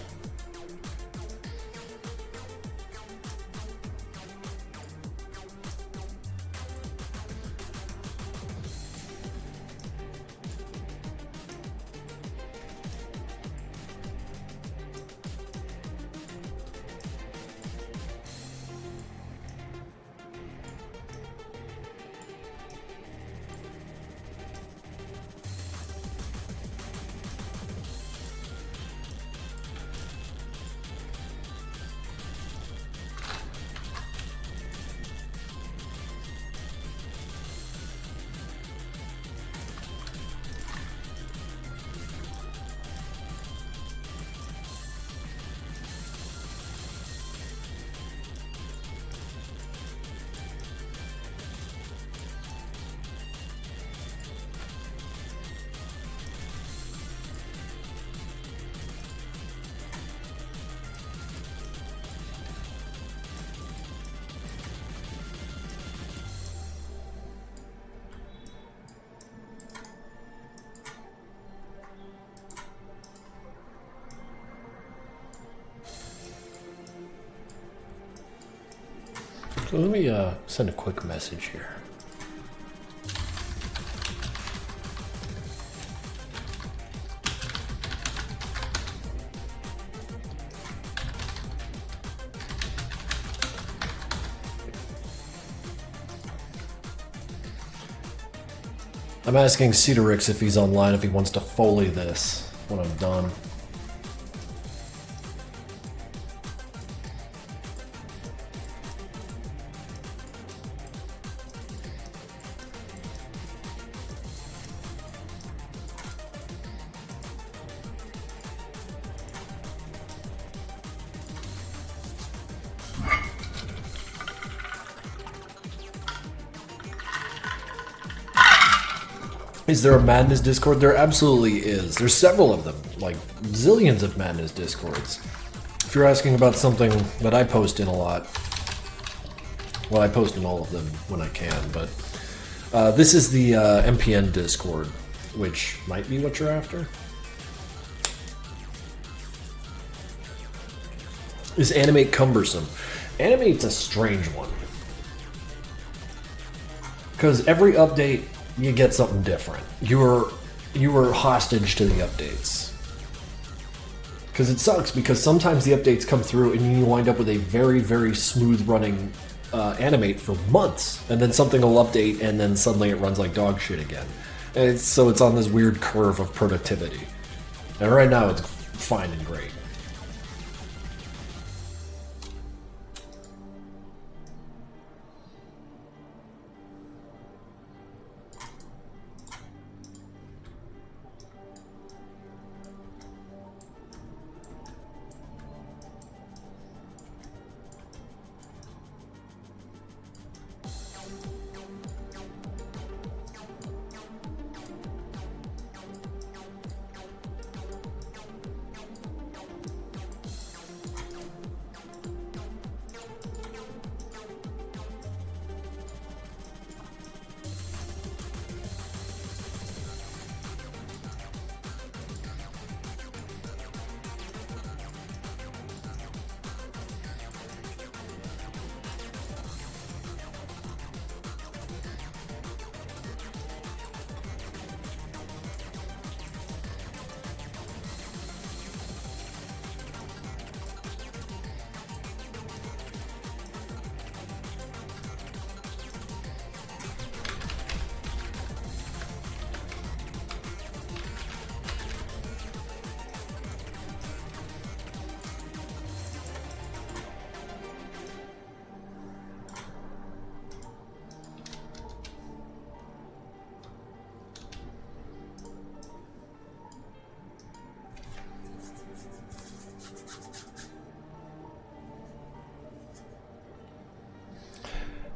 So let me send a quick message here. I'm asking Cedarix if he's online, if he wants to Foley this when I'm done. Is there a Madness Discord? There absolutely is. There's several of them, like zillions of Madness Discords. If you're asking about something that I post in a lot, well, I post in all of them when I can, but this is the MPN Discord, which might be what you're after. Is Animate cumbersome? Animate's a strange one. Because every update, you get something different. You were hostage to the updates. Because it sucks, because sometimes the updates come through and you wind up with a very, very smooth running animate for months. And then something will update and then suddenly it runs like dog shit again. And so it's on this weird curve of productivity. And right now it's fine and great.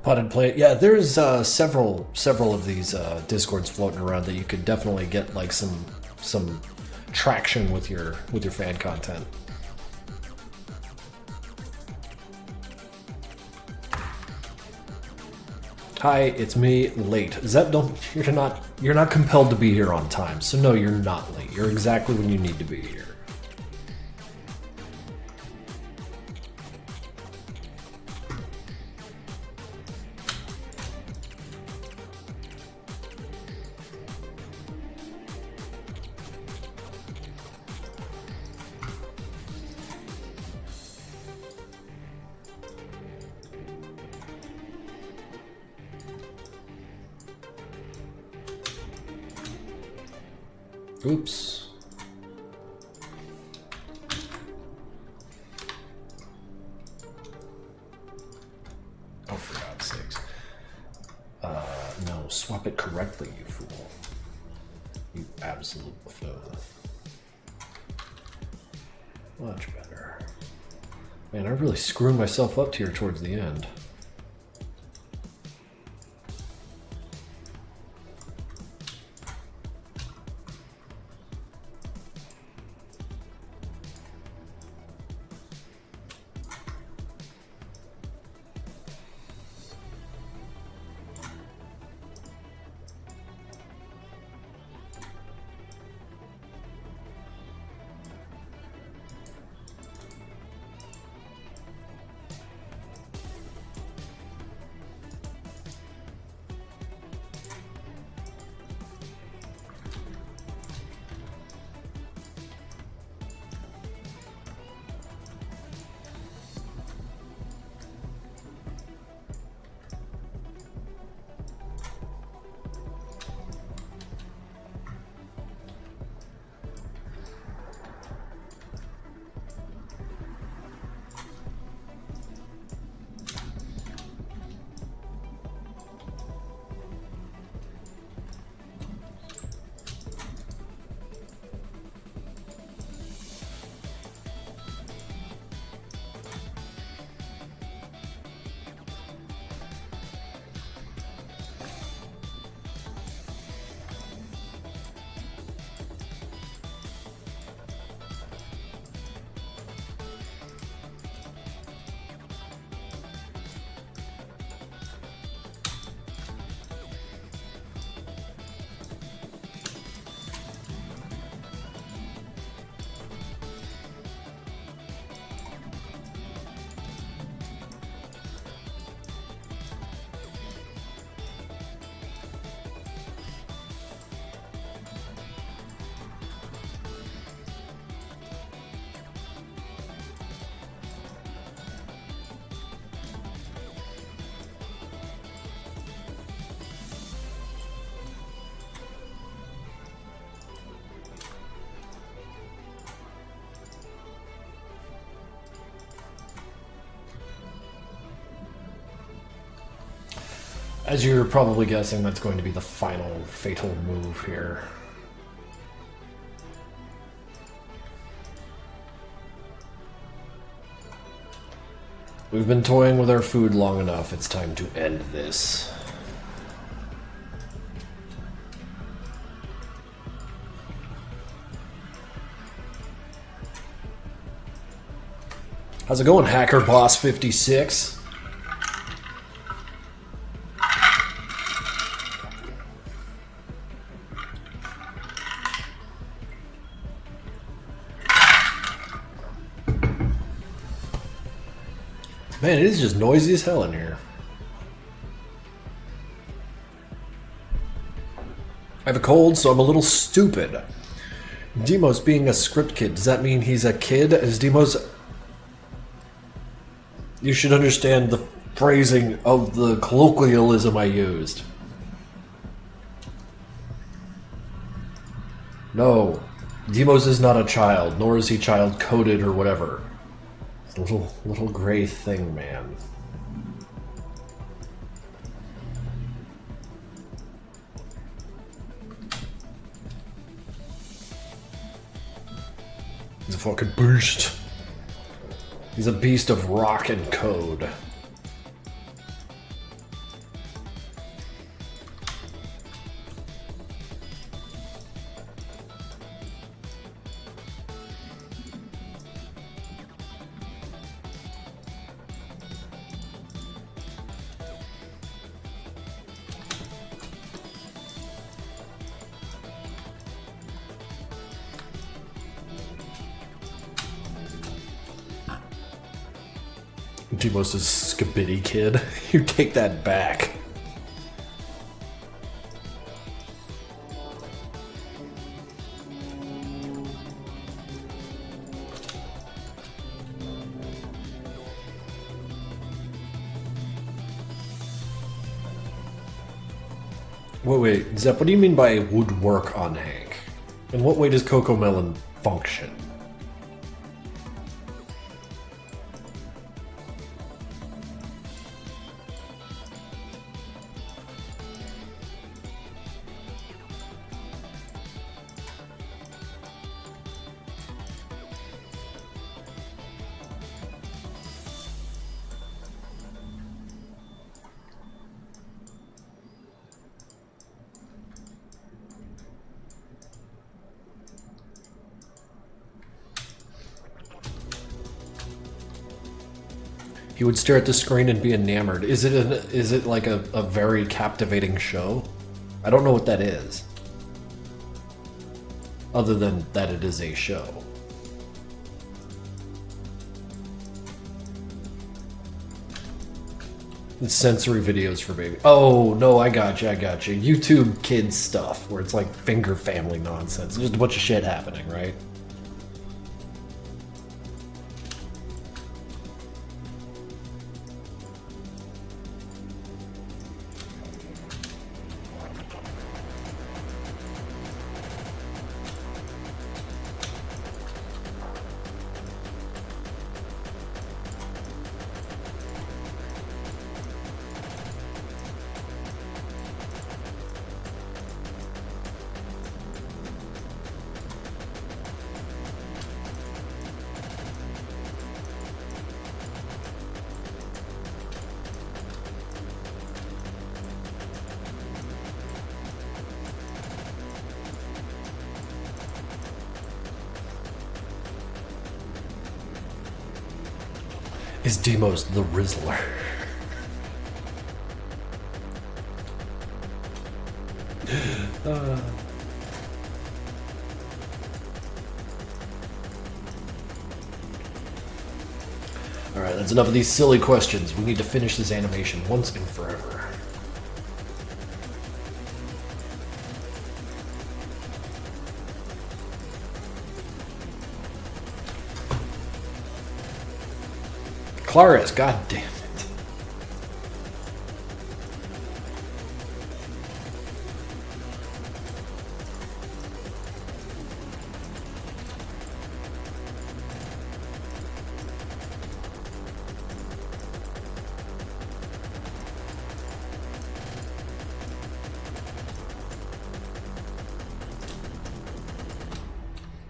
Potted plant, yeah. There's several of these discords floating around that you could definitely get like some traction with your fan content. Hi, it's me, late. Zep, you're not compelled to be here on time, so no, you're not late. You're exactly when you need to be here. Oops. Oh, for God's sakes. No, swap it correctly, you fool. You absolute buffoon. Much better. Man, I really screwed myself up here towards the end. As you're probably guessing, that's going to be the final fatal move here. We've been toying with our food long enough. It's time to end this. How's it going, Hacker Boss 56? Man, it is just noisy as hell in here. I have a cold, so I'm a little stupid. Demos being a script kid, does that mean he's a kid? Is Demos... You should understand the phrasing of the colloquialism I used. No, Demos is not a child, nor is he child-coded or whatever. It's a little gray thing, man. He's a fucking beast. He's a beast of rock and code. Demos is Skibidi Kid. You take that back. Wait, Zep, what do you mean by would work on Hank? In what way does Coco Melon function? He would stare at the screen and be enamored. Is it like a very captivating show? I don't know what that is. Other than that it is a show. It's sensory videos for baby. Oh, no, I got you. YouTube kids stuff, where it's like finger family nonsense. Just a bunch of shit happening, right? Is Demos the Rizzler? Alright, that's enough of these silly questions. We need to finish this animation once and forever. Claris, god damn it.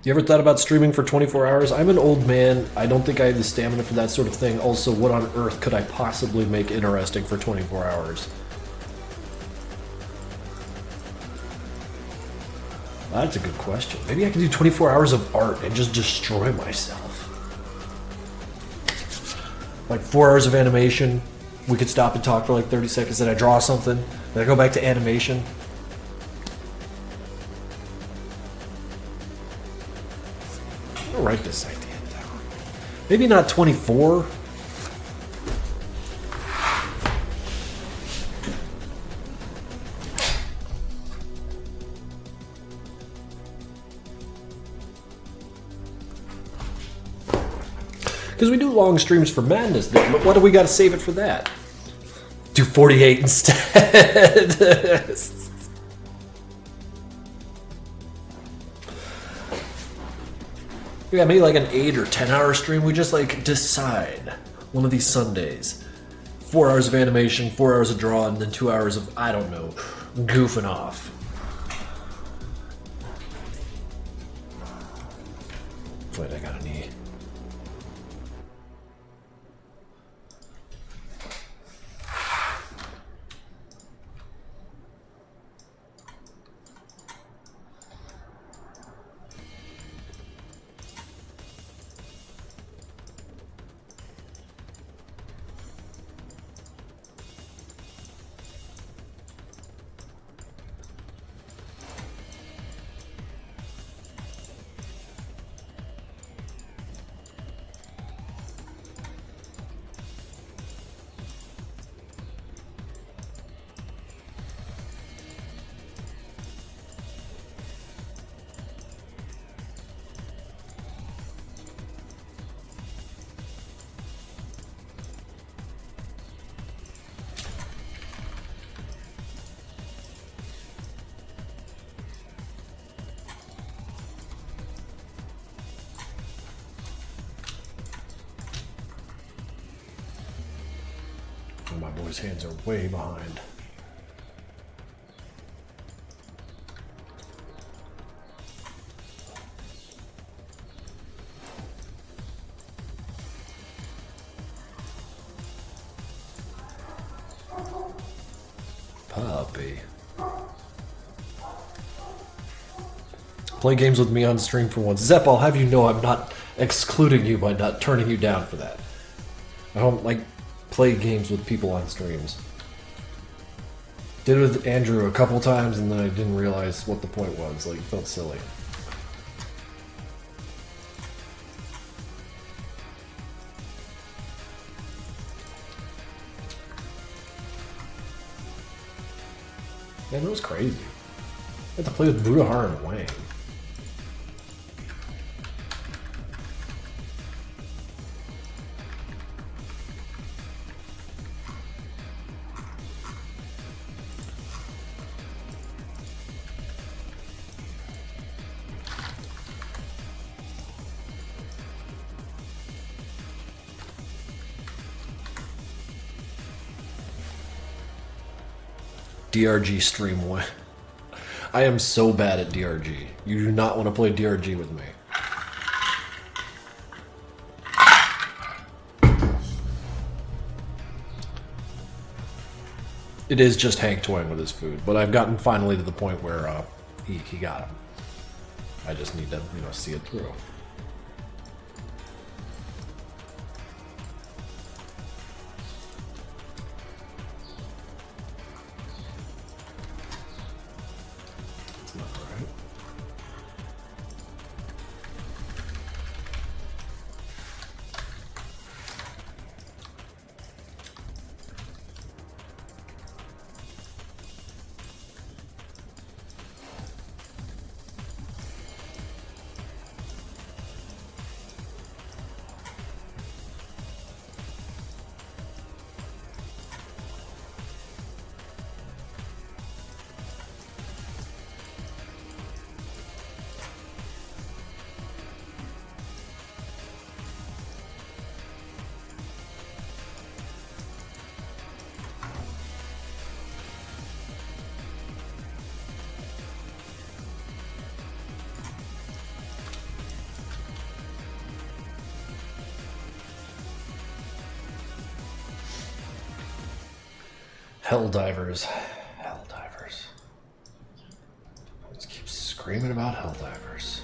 You ever thought about streaming for 24 hours? I'm an old man. I don't think I have the stamina for that sort of thing. Also, what on earth could I possibly make interesting for 24 hours? That's a good question. Maybe I can do 24 hours of art and just destroy myself. Like 4 hours of animation. We could stop and talk for like 30 seconds, then I draw something, then I go back to animation. I'll write this idea down. Maybe not 24. Because we do long streams for Madness Day, but what do we got to save it for that? Do 48 instead. Yeah, maybe like an 8 or 10 hour stream. We just like decide one of these Sundays. 4 hours of animation, 4 hours of draw, and then 2 hours of, I don't know, goofing off. Wait, I got a knee. My boy's hands are way behind. Puppy. Play games with me on stream for once. Zep, I'll have you know I'm not excluding you by not turning you down for that. I don't like play games with people on streams. Did it with Andrew a couple times and then I didn't realize what the point was. Like, it felt silly. Man, that was crazy. I had to play with Budahar and Wang. DRG stream one. I am so bad at DRG. You do not want to play DRG with me. It is just Hank toying with his food, but I've gotten finally to the point where he got him. I just need to, see it through. Helldivers. Helldivers. Let's keep screaming about Helldivers.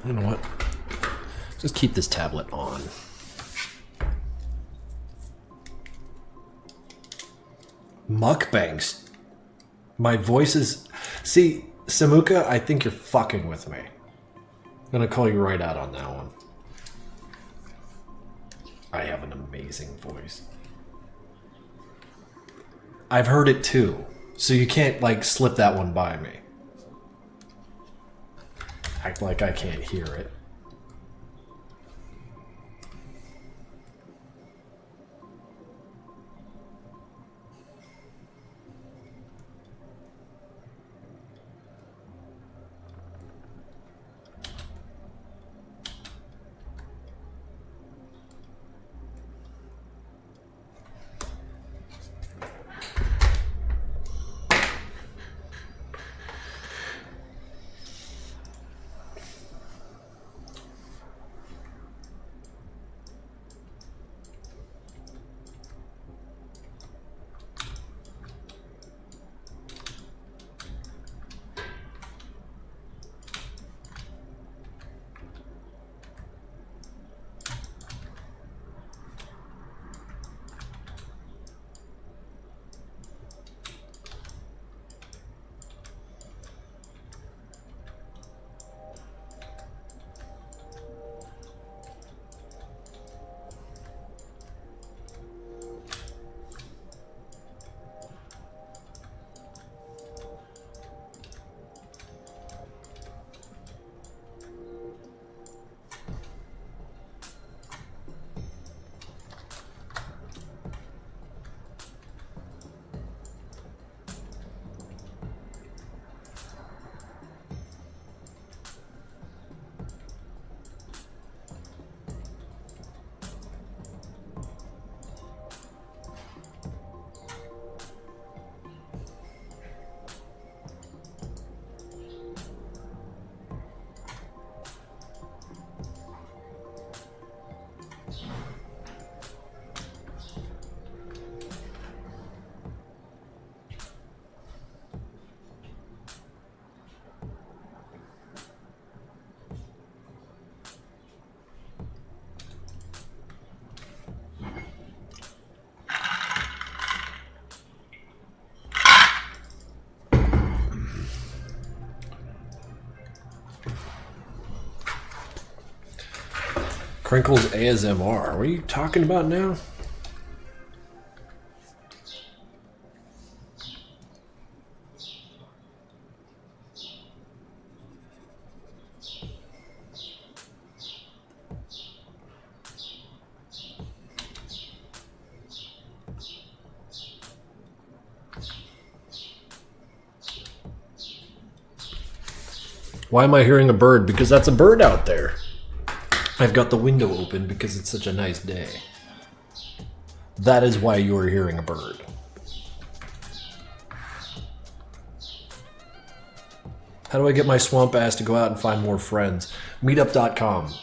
You know what? Just keep this tablet on. Mukbangs. My voice is... See, Samuka, I think you're fucking with me. I'm gonna call you right out on that one. I have an amazing voice. I've heard it too, so you can't, like, slip that one by me. Act like I can't hear it. Krinkels ASMR. What are you talking about now? Why am I hearing a bird? Because that's a bird out there. I've got the window open because it's such a nice day. That is why you are hearing a bird. How do I get my swamp ass to go out and find more friends? Meetup.com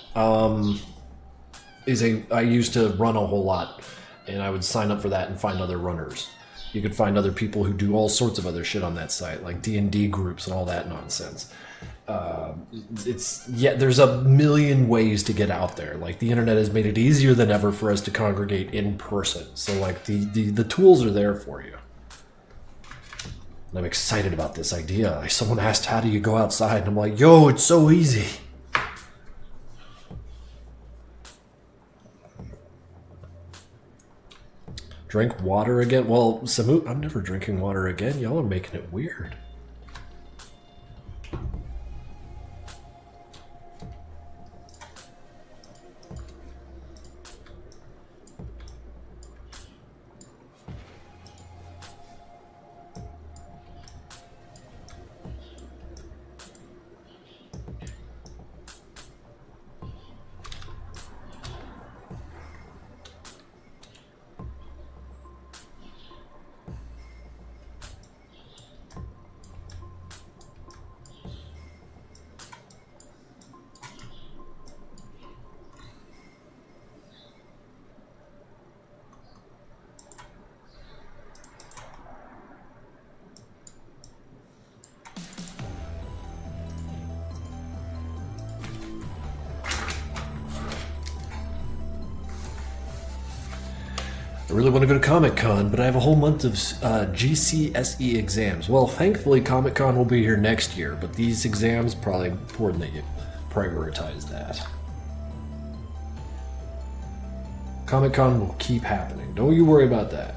I used to run a whole lot, and I would sign up for that and find other runners. You could find other people who do all sorts of other shit on that site, like D&D groups and all that nonsense. There's a million ways to get out there. Like, the internet has made it easier than ever for us to congregate in person. So, like, the tools are there for you. And I'm excited about this idea. Like, someone asked, how do you go outside? And I'm like, yo, it's so easy. Drink water again? Well, Samu, I'm never drinking water again. Y'all are making it weird. I really want to go to Comic-Con, but I have a whole month of GCSE exams. Well, thankfully, Comic-Con will be here next year, but these exams probably important that you prioritize that. Comic-Con will keep happening. Don't you worry about that.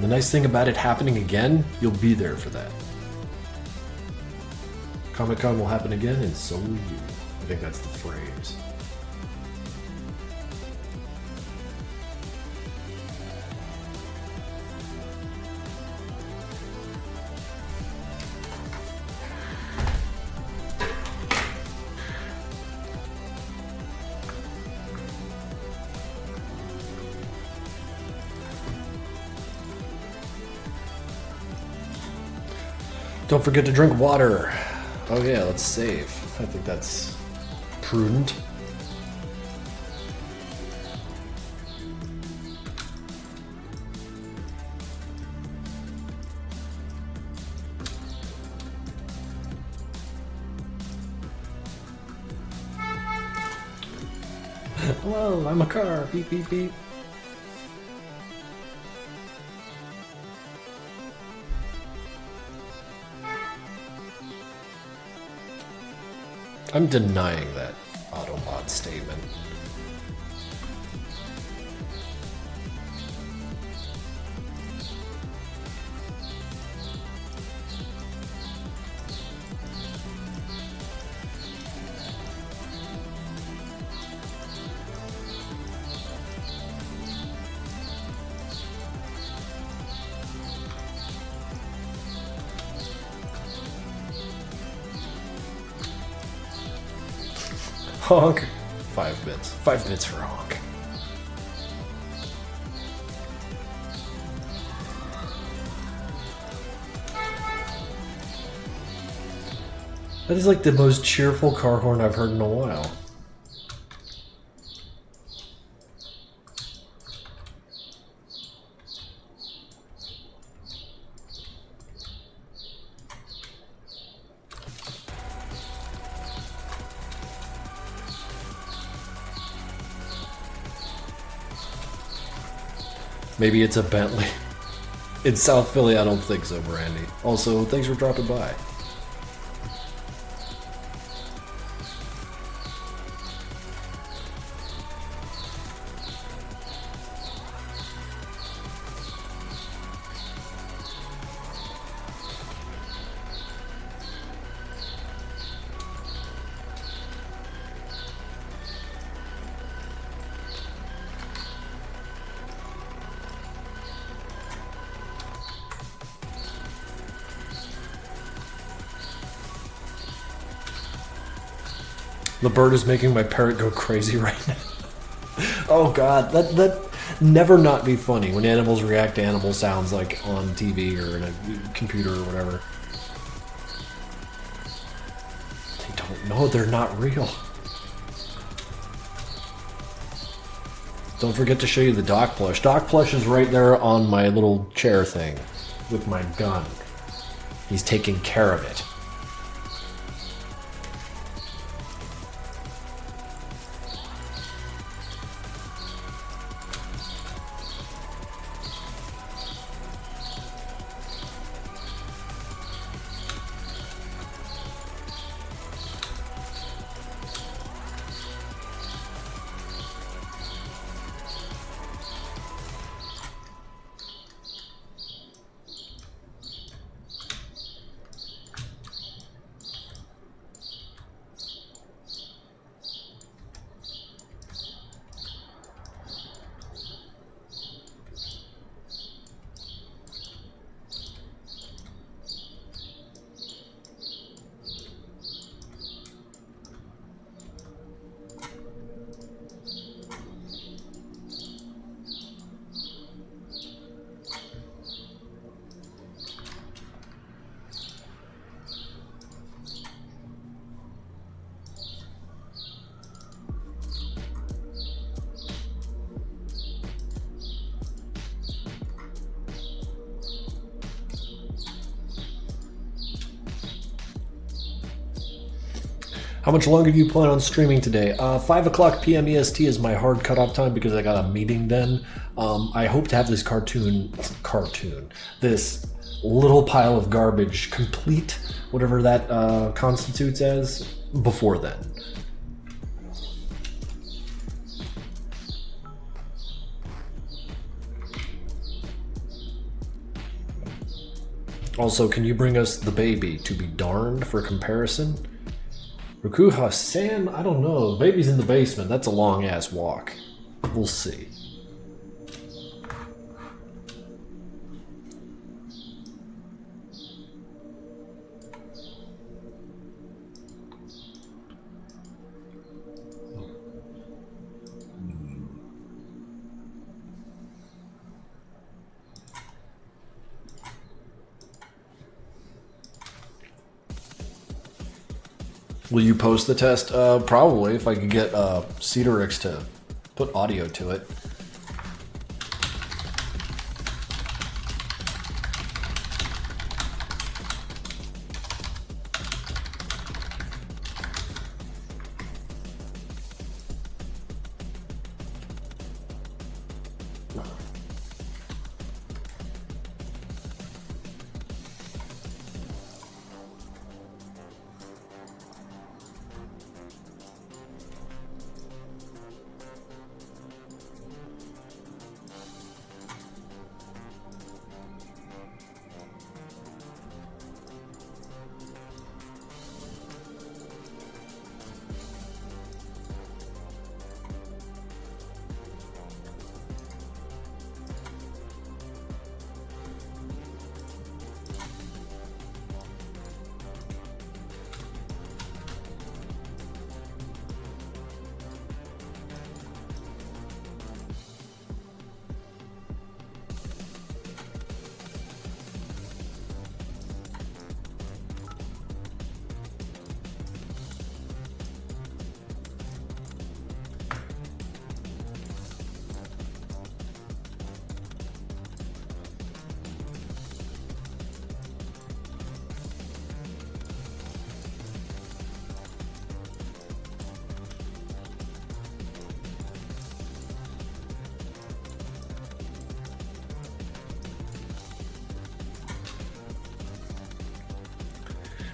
The nice thing about it happening again, you'll be there for that. Comic-Con will happen again, and so will you. I think that's the phrase. Don't forget to drink water. Oh yeah, let's save. I think that's prudent. Hello, I'm a car. Beep, beep, beep. I'm denying that Autobot statement. Honk. 5 bits. 5 bits for honk. That is like the most cheerful car horn I've heard in a while. Maybe it's a Bentley. In South Philly, I don't think so, Brandy. Also, thanks for dropping by. The bird is making my parrot go crazy right now. Oh god, that never not be funny when animals react to animal sounds like on TV or in a computer or whatever. They don't know, they're not real. Don't forget to show you the Doc plush. Doc plush is right there on my little chair thing with my gun. He's taking care of it. How much longer do you plan on streaming today? 5 o'clock p.m. EST is my hard cutoff time because I got a meeting then. I hope to have this this little pile of garbage complete, whatever that constitutes as, before then. Also, can you bring us the baby to be darned for comparison? Rukuha San, I don't know. The baby's in the basement. That's a long ass walk. We'll see. Will you post the test? Probably, if I could get Cedarix to put audio to it.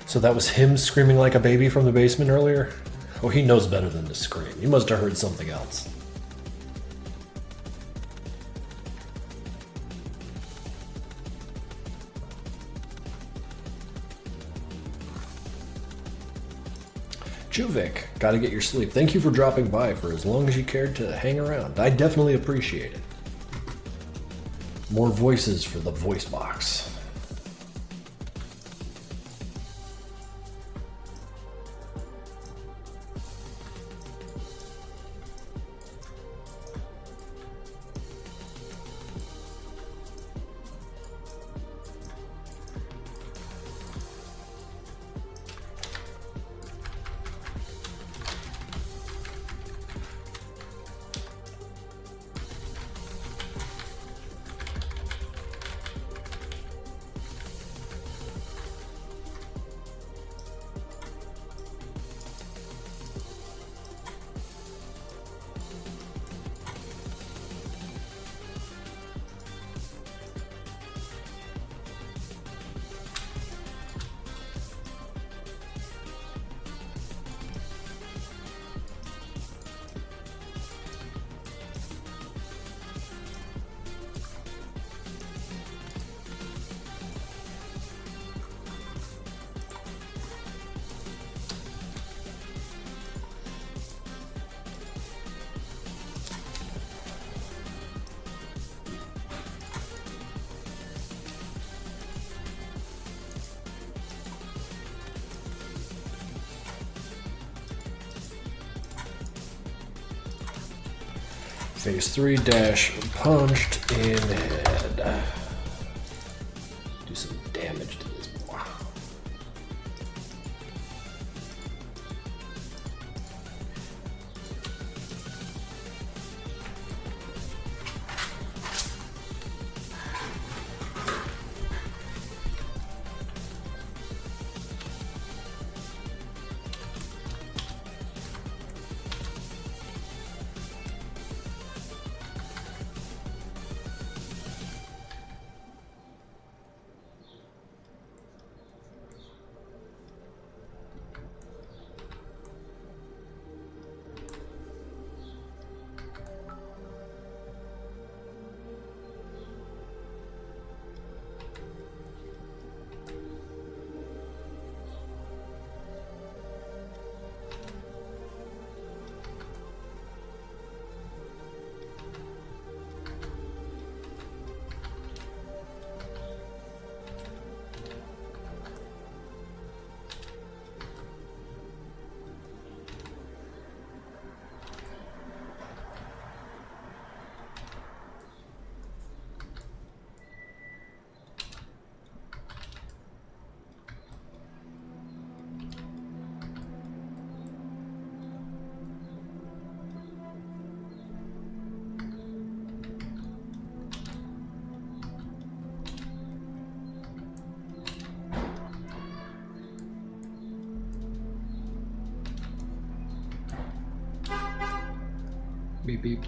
So that was him screaming like a baby from the basement earlier? Oh, he knows better than to scream. He must have heard something else. Juvik, gotta get your sleep. Thank you for dropping by for as long as you cared to hang around. I definitely appreciate it. More voices for the voice box. Phase 3 dash punched in head. Do some damage to this boy. beep, beep.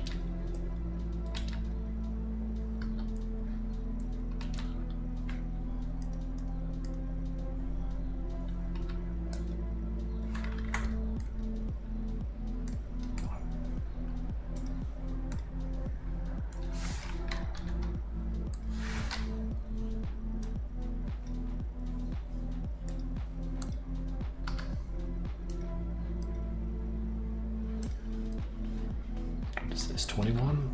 What is this, 21?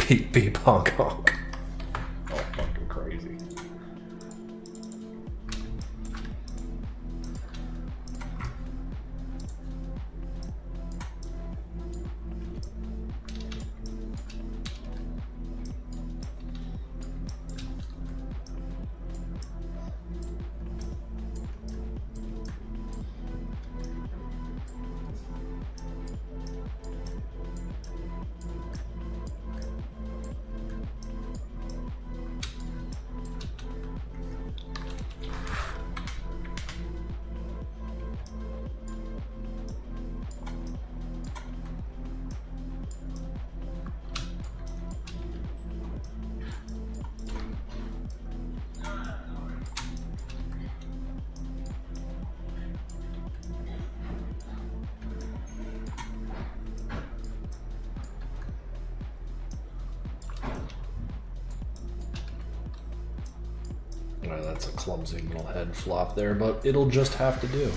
Beep, beep, honk, honk. Oh, fucking crazy. That's a clumsy little head flop there, but it'll just have to do.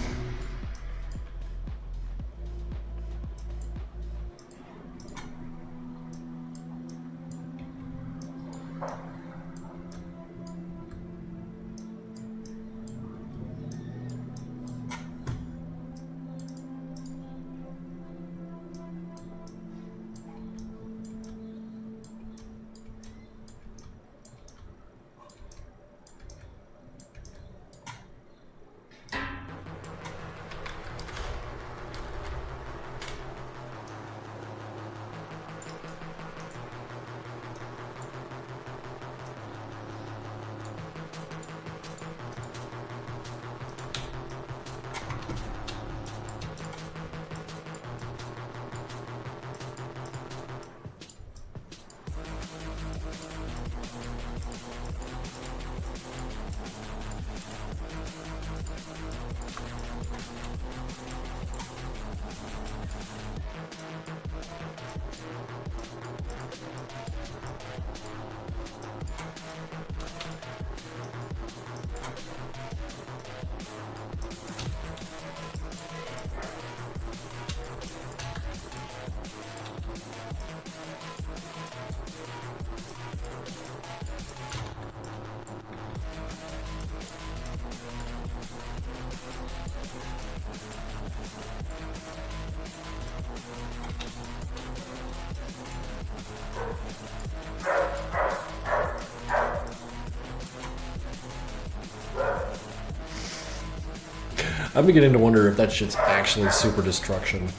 I'm beginning to wonder if that shit's actually super distracting.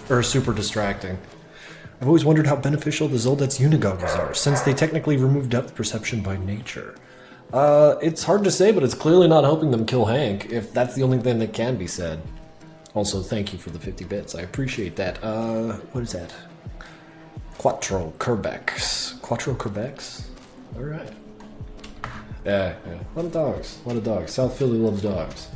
I've always wondered how beneficial the Zoldet's Unigoggles are, since they technically remove depth perception by nature. It's hard to say, but it's clearly not helping them kill Hank, if that's the only thing that can be said. Also, thank you for the 50 bits. I appreciate that. What is that? Quattro Quebecs. Quattro Quebecs? Alright. Yeah, yeah. A lot of dogs. A lot of dogs. South Philly loves dogs.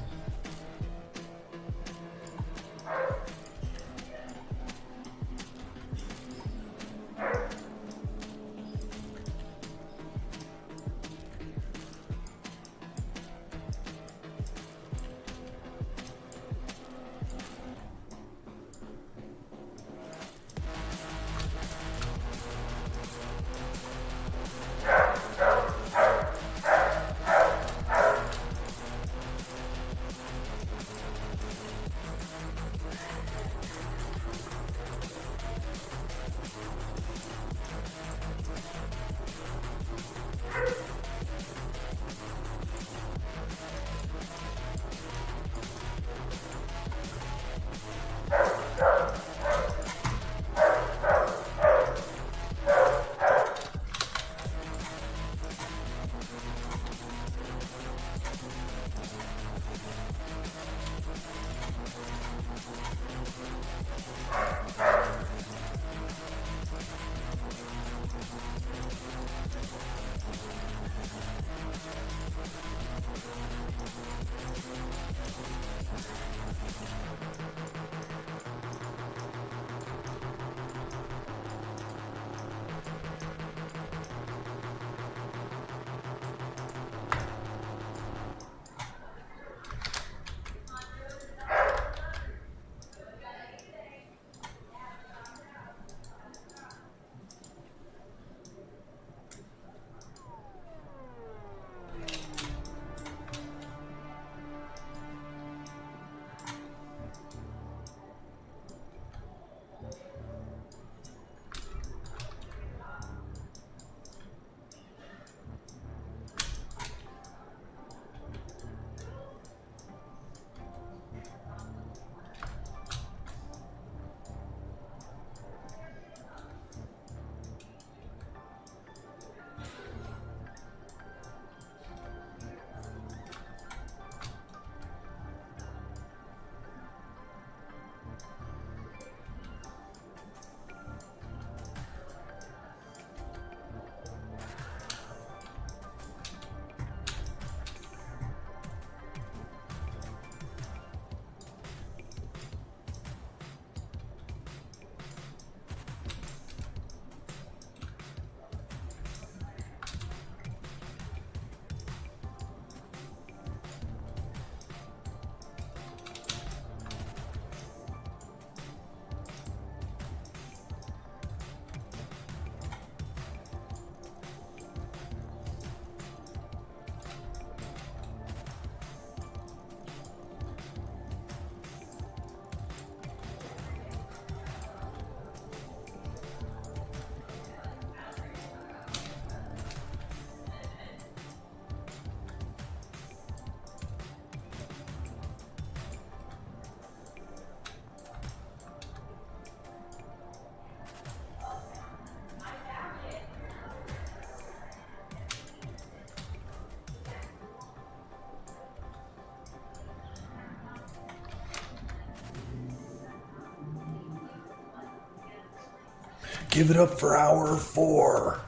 Give it up for hour 4.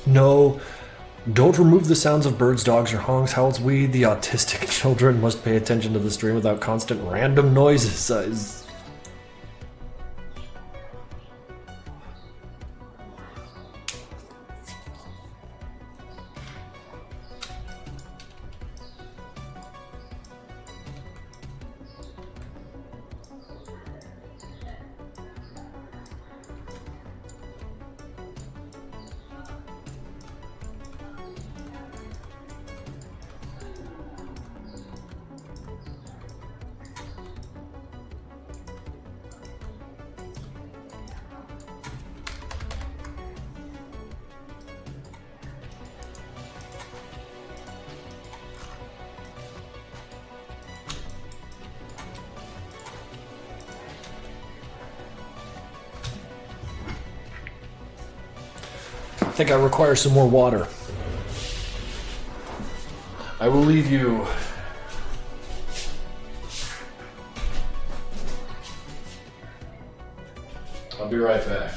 No, don't remove the sounds of birds, dogs, or honks, howls, weed. The autistic children must pay attention to the stream without constant random noises. think I require some more water. I will leave you. I'll be right back.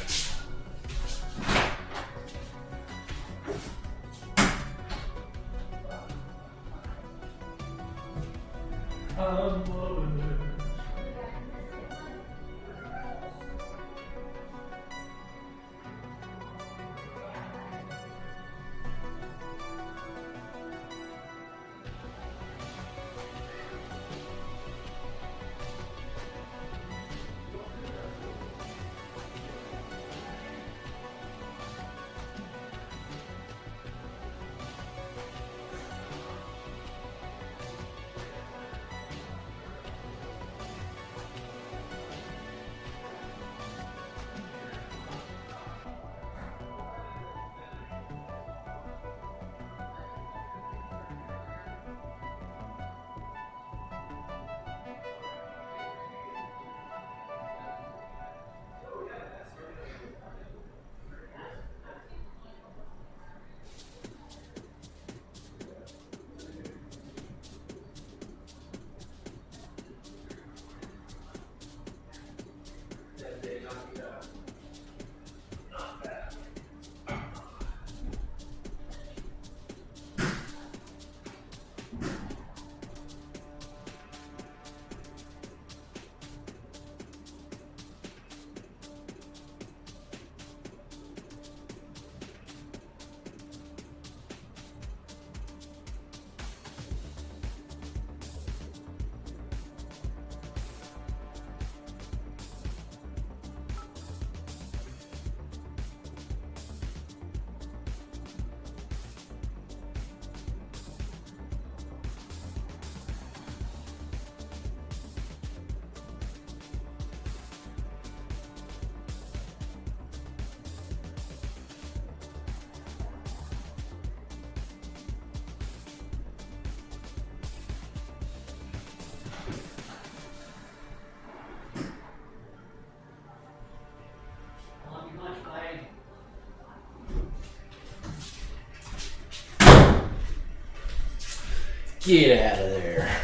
Get out of there.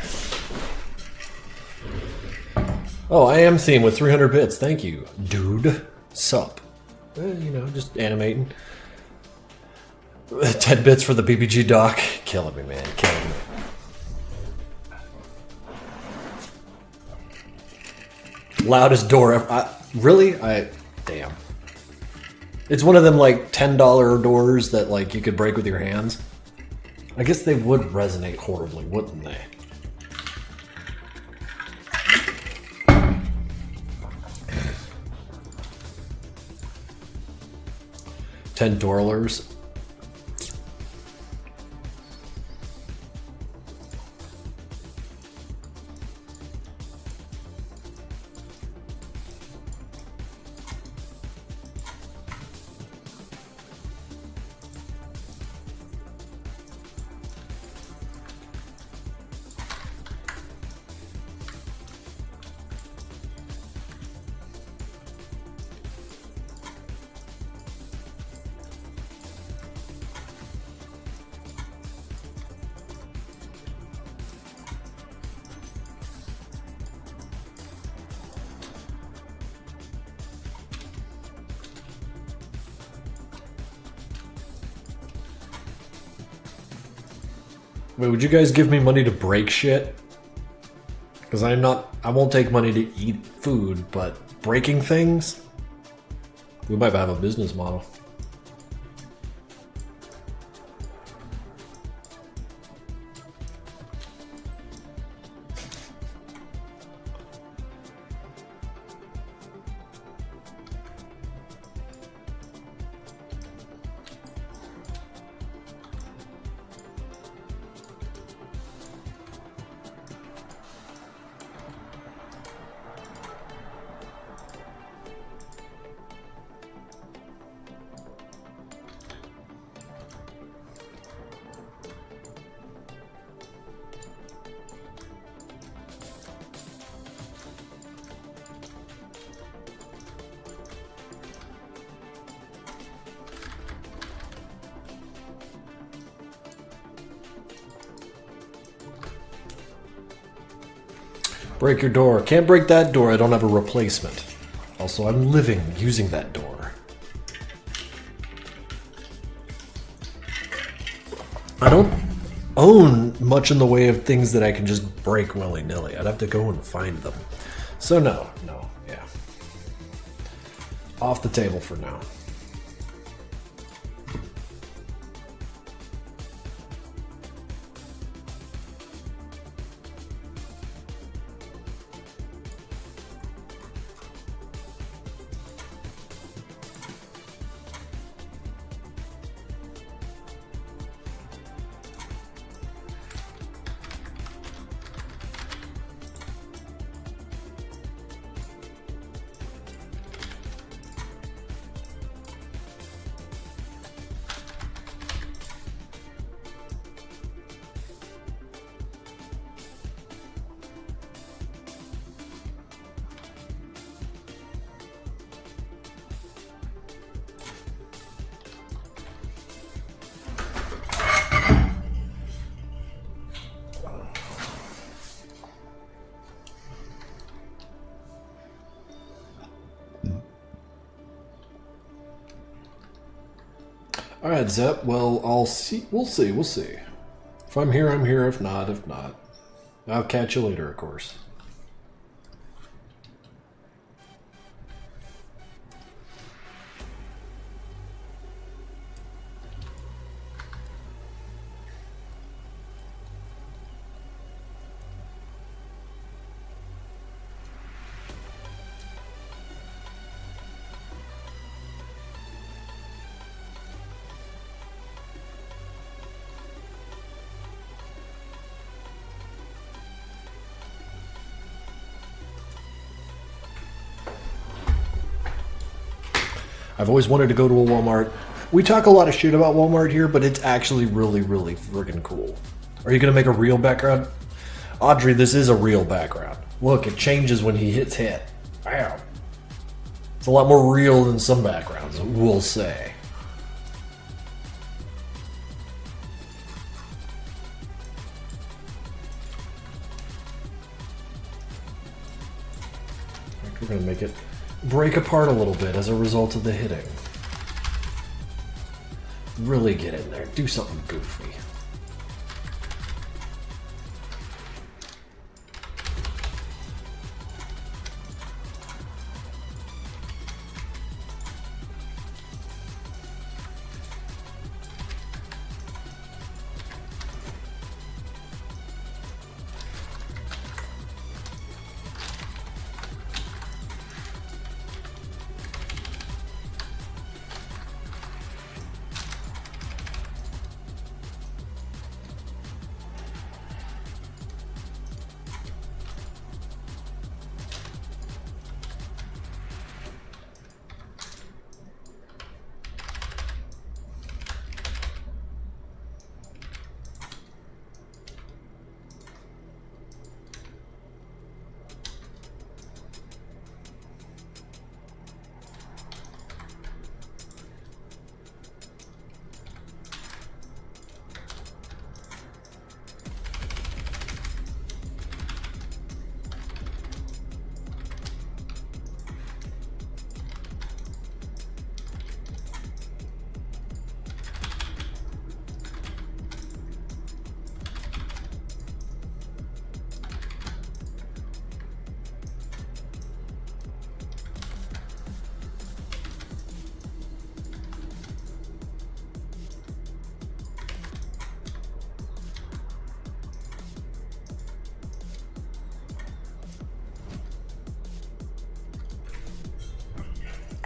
Oh, I am theme with 300 bits. Thank you, dude. Sup. You know, just animating. 10 bits for the BBG doc. Killing me, man. Killing me. Loudest door ever. Really? Damn. It's one of them, like, $10 doors that, like, you could break with your hands. I guess they would resonate horribly, wouldn't they? $10. Wait, would you guys give me money to break shit? Because I won't take money to eat food, but breaking things? We might have a business model. Break your door. Can't break that door. I don't have a replacement. Also, I'm living using that door. I don't own much in the way of things that I can just break willy-nilly. I'd have to go and find them. So no, yeah. Off the table for now. Alright, Zep. Well, I'll see. We'll see. If I'm here, I'm here. If not, I'll catch you later, of course. I've always wanted to go to a Walmart. We talk a lot of shit about Walmart here, but it's actually really, really friggin' cool. Are you going to make a real background? Audrey, this is a real background. Look, it changes when he hits hit. Wow. It's a lot more real than some backgrounds, we'll say. We're going to make it break apart a little bit as a result of the hitting. Really get in there. Do something goofy.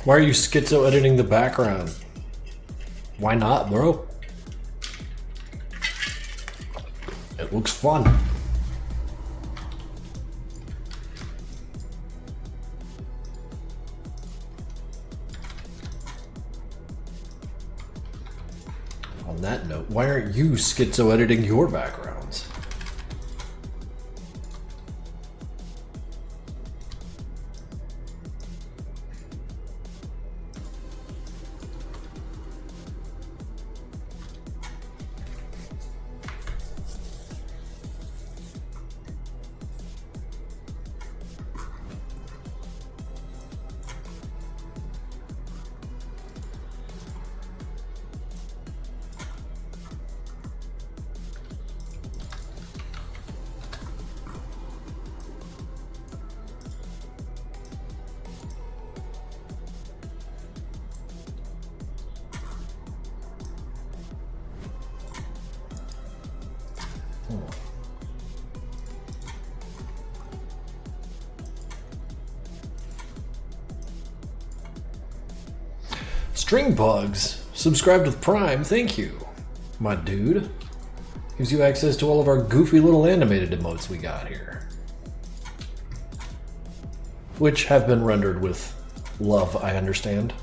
Why are you schizo editing the background? Why not, bro? It looks fun. On that note, why aren't you schizo editing your backgrounds? String Bugs, subscribed with Prime, thank you, my dude. Gives you access to all of our goofy little animated emotes we got here. Which have been rendered with love, I understand.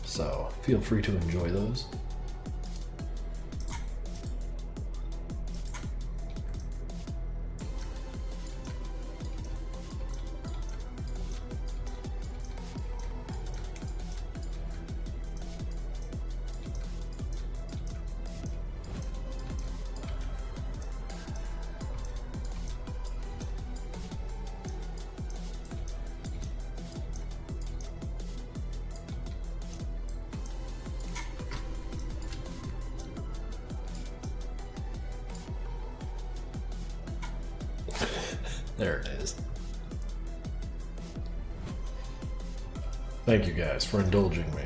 So feel free to enjoy those. There it is. Thank you guys for indulging me.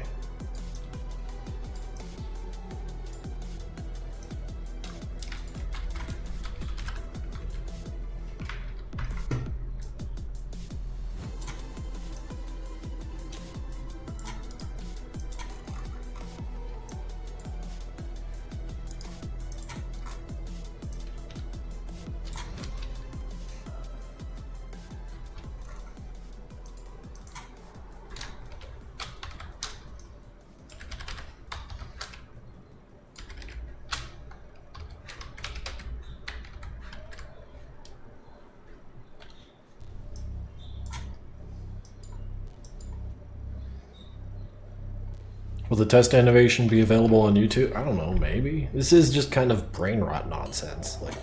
Will the test animation be available on YouTube? I don't know, maybe. This is just kind of brain rot nonsense. Like,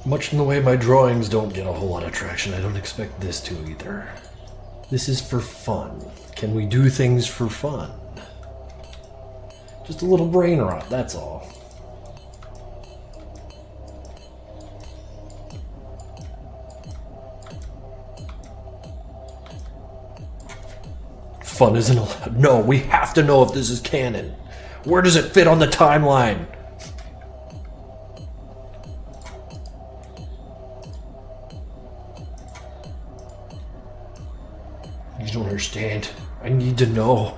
much in the way my drawings don't get a whole lot of traction, I don't expect this to either. This is for fun. Can we do things for fun? Just a little brain rot, that's all. Fun isn't allowed. No, we have to know if this is canon. Where does it fit on the timeline? You don't understand. I need to know.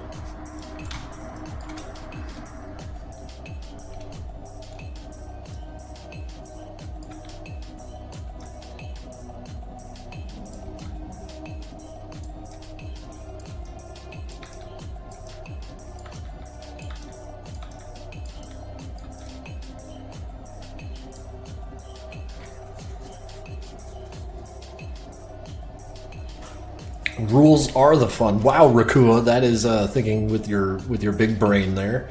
Rules are the fun. Wow, Rakua, that is thinking with your big brain there.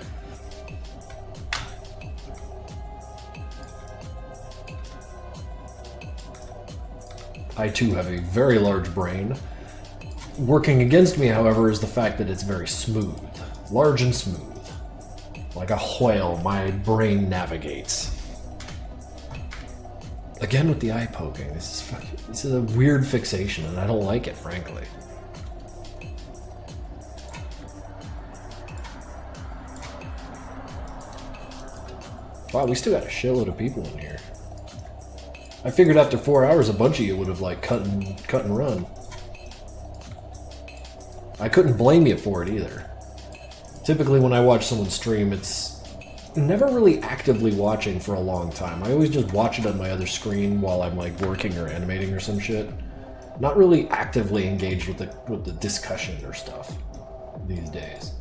I too have a very large brain. Working against me, however, is the fact that it's very smooth. Large and smooth. Like a whale, my brain navigates. Again with the eye poking, this is a weird fixation and I don't like it, frankly. Wow, we still got a shitload of people in here. I figured after 4 hours a bunch of you would have like cut and run. I couldn't blame you for it either. Typically when I watch someone stream, it's never really actively watching for a long time. I always just watch it on my other screen while I'm like working or animating or some shit. Not really actively engaged with the discussion or stuff these days.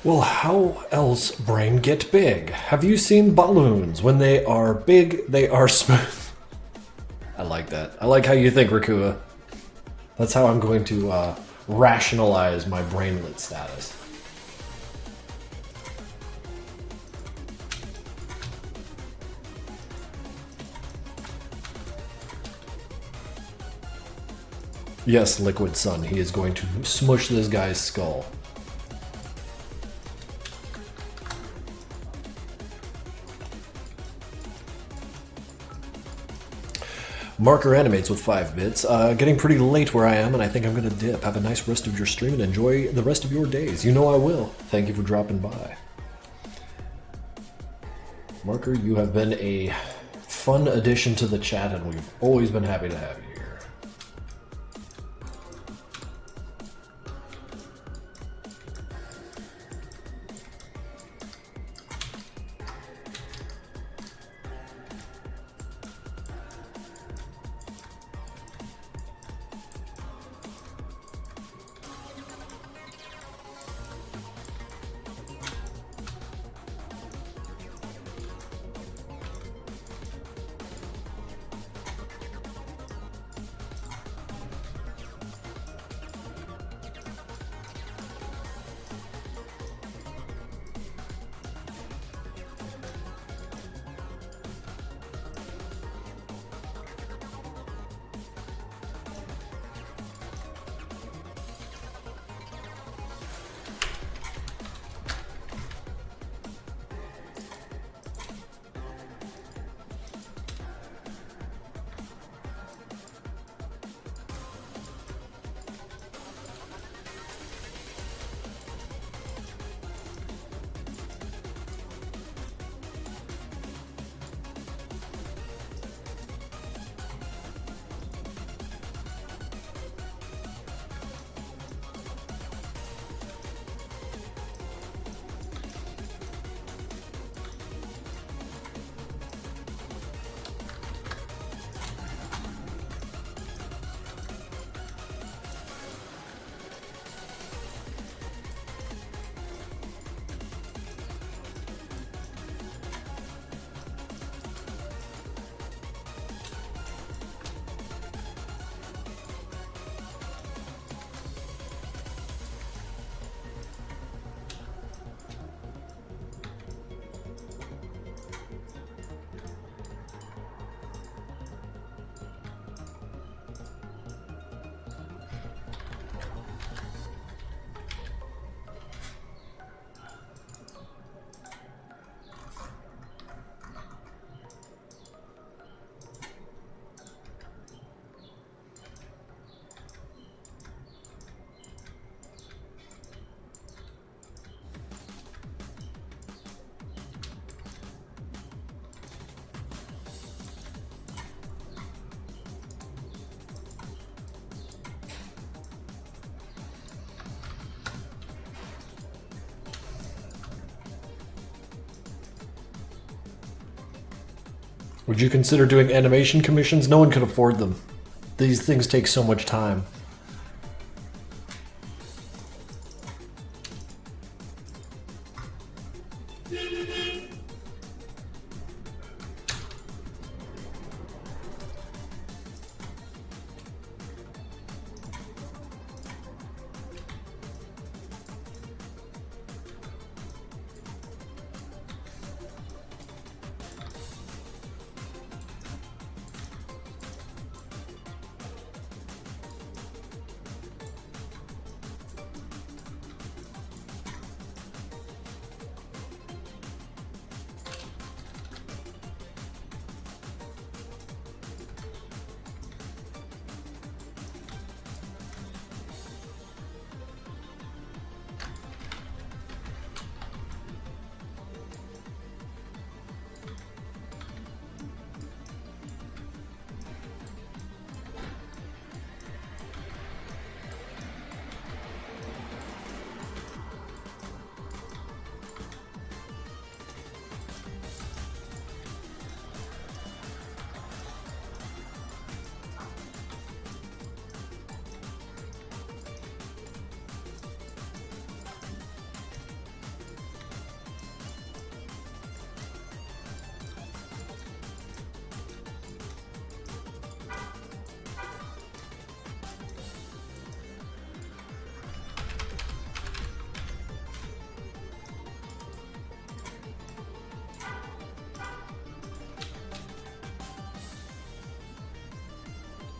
Well, how else brain get big? Have you seen balloons? When they are big, they are smooth. I like that. I like how you think, Rakua. That's how I'm going to rationalize my brainlet status. Yes, Liquid Sun, he is going to smush this guy's skull. Marker animates with 5 bits. Getting pretty late where I am, and I think I'm gonna dip. Have a nice rest of your stream and enjoy the rest of your days. You know I will. Thank you for dropping by. Marker, you have been a fun addition to the chat, and we've always been happy to have you here. Would you consider doing animation commissions? No one could afford them. These things take so much time.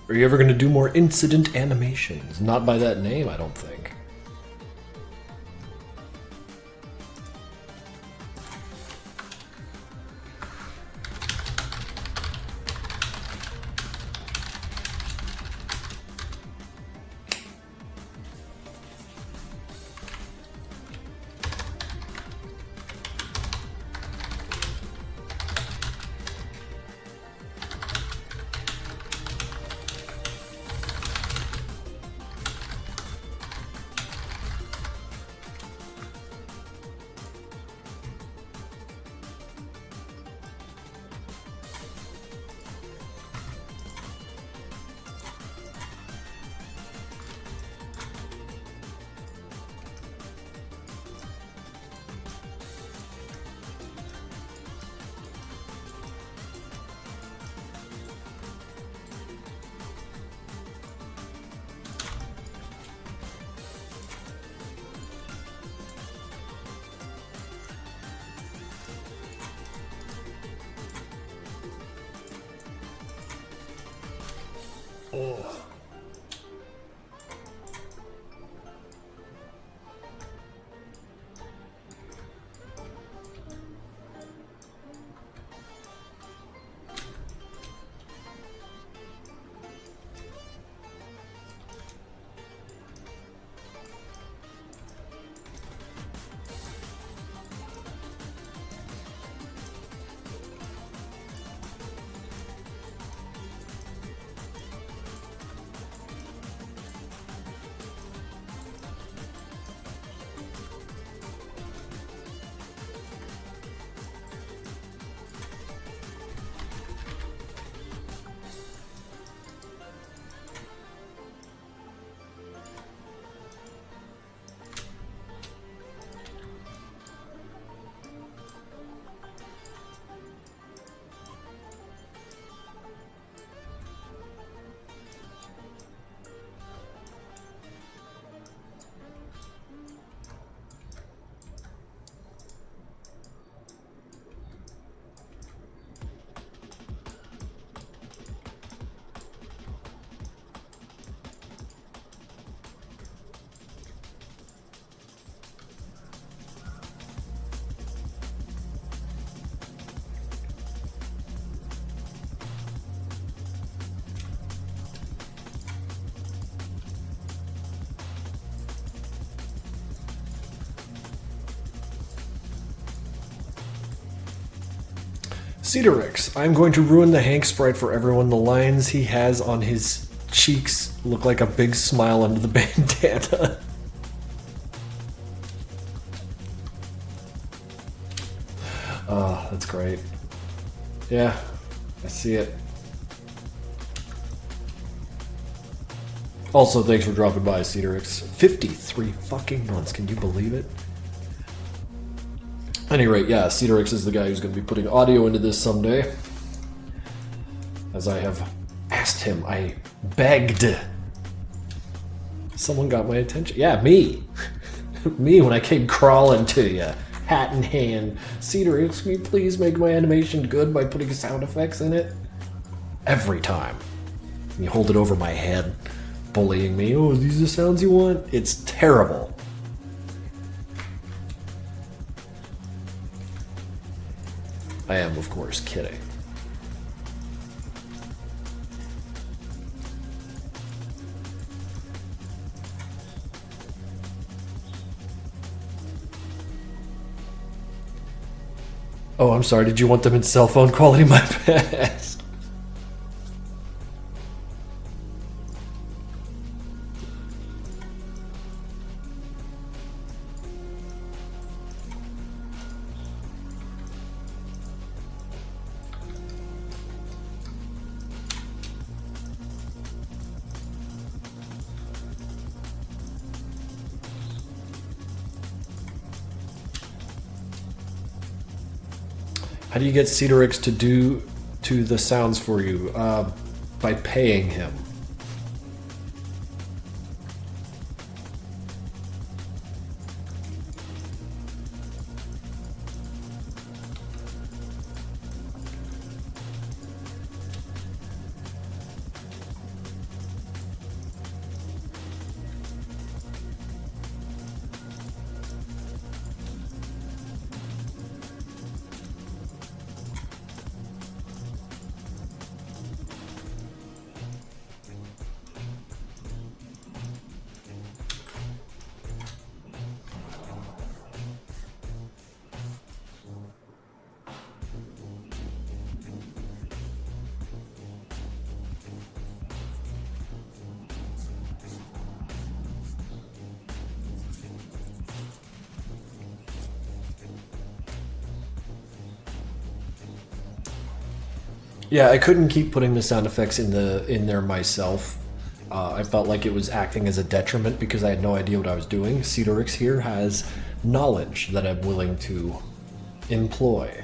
Are you ever going to do more incident animations? Not by that name, I don't think. Oh. Cedrix, I'm going to ruin the Hank sprite for everyone. The lines he has on his cheeks look like a big smile under the bandana. Oh, that's great. Yeah, I see it. Also, thanks for dropping by, Cedrix. 53 fucking months, can you believe it? At any rate, yeah, Cedrix is the guy who's going to be putting audio into this someday. As I have asked him, I begged. Someone got my attention. Yeah, me. Me when I came crawling to you, hat in hand. Cedrix, can you please make my animation good by putting sound effects in it? Every time. And you hold it over my head, bullying me. Oh, are these the sounds you want? It's terrible. I am, of course, kidding. Oh, I'm sorry. Did you want them in cell phone quality? My bad. How do you get Cedrix to do the sounds for you? By paying him. Yeah, I couldn't keep putting the sound effects in there myself. I felt like it was acting as a detriment because I had no idea what I was doing. Cedorix here has knowledge that I'm willing to employ.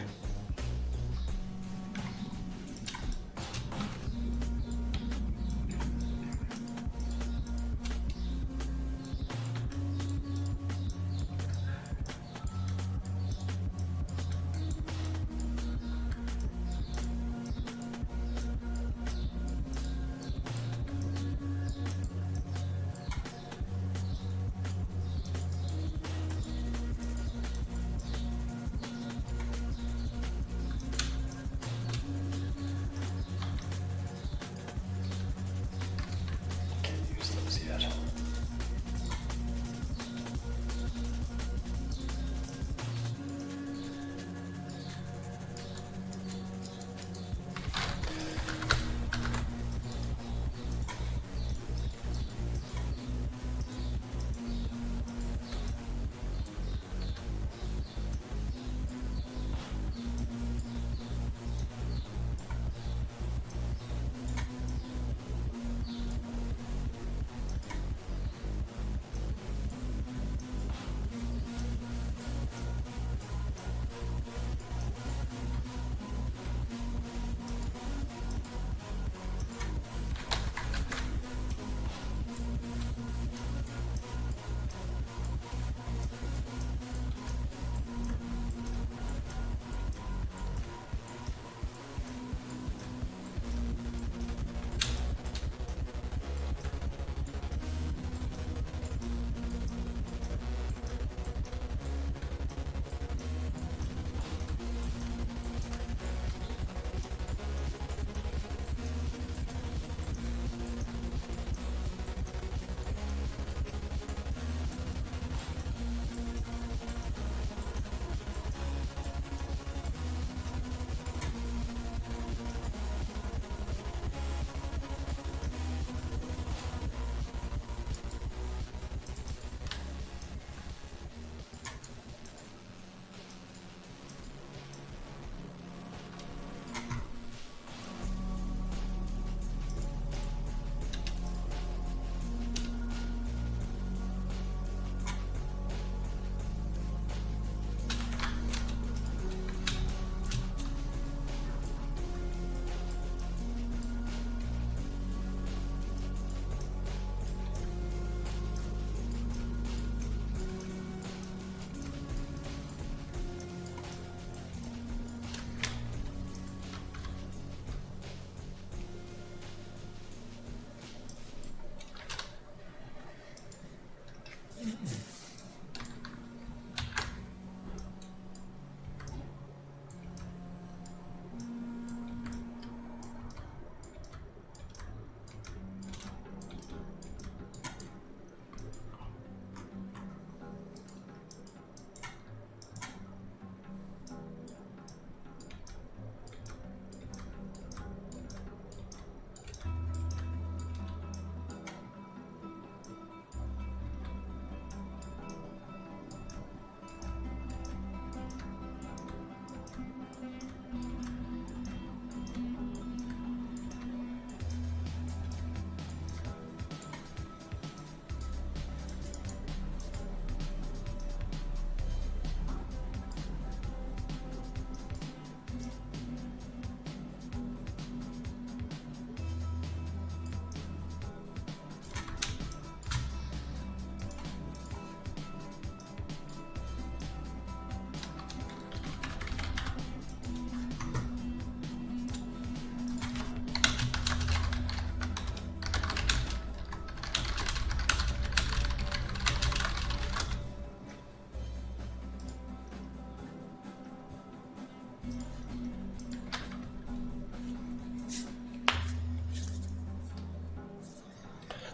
Can't use those yet.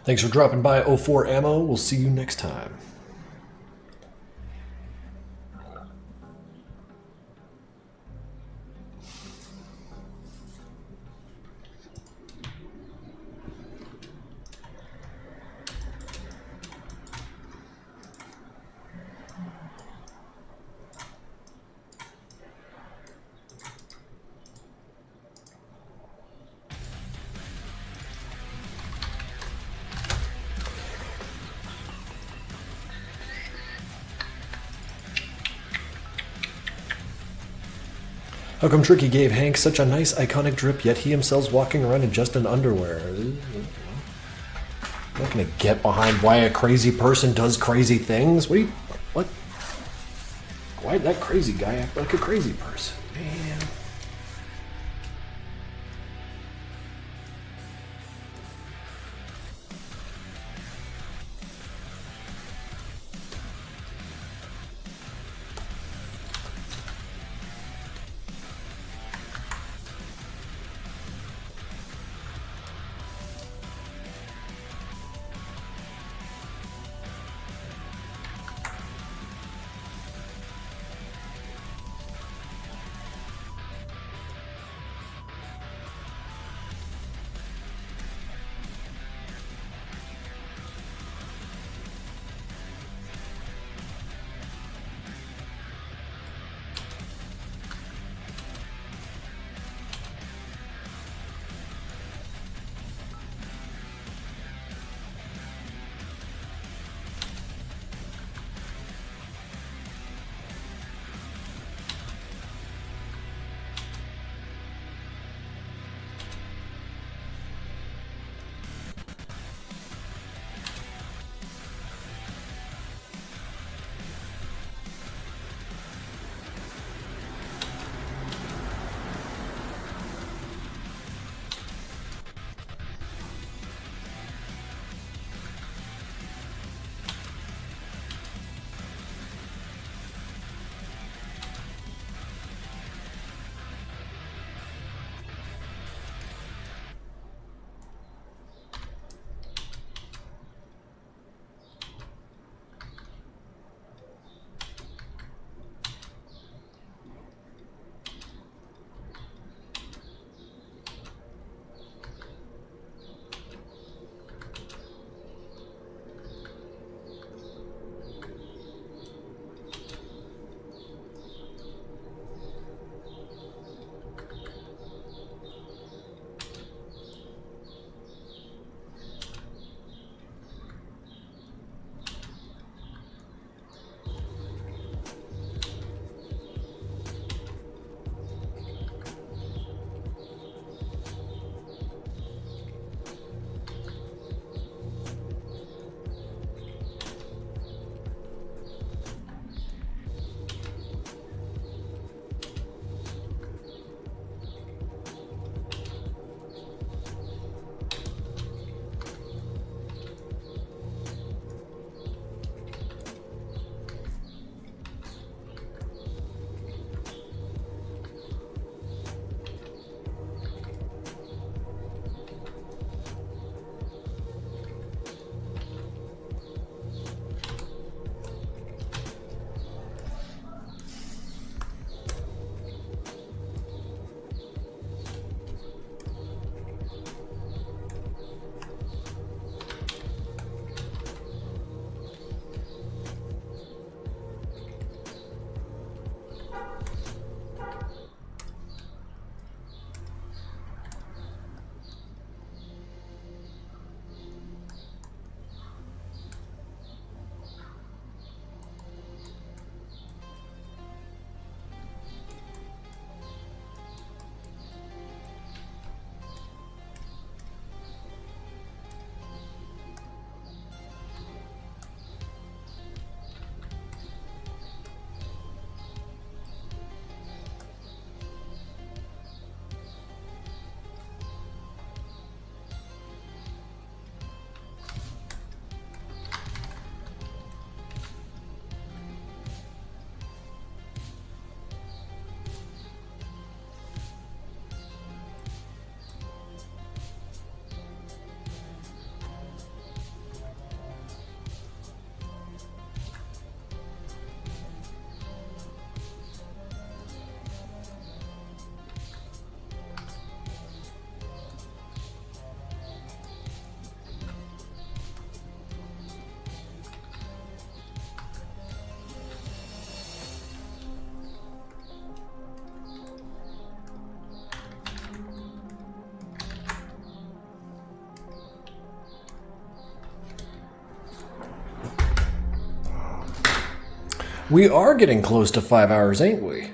Thanks for dropping by, O4 Ammo. We'll see you next time. How come Tricky gave Hank such a nice iconic drip, yet he himself's walking around in just an underwear? I'm not gonna get behind why a crazy person does crazy things. What? Why'd that crazy guy act like a crazy person? Man. We are getting close to 5 hours, ain't we?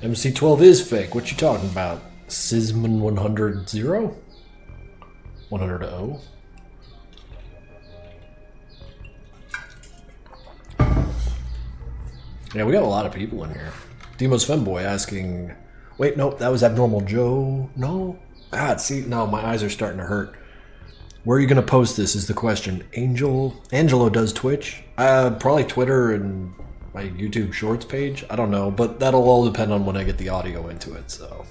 MC12 is fake. What you talking about? Sysman 100 0? 100 0? Yeah, we got a lot of people in here. Demo's Femboy asking... Wait, nope, that was Abnormal Joe. No? God, see, no, my eyes are starting to hurt. Where are you going to post this is the question. Angelo does Twitch. Probably Twitter and my YouTube Shorts page. I don't know, but that'll all depend on when I get the audio into it, so...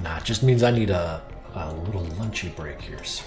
Nah, it just means I need a little lunchy break here soon.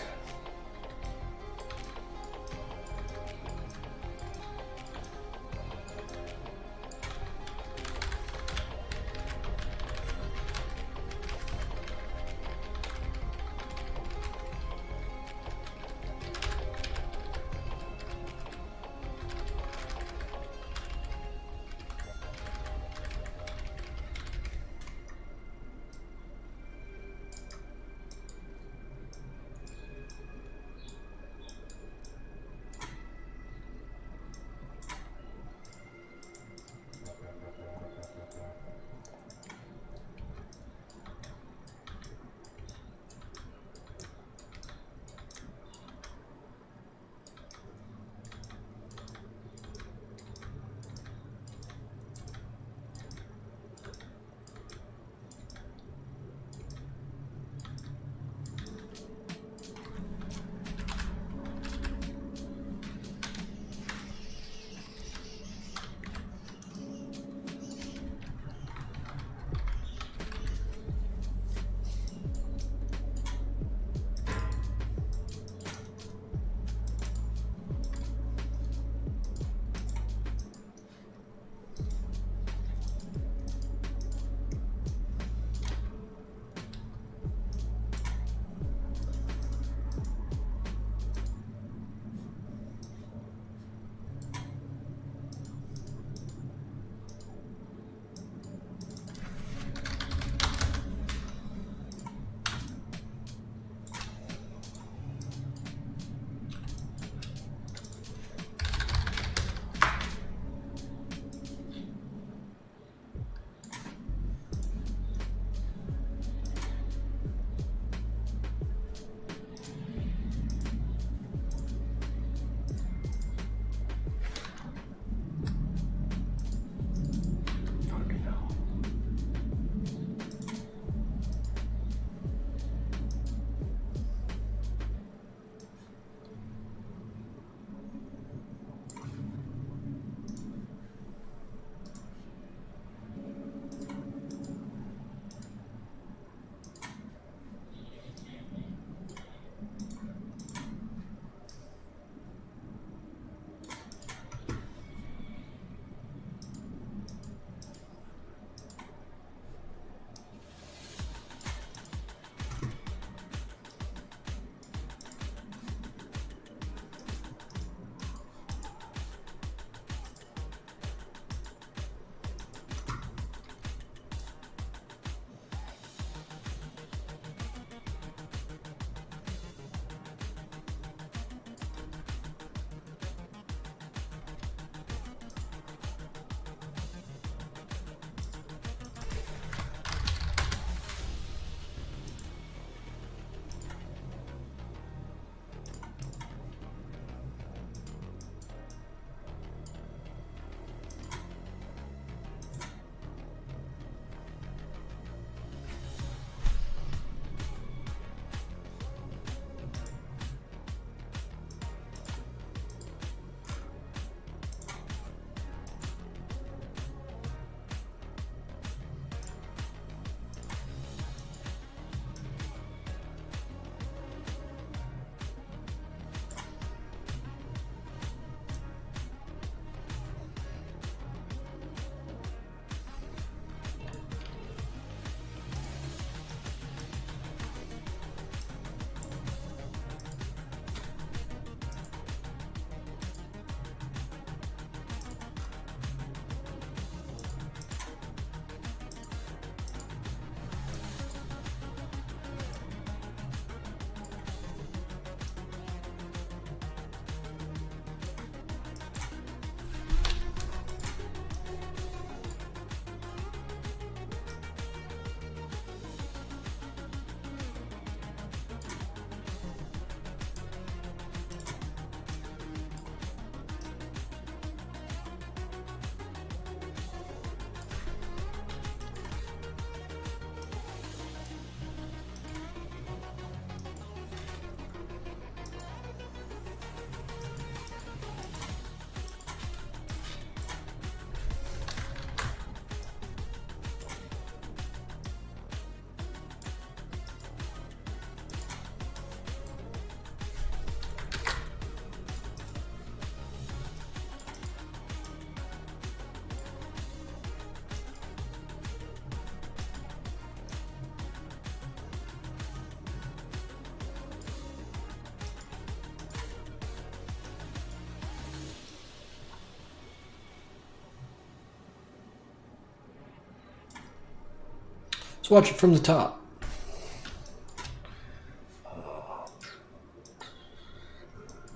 Let's watch it from the top.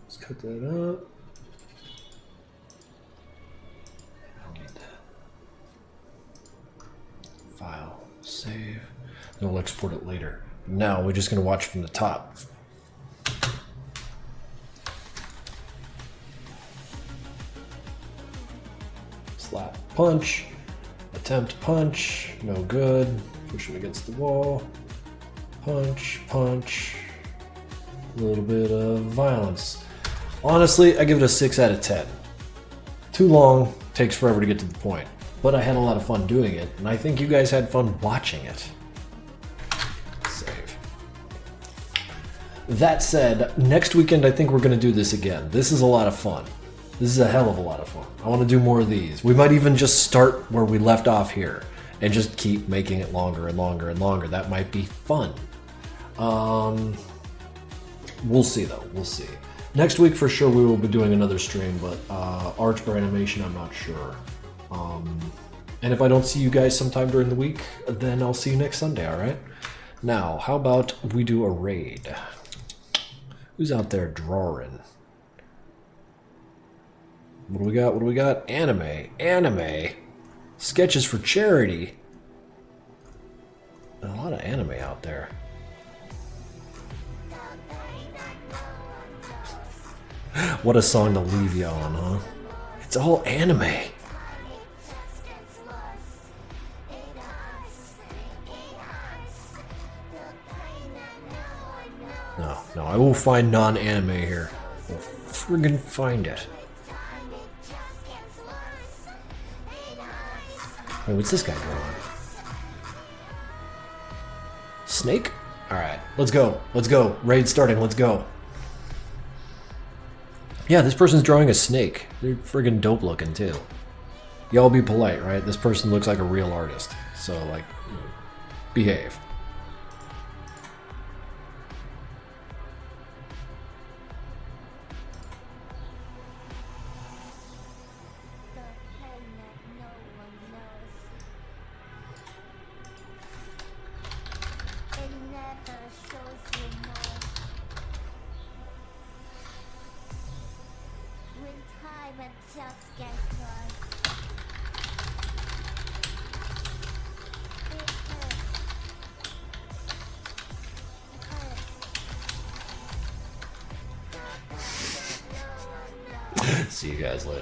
Let's cut that up. I don't need that. File, save. Then we'll export it later. Now we're just going to watch from the top. Slap, punch. Attempt punch, no good. Push him against the wall. Punch, punch. A little bit of violence. Honestly, I give it a 6 out of 10. Too long, takes forever to get to the point. But I had a lot of fun doing it, and I think you guys had fun watching it. Save. That said, next weekend I think we're going to do this again. This is a lot of fun. This is a hell of a lot of fun. I want to do more of these. We might even just start where we left off here and just keep making it longer and longer and longer. That might be fun. We'll see though. We'll see. Next week for sure we will be doing another stream, but art or animation, I'm not sure. And if I don't see you guys sometime during the week, then I'll see you next Sunday, all right? Now, how about we do a raid? Who's out there drawing? What do we got? What do we got? Anime. Anime. Sketches for charity. A lot of anime out there. What a song to leave you on, huh? It's all anime. No, I will find non-anime here. We'll friggin' find it. Wait, what's this guy drawing? Snake? Alright, let's go. Let's go. Raid starting, let's go. Yeah, this person's drawing a snake. They're friggin' dope looking too. Y'all be polite, right? This person looks like a real artist. So, like, behave. See you guys later.